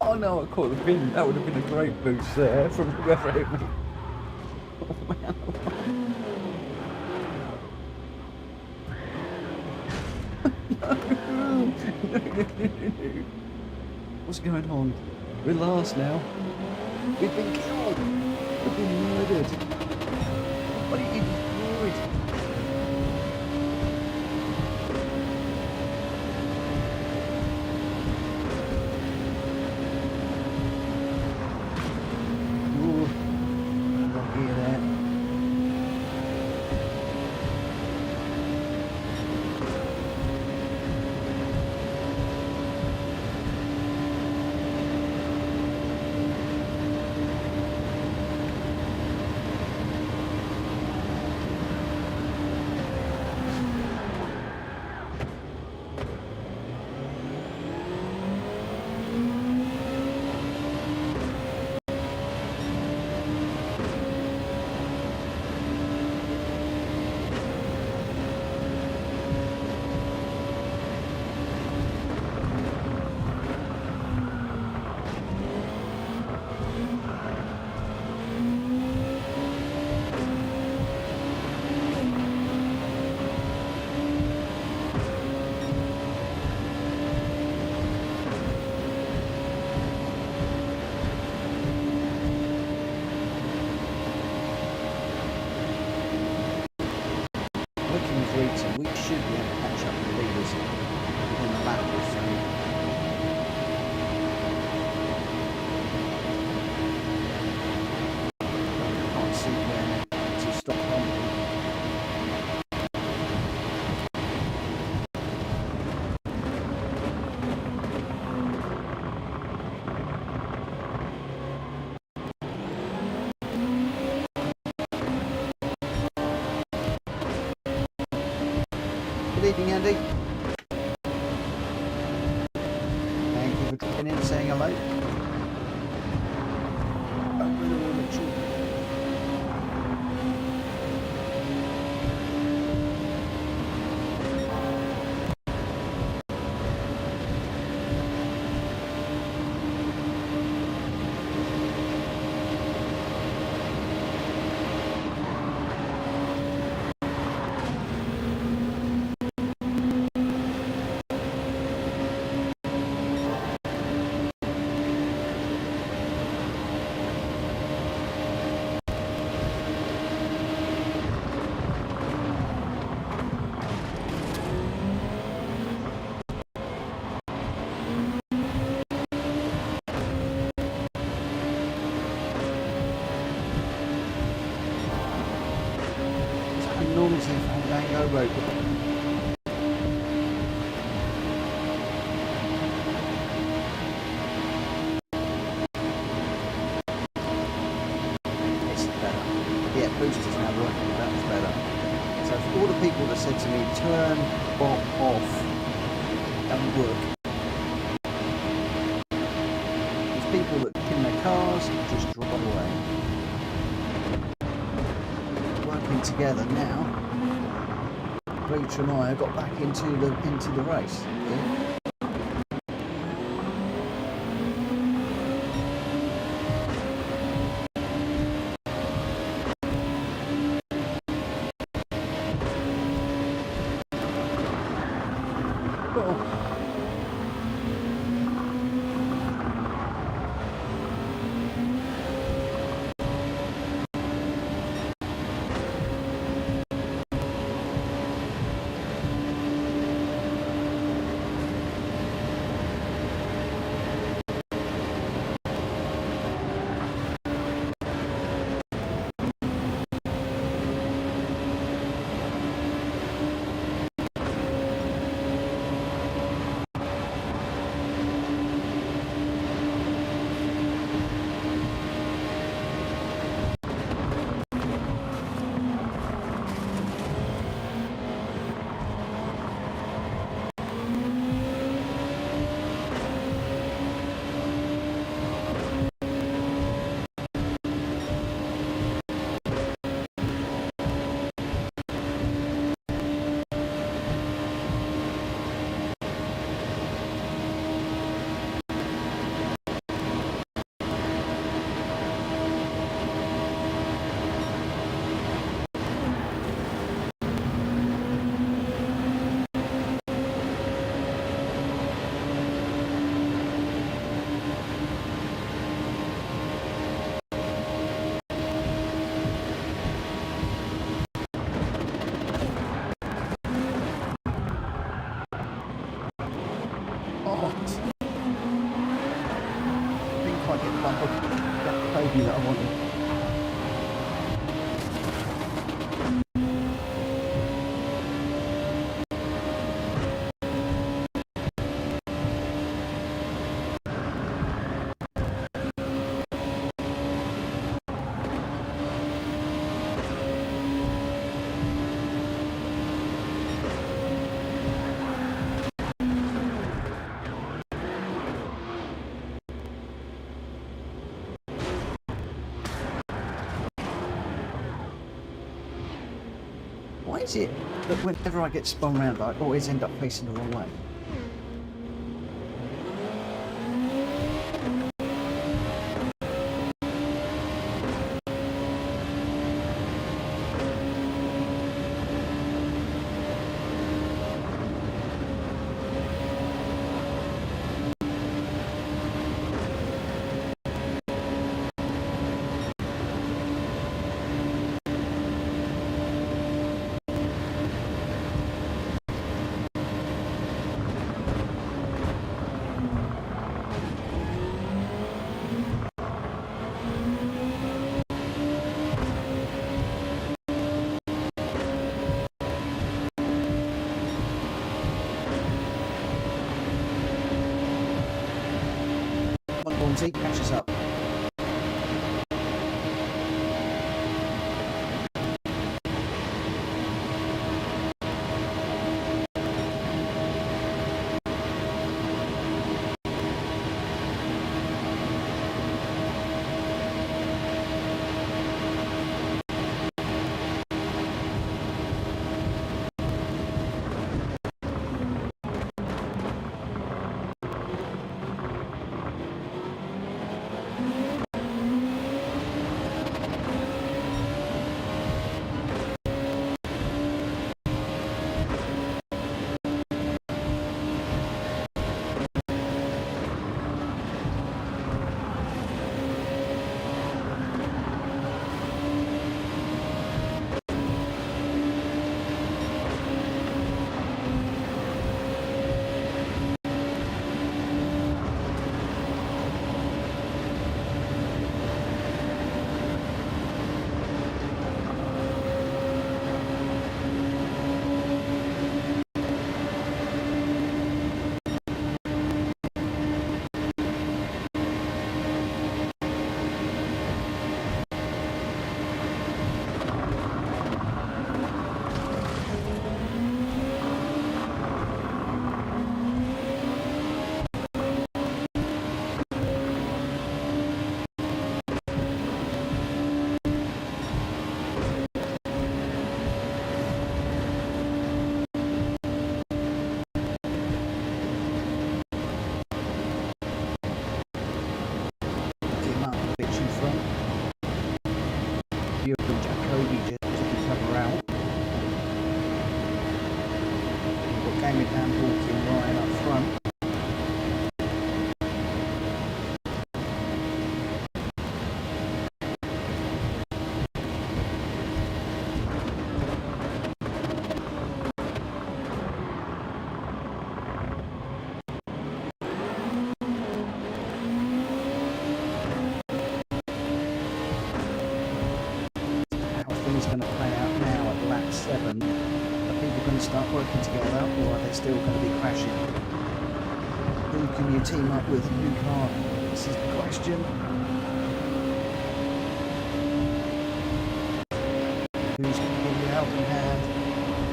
Oh no, I caught the pin. That would have been a great boost there from whoever hit me. Oh man. No. What's going on? We're last now. We've been killed. We've been murdered. What are you doing? We should be able to catch up with the leaders within a lap or so. I can't see where to stop bumping. Good evening, Andy. Thank you for dropping in and saying hello. Enormously Fandango road. It's better. Yeah, boosters now working. That's better. So for all the people that said to me, turn off, doesn't work. There's people that in their cars just drive away. Working together now. Rachel and I got back into the race. Yeah. That I wanted. Why is it that whenever I get spun round, I always end up facing the wrong way? He catches up. is going to play out now at lap 7. Are people going to start working together, or are they still going to be crashing? Who can you team up with and who can't? This is the question. Who's going to give you a helping hand?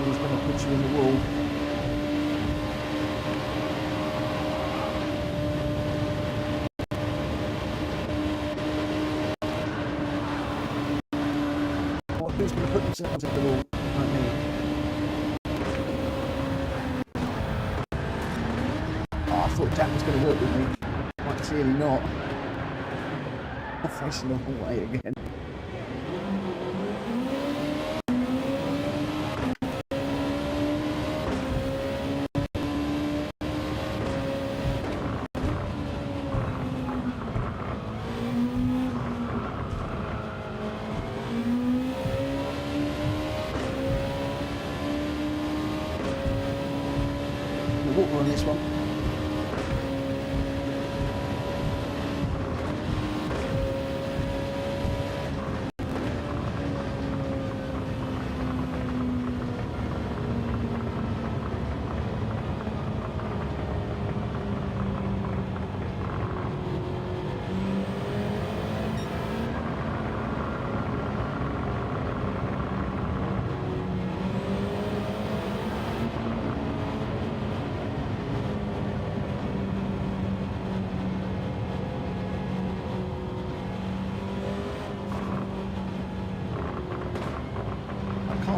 Who's going to put you in the wall? Or who's going to put themselves in the wall? Like me. Oh, I thought Jack was going to work with me. Quite clearly not. I'm facing the wrong way again. Water on this one.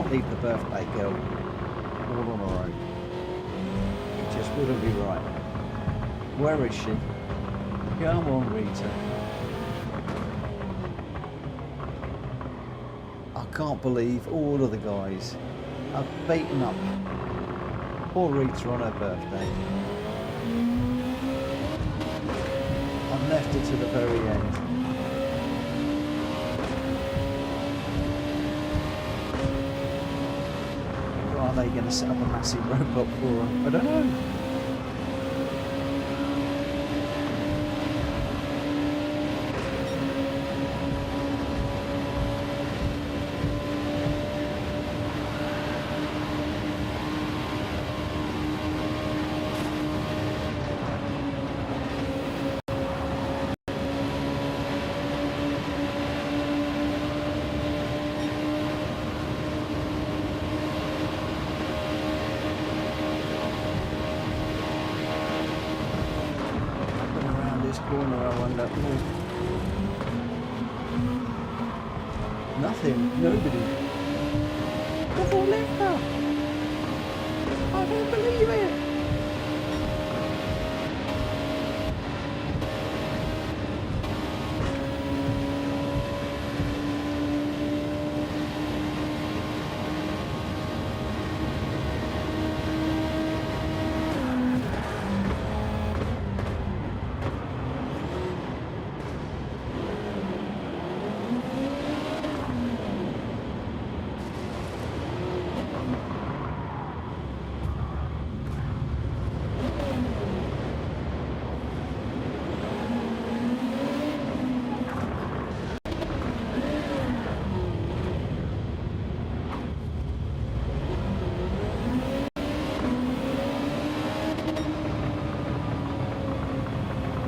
Leave the birthday girl all on her own. It just wouldn't be right. Where is she? Come on, Rita. I can't believe all of the guys are beaten up poor Rita on her birthday. I've left her to the very end. Are they going to set up a massive roadblock for her? I don't know. Corner, I wonder. Nothing, nobody. Double lifter! I don't believe it!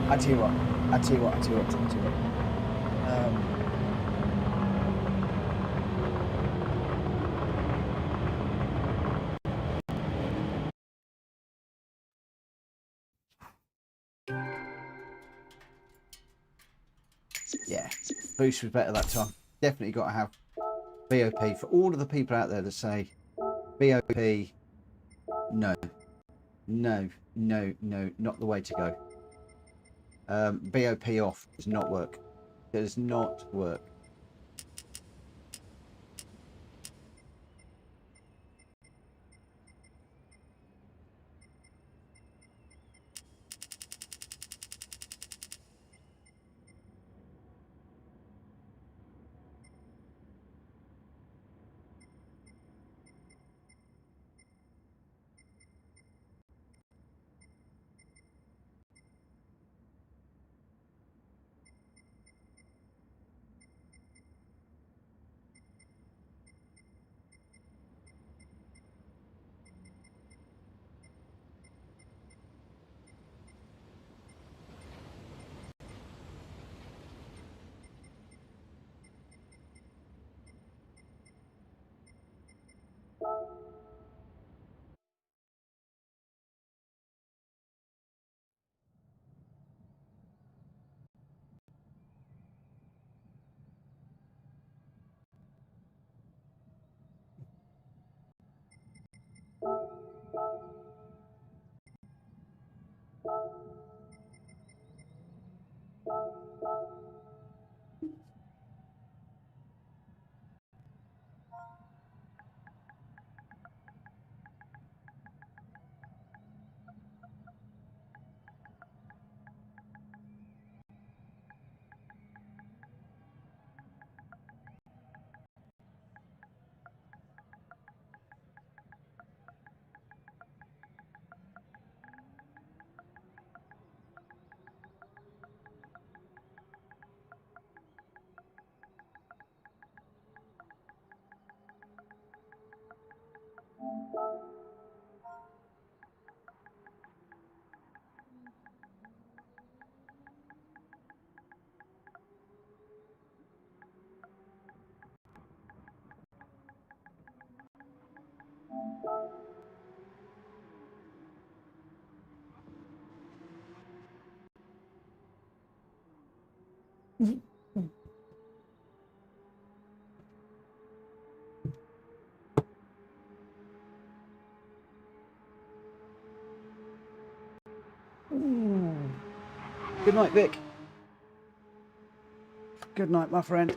I tell you what. Yeah, boost was better that time. Definitely got to have BOP for all of the people out there that say BOP, no, not the way to go. BOP off does not work. Does not work. Good night, Vic. Good night, my friend.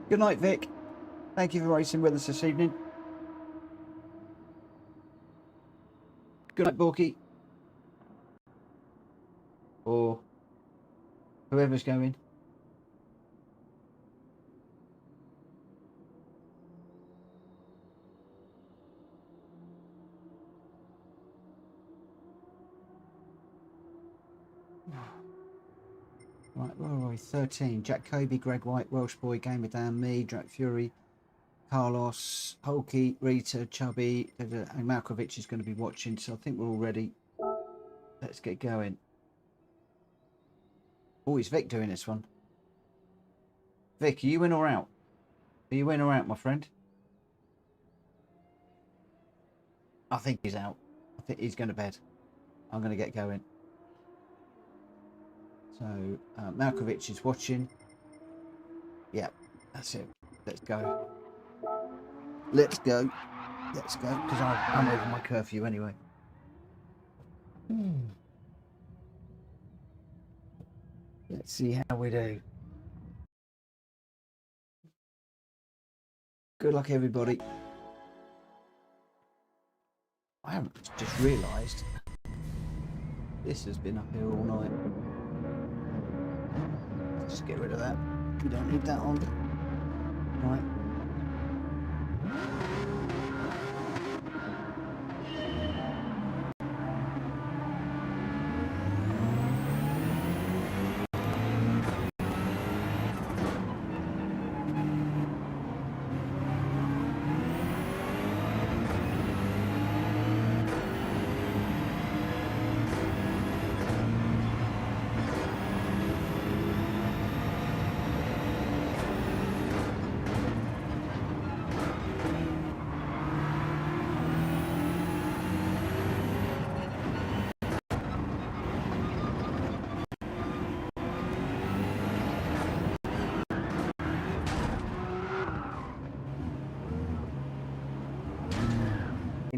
Good night, Vic. Thank you for racing with us this evening. Good night, Borky. Or whoever's going. Right, where are we? 13. Jack Kobe, Greg White, Welsh Boy, Gamer Dan, me, Drac Fury, Carlos, Holkey, Rita, Chubby, and Malkovich is going to be watching, so I think we're all ready. Let's get going. Oh, is Vic doing this one? Vic, are you in or out? Are you in or out, my friend? I think he's out. I think he's going to bed. I'm going to get going. So, Malkovich is watching. Yeah, that's it. Let's go. Let's go. Let's go, because I'm over my curfew anyway. Let's see how we do. Good luck, everybody. I haven't just realised this has been up here all night. Just get rid of that. We don't need that on. Right.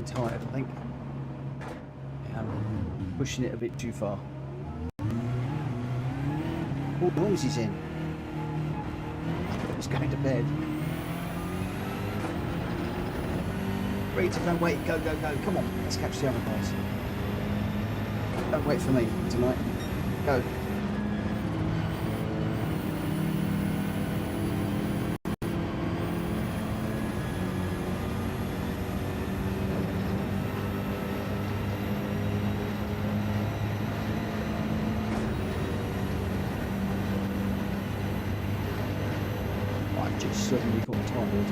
Tired, I think. Yeah, I'm pushing it a bit too far. What noise he's in? He's going to bed. Rita, don't wait. Go, go, go. Come on. Let's catch the other guys. Don't wait for me tonight. Go. Suddenly got tired.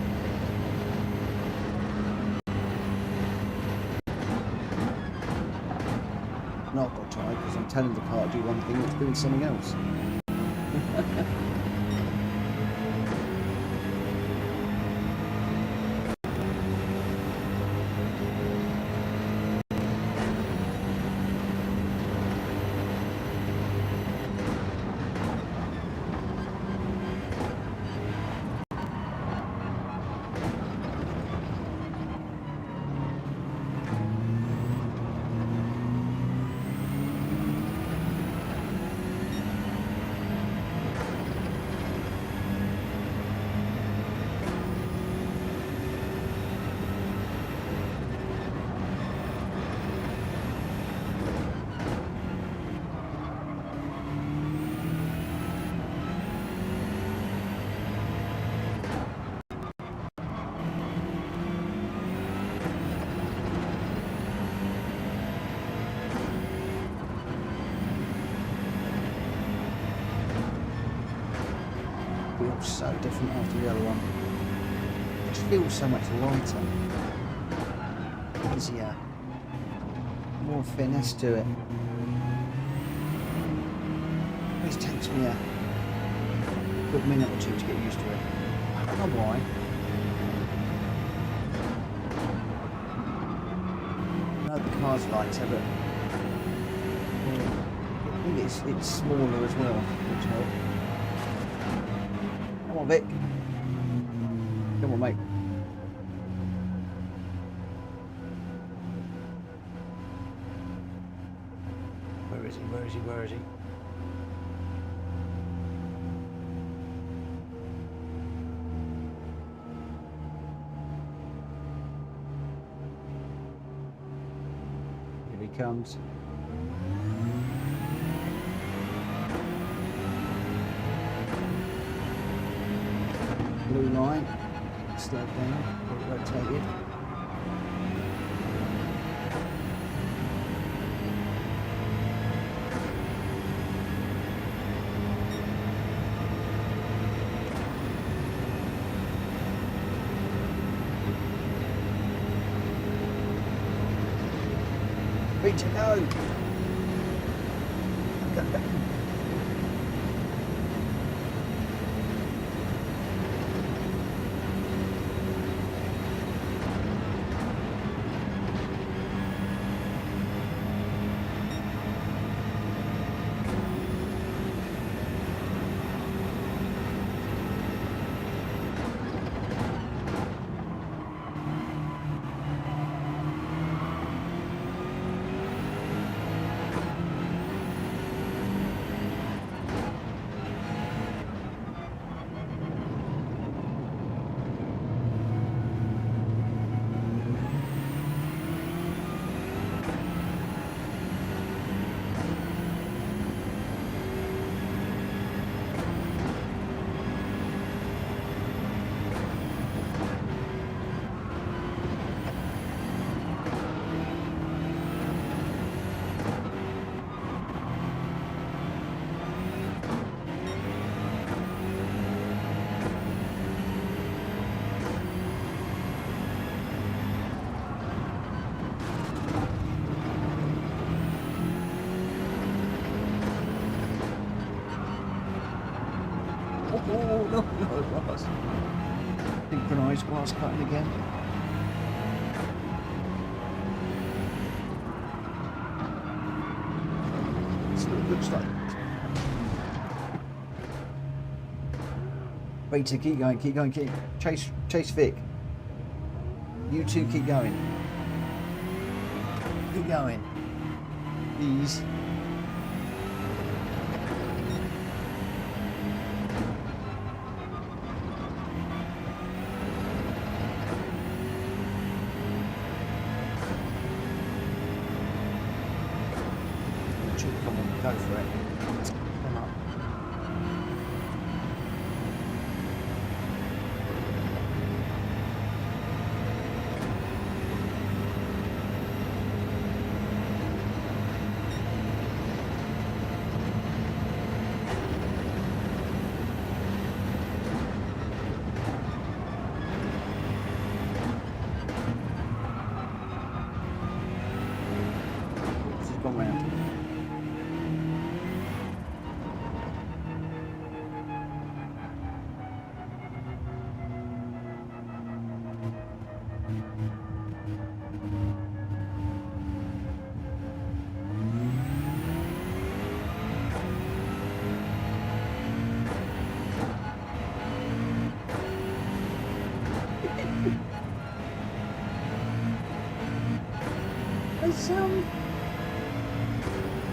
No, I got tired because I'm telling the car to do one thing, it's doing something else. feels so different after the other one. It just feels so much lighter, easier, more finesse to it. It takes me a good minute or two to get used to it. I don't know why. I know the car's lighter, but I think it's smaller as well, which helps. Come on, Vic. Come on, mate. Where is he? Where is he? Where is he? Here he comes. Blue line, slow down, rotated. Free to go. Oh, no, grass. Synchronised grass cutting again. Still looks like. Beta, keep going, keep going, keep. Chase Vic. You two keep going. Keep going. Please. Go for it. Come up. This has gone round.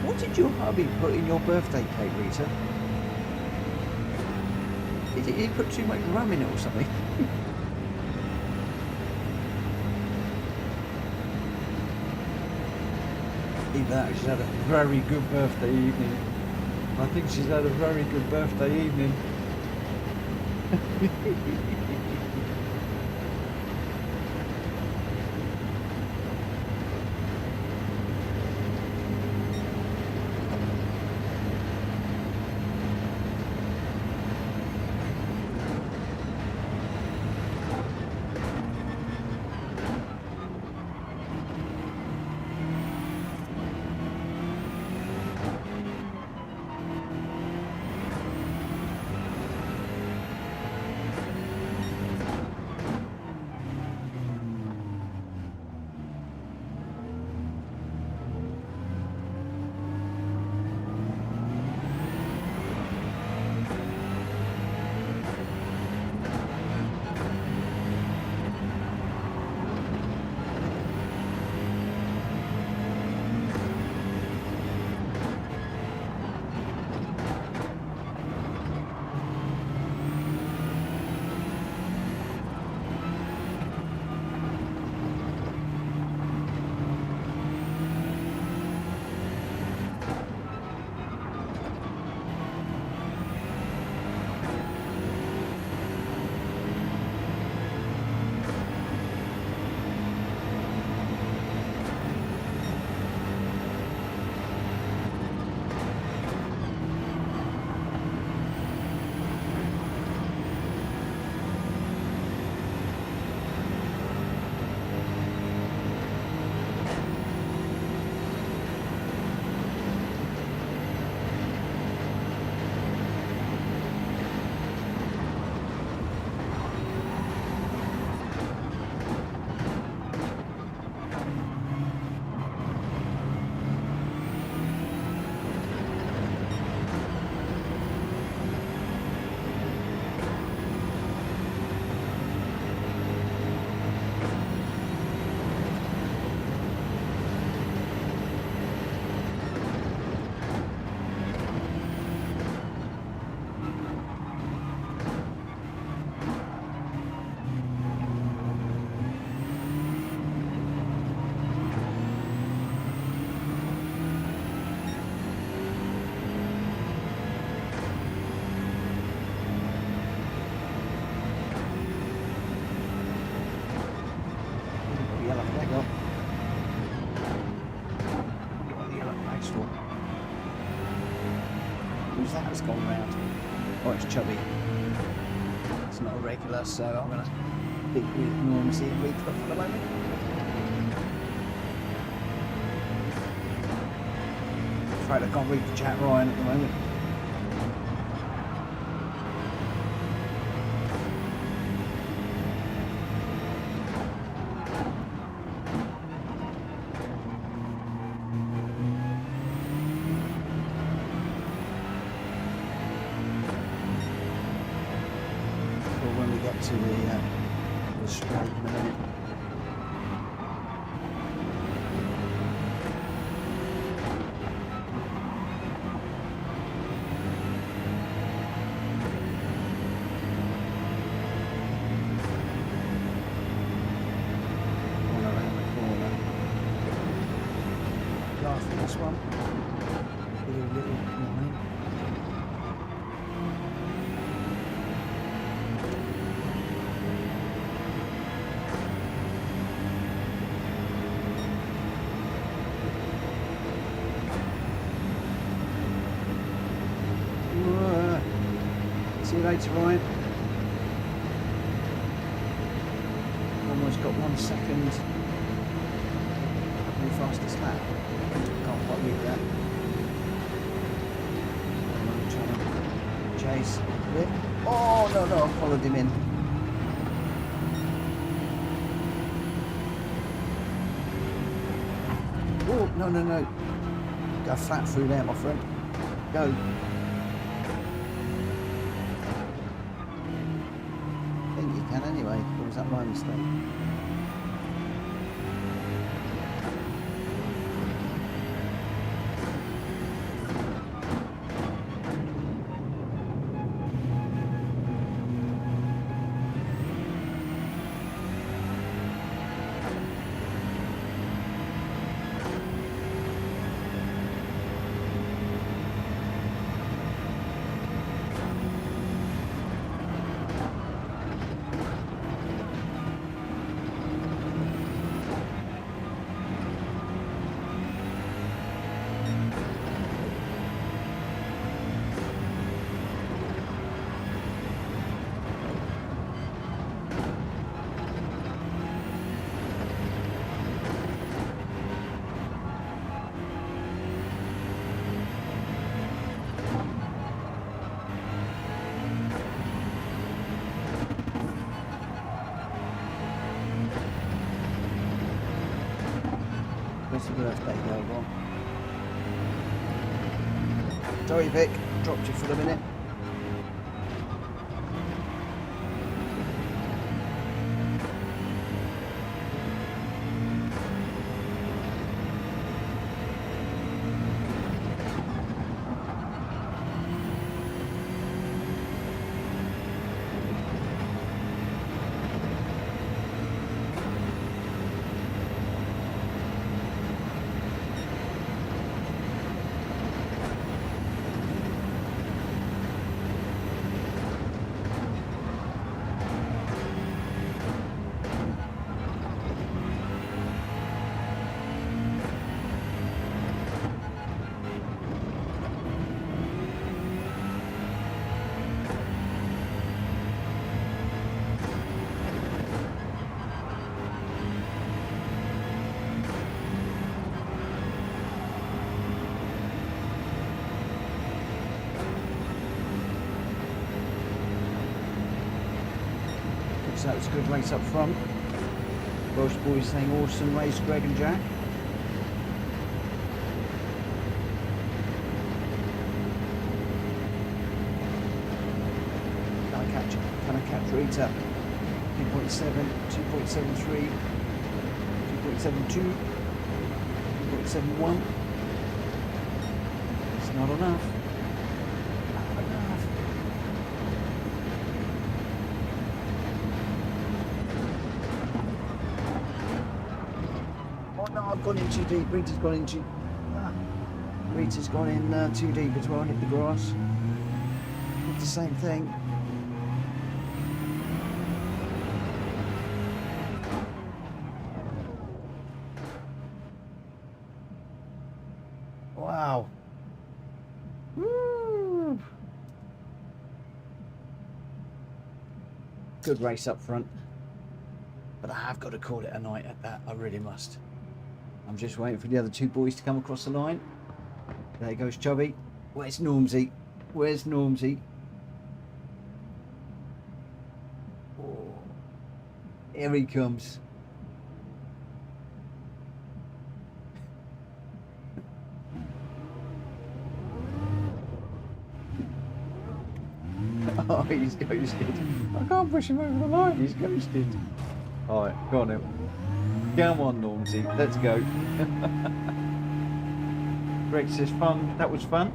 What did your hubby put in your birthday cake, Rita? Did he put too much rum in it or something? Either that, she's had a very good birthday evening. I think she's had a very good birthday evening. it's gone round. Oh, it's chubby. It's not a regular, so I'm going to ignore and see it read for the moment. I'm afraid I can't read the chat, Ryan, at the moment. To the straight in a minute. One around the corner. Last for this one. Little line. See you later, Ryan. Almost got 1 second. The fastest lap. Can't quite read that. I'm trying to chase a bit. Oh no, I followed him in. Oh no. Go flat through there, my friend. Go. Anyway, or was that my mistake? Where's the birthday girl gone? Sorry Vic, dropped you for the minute. So that was a good race up front. Welsh boys saying awesome race, Greg and Jack. Can I catch Rita? 2.7, 2.73, 2.72, 2.71. It's not enough. Not enough. Oh no, I've gone in too deep. Rita's gone in too. Rita's gone in too deep as well. Hit the grass. It's the same thing. Wow. Woo. good race up front. But I have got to call it a night at that. I really must. I'm just waiting for the other two boys to come across the line. There goes Chubby. Where's Normsy? Where's Normsy? Oh, here he comes. Oh, he's ghosted. I can't push him over the line. He's ghosted. All right, go on now. Come on, Normsy. Let's go. Greg says fun. That was fun.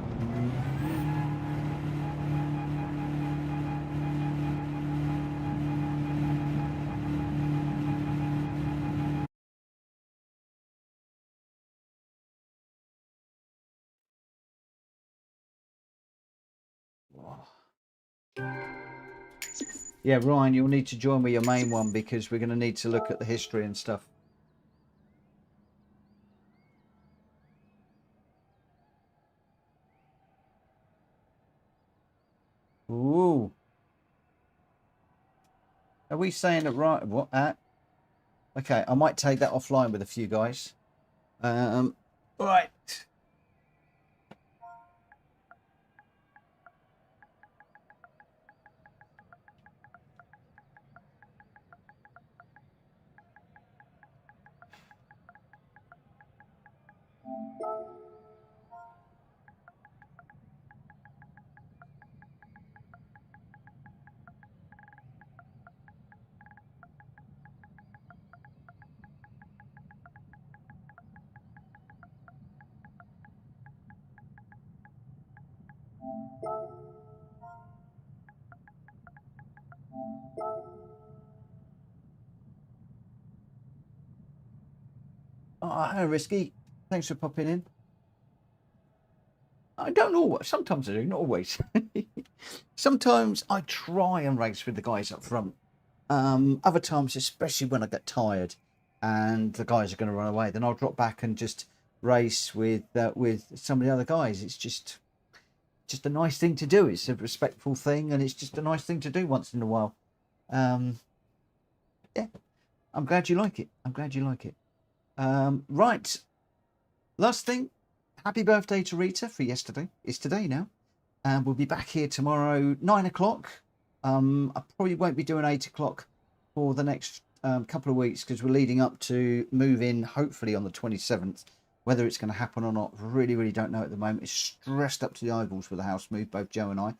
Yeah, Ryan, you'll need to join with your main one because we're going to need to look at the history and stuff. Ooh. Are we saying it right? What? Okay, I might take that offline with a few guys. Right. Oh, hi, Risky. Thanks for popping in. I don't know. Sometimes I do, not always. Sometimes I try and race with the guys up front. Other times, especially when I get tired and the guys are going to run away, then I'll drop back and just race with some of the other guys. It's just a nice thing to do. It's a respectful thing, and it's just a nice thing to do once in a while. Yeah, I'm glad you like it. I'm glad you like it. Right, last thing. Happy birthday to Rita for yesterday. It's today now. And we'll be back here tomorrow, 9 o'clock. I probably won't be doing 8 o'clock for the next couple of weeks because we're leading up to move in, hopefully on the 27th. Whether it's going to happen or not, really don't know at the moment. It's stressed up to the eyeballs with the house move, both Joe and I.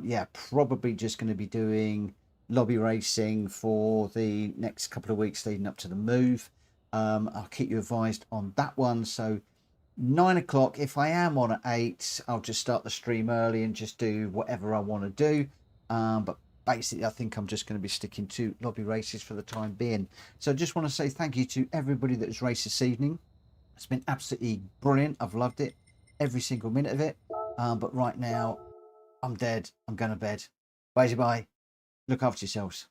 Yeah, probably just going to be doing lobby racing for the next couple of weeks leading up to the move. I'll keep you advised on that one. So 9 o'clock. If I am on at 8, I'll just start the stream early and just do whatever I want to do. But basically, I think I'm just going to be sticking to lobby races for the time being. So I just want to say thank you to everybody that has raced this evening. It's been absolutely brilliant. I've loved it, every single minute of it. But right now, I'm dead. I'm going to bed. Bye. Look after yourselves.